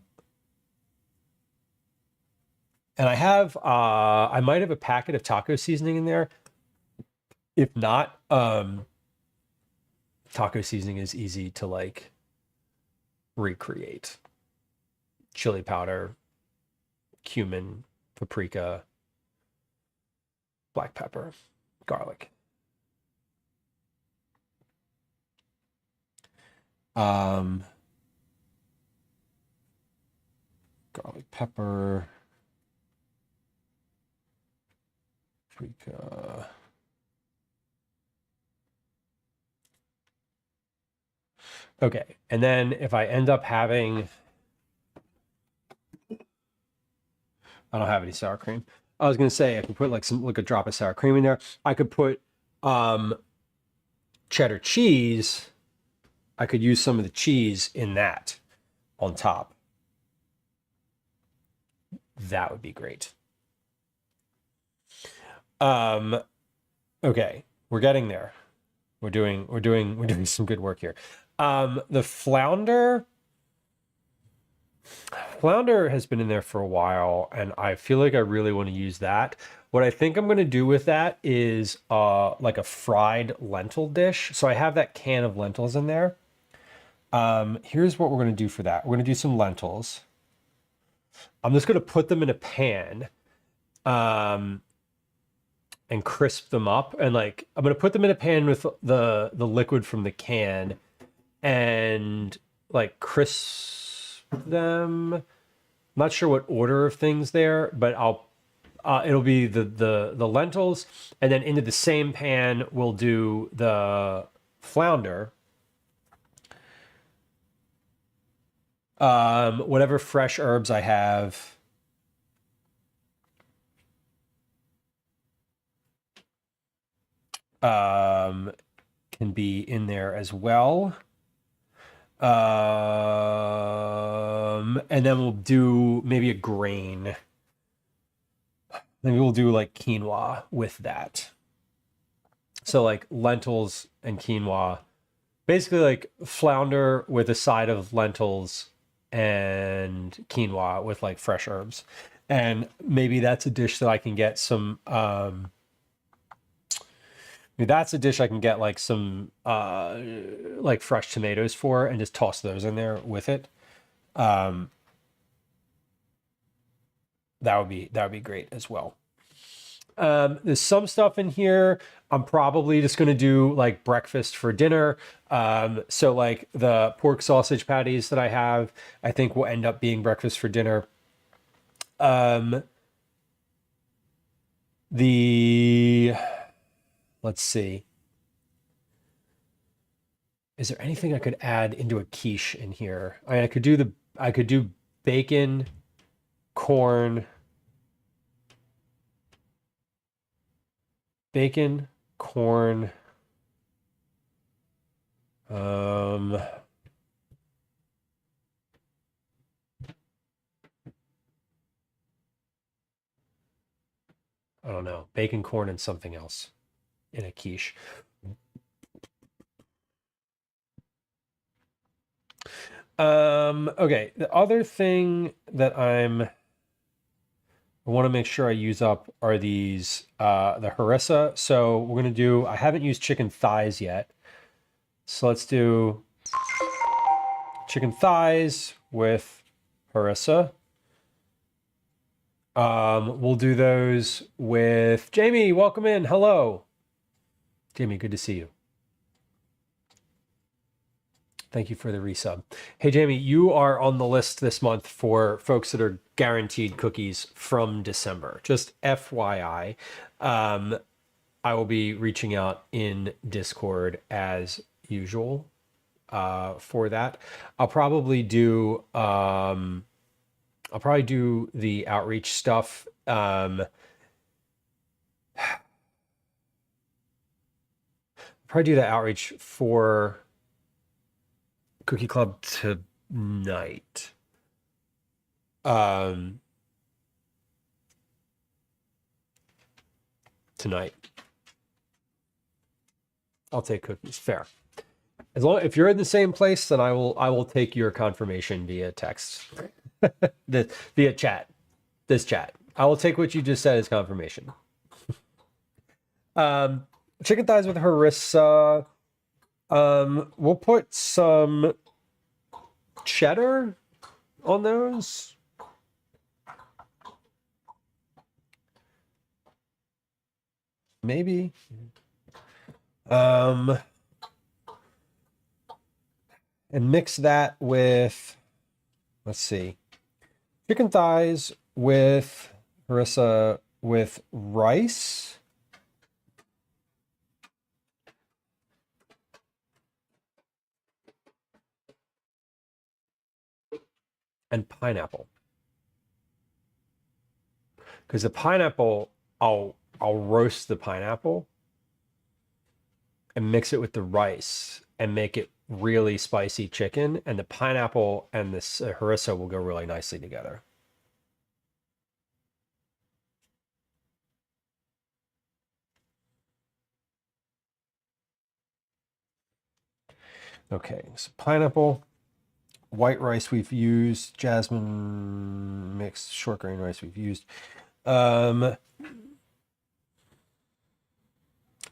I might have a packet of taco seasoning in there. If not, taco seasoning is easy to like recreate. Chili powder, cumin, paprika, black pepper, garlic. Garlic, pepper, paprika. Okay, and then if I end up having, I don't have any sour cream. I was gonna say I could put like a drop of sour cream in there. I could put cheddar cheese. I could use some of the cheese in that on top. That would be great. Okay, we're getting there. We're doing some good work here. The flounder has been in there for a while, and I feel like I really want to use that. What I think I'm going to do with that is like a fried lentil dish. So I have that can of lentils in there. Here's what we're going to do for that. We're going to do some lentils. I'm just going to put them in a pan and crisp them up. And like, I'm going to put them in a pan with the liquid from the can and like crisp them. I'm not sure what order of things there, but it'll be the lentils, and then into the same pan we'll do the flounder, whatever fresh herbs I have, can be in there as well. And then we'll do maybe a grain. Maybe we'll do like quinoa with that. So like lentils and quinoa, basically like flounder with a side of lentils and quinoa with like fresh herbs. And maybe that's a dish that I can get some, that's a dish I can get like some like fresh tomatoes for and just toss those in there with it. That would be great as well. There's some stuff in here. I'm probably just going to do like breakfast for dinner. So like the pork sausage patties that I have, I think will end up being breakfast for dinner. Let's see. Is there anything I could add into a quiche in here? I could do bacon, corn, I don't know, bacon, corn, and something else in a quiche. Okay, the other thing that I want to make sure I use up are these, the harissa. So we're going to do, I haven't used chicken thighs yet. So let's do chicken thighs with harissa. We'll do those with Jamie. Welcome in. Hello. Jamie, good to see you. Thank you for the resub. Hey, Jamie, you are on the list this month for folks that are guaranteed cookies from December. Just FYI, I will be reaching out in Discord as usual for that. I'll probably do the outreach stuff. Probably do the outreach for Cookie Club tonight. Tonight. I'll take cookies. Fair. As long if you're in the same place, then I will take your confirmation via text. Via chat. This chat. I will take what you just said as confirmation. Chicken thighs with harissa. We'll put some cheddar on those. Maybe. And mix that with, let's see, chicken thighs with harissa with rice. And pineapple. Because the pineapple, I'll roast the pineapple and mix it with the rice and make it really spicy chicken, and the pineapple and this harissa will go really nicely together. Okay, so pineapple, white rice we've used, jasmine mixed short grain rice we've used.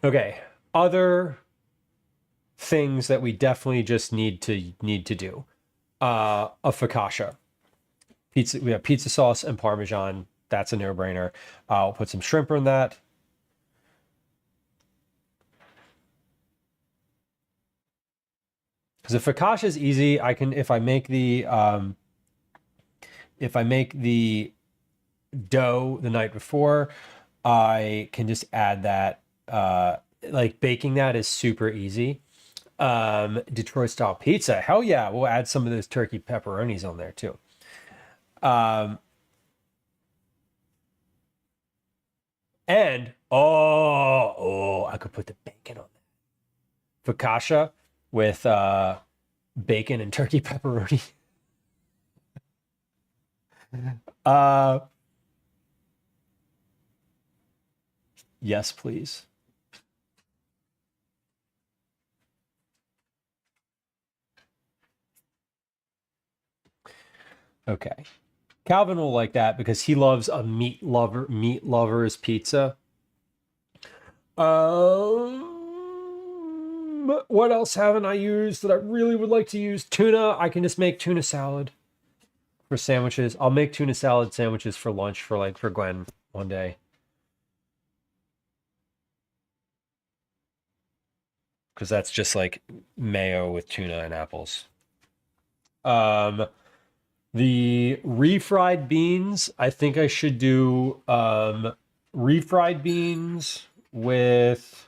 Okay, other things that we definitely just need to do. A focaccia. Pizza, we have pizza sauce and Parmesan. That's a no-brainer. I'll put some shrimp in that. Because the focaccia is easy. I can, if I make the dough the night before, I can just add that. Like baking that is super easy. Detroit style pizza. Hell yeah, we'll add some of those turkey pepperonis on there too. And I could put the bacon on that. Focaccia with bacon and turkey pepperoni. Yes, please. Okay. Calvin will like that because he loves a meat lover's pizza. What else haven't I used that I really would like to use? Tuna. I can just make tuna salad for sandwiches. I'll make tuna salad sandwiches for lunch for Gwen one day. Because that's just like mayo with tuna and apples. The refried beans, I think I should do refried beans with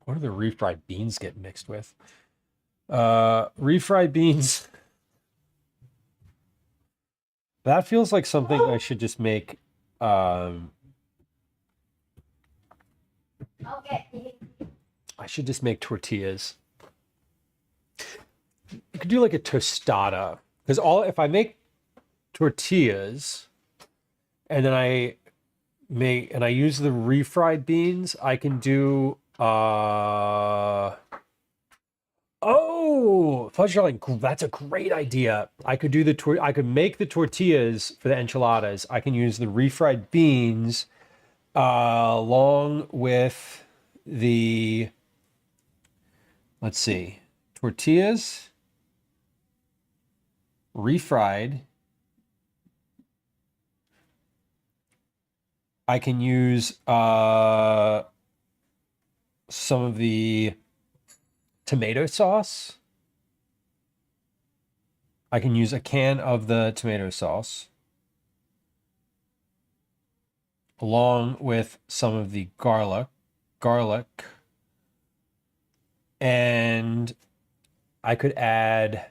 what do the refried beans get mixed with? Refried beans. That feels like something I should just make. Okay. I should just make tortillas. You could do like a tostada. Because if I make tortillas and then I use the refried beans, I can do fudge that's a great idea. I could do I could make the tortillas for the enchiladas. I can use the refried beans along with the, let's see, tortillas, refried. I can use some of the tomato sauce. I can use a can of the tomato sauce along with some of the garlic, and I could add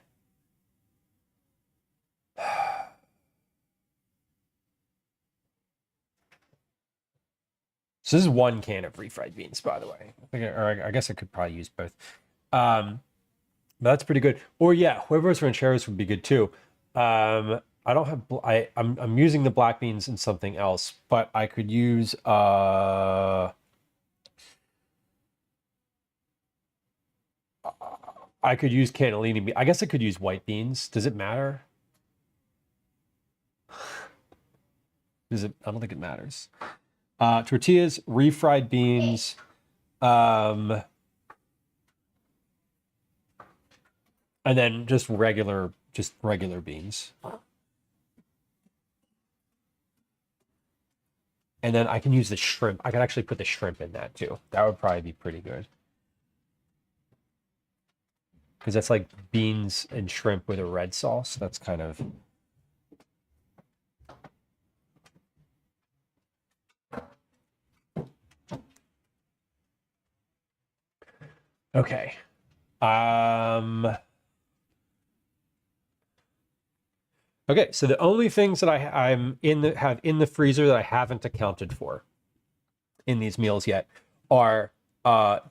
so this is one can of refried beans, by the way. I guess I could probably use both. That's pretty good. Or yeah, huevos rancheros would be good too. I don't have. I'm using the black beans in something else, but I could use. I could use cannellini. I guess I could use white beans. Does it matter? Does it? I don't think it matters. Tortillas, refried beans. And then just regular beans. And then I can use the shrimp. I can actually put the shrimp in that too. That would probably be pretty good. Because that's like beans and shrimp with a red sauce. That's kind of... Okay. Okay, so the only things that have in the freezer that I haven't accounted for in these meals yet are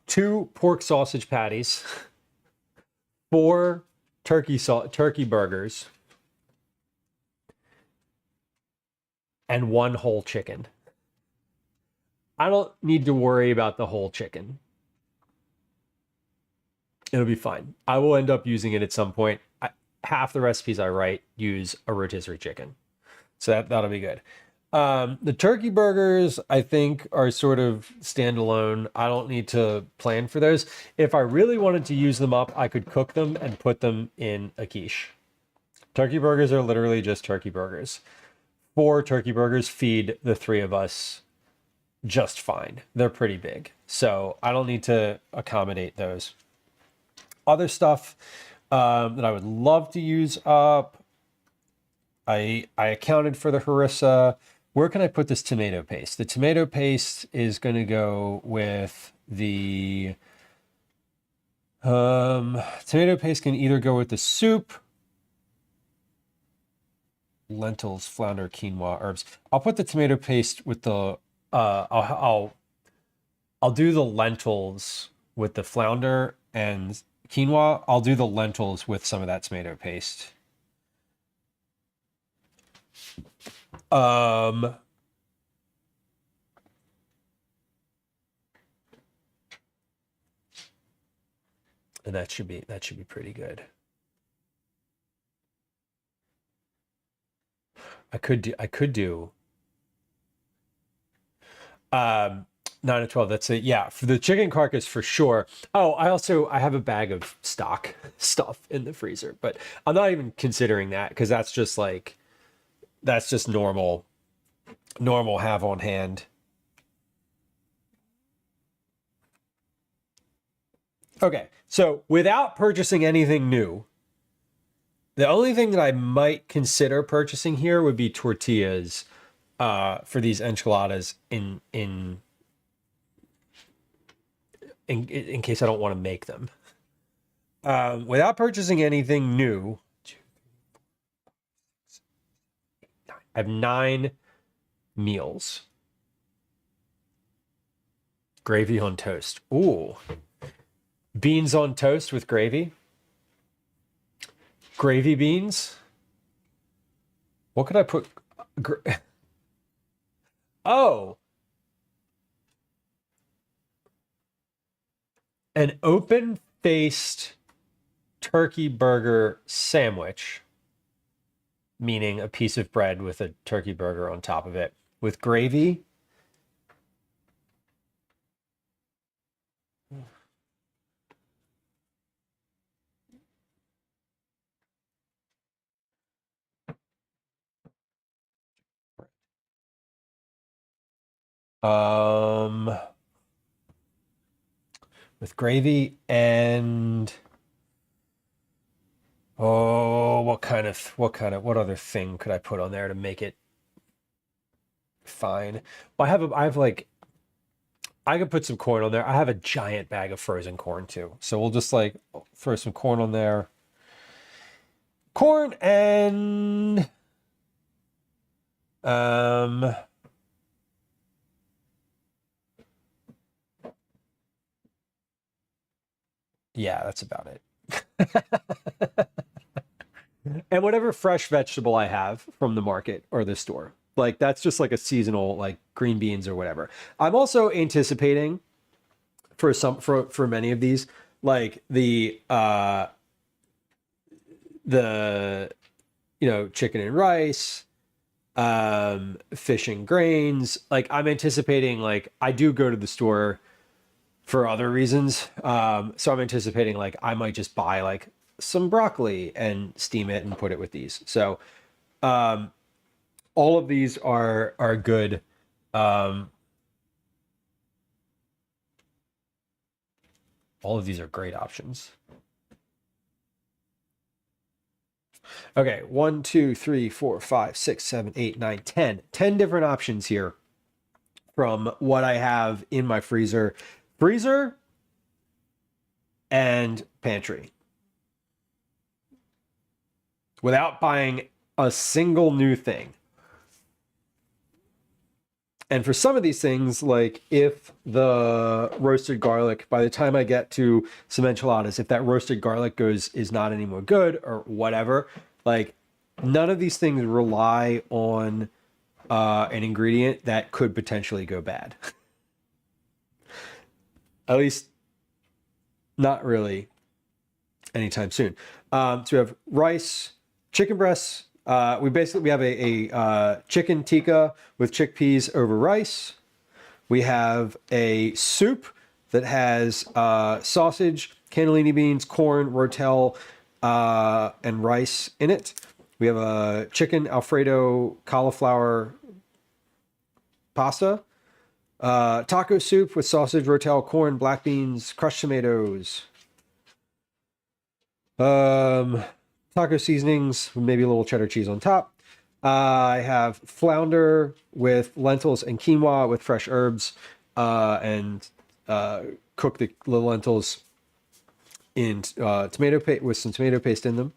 2 pork sausage patties, 4 turkey burgers, and 1 whole chicken. I don't need to worry about the whole chicken. It'll be fine. I will end up using it at some point. Half the recipes I write use a rotisserie chicken. So that'll be good. The turkey burgers, I think, are sort of standalone. I don't need to plan for those. If I really wanted to use them up, I could cook them and put them in a quiche. Turkey burgers are literally just turkey burgers. 4 turkey burgers feed the 3 of us just fine. They're pretty big. So I don't need to accommodate those. other stuff that I would love to use up. I accounted for the harissa. Where can I put this tomato paste? The tomato paste is going to go with the tomato paste can either go with the soup, lentils, flounder, quinoa, herbs. I'll put the tomato paste with the I'll do the lentils with the flounder and quinoa. I'll do the lentils with some of that tomato paste. And that should be pretty good. I could do 9 to 12. That's it. Yeah, for the chicken carcass for sure. Oh, I have a bag of stock stuff in the freezer, but I'm not even considering that because that's just normal have on hand. Okay, so without purchasing anything new, the only thing that I might consider purchasing here would be tortillas for these enchiladas in case I don't want to make them. Without purchasing anything new, I have 9 meals. Gravy on toast. Ooh. Beans on toast with gravy. Gravy beans. What could I put? Oh. An open-faced turkey burger sandwich, meaning a piece of bread with a turkey burger on top of it, with gravy. With gravy and what other thing could I put on there to make it fine? Well, I could put some corn on there. I have a giant bag of frozen corn too. So we'll just throw some corn on there. Corn and yeah, that's about it. And whatever fresh vegetable I have from the market or the store. That's just a seasonal, green beans or whatever. I'm also anticipating for many of these, the chicken and rice, fish and grains. I'm anticipating, I do go to the store for other reasons. So I'm anticipating I might just buy some broccoli and steam it and put it with these. So all of these are good. All of these are great options. Okay, 1, 2, 3, 4, 5, 6, 7, 8, 9, 10. 10 different options here from what I have in my freezer and pantry. Without buying a single new thing. And for some of these things, if the roasted garlic, by the time I get to some enchiladas, if that roasted garlic is not anymore good or whatever, none of these things rely on an ingredient that could potentially go bad. At least not really anytime soon. So we have rice, chicken breasts. We have a chicken tikka with chickpeas over rice. We have a soup that has sausage, cannellini beans, corn, rotel, and rice in it. We have a chicken Alfredo cauliflower pasta. Taco soup with sausage, rotel, corn, black beans, crushed tomatoes. Taco seasonings, maybe a little cheddar cheese on top. I have flounder with lentils and quinoa with fresh herbs, and cook the lentils in tomato paste with some tomato paste in them.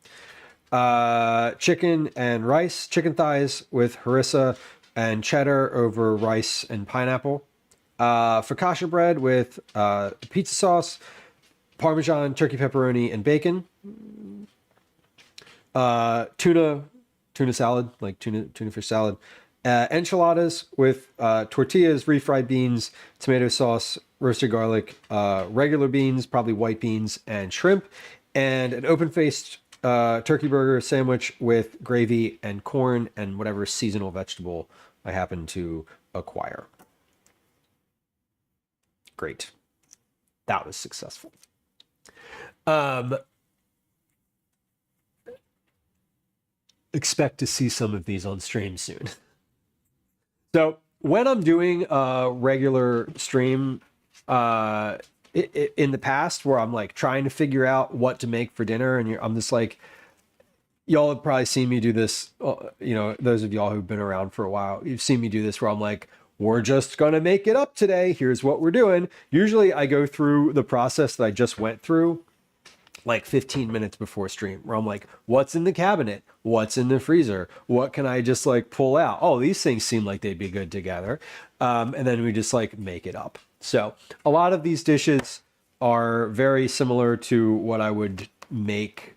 Chicken and rice, chicken thighs with harissa and cheddar over rice and pineapple. Focaccia bread with pizza sauce, Parmesan, turkey pepperoni, and bacon. Tuna salad, like tuna fish salad. Enchiladas with tortillas, refried beans, tomato sauce, roasted garlic, regular beans, probably white beans, and shrimp. And an open-faced turkey burger sandwich with gravy and corn and whatever seasonal vegetable I happen to acquire. Great. That was successful. Expect to see some of these on stream soon. So when I'm doing a regular stream in the past where I'm like trying to figure out what to make for dinner, and I'm just like, y'all have probably seen me do this, you know, those of y'all who've been around for a while, you've seen me do this where I'm like, we're just gonna make it up today. Here's what we're doing. Usually I go through the process that I just went through like 15 minutes before stream, where I'm like, what's in the cabinet? What's in the freezer? What can I just like pull out? Oh, these things seem like they'd be good together. And then we just like make it up. So a lot of these dishes are very similar to what I would make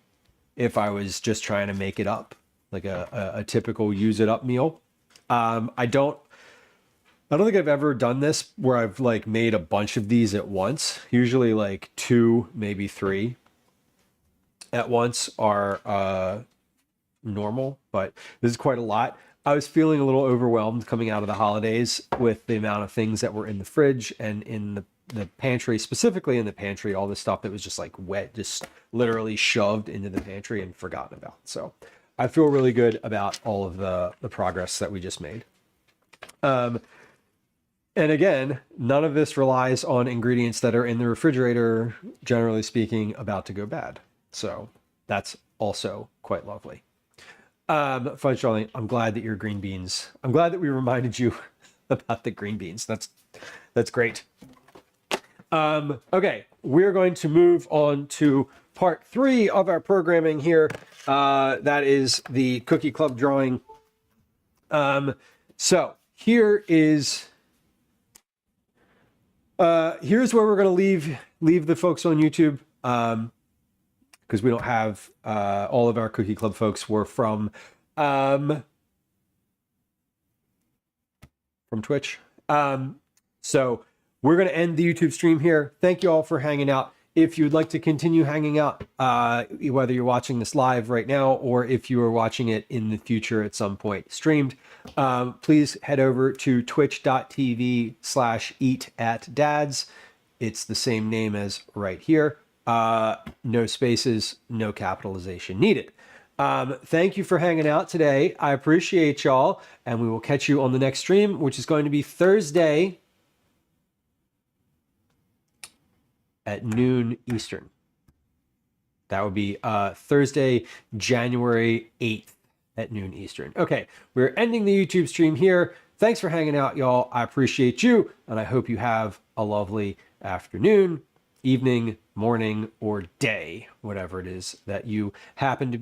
if I was just trying to make it up, like a typical use it up meal. I don't think I've ever done this where I've like made a bunch of these at once. Usually like 2, maybe 3 at once are normal, but this is quite a lot. I was feeling a little overwhelmed coming out of the holidays with the amount of things that were in the fridge and in the pantry, specifically in the pantry, all this stuff that was just like wet, just literally shoved into the pantry and forgotten about. So I feel really good about all of the progress that we just made. And again, none of this relies on ingredients that are in the refrigerator, generally speaking, about to go bad. So that's also quite lovely. Fudge Darling, I'm glad that your green beans, I'm glad that we reminded you about the green beans. That's great. Okay, we're going to move on to part 3 of our programming here. That is the Cookie Club drawing. So here is here's where we're going to leave the folks on YouTube, because we don't have all of our Cookie Club folks were from Twitch. So we're going to end the YouTube stream here. Thank you all for hanging out. If you'd like to continue hanging out, whether you're watching this live right now or if you are watching it in the future at some point streamed, please head over to twitch.tv/eatatdads. It's the same name as right here. No spaces, no capitalization needed. Thank you for hanging out today. I appreciate y'all, and we will catch you on the next stream, which is going to be Thursday at noon Eastern. That would be Thursday, January 8th at noon Eastern. Okay, we're ending the YouTube stream here. Thanks for hanging out, y'all. I appreciate you, and I hope you have a lovely afternoon, evening, morning, or day, whatever it is that you happen to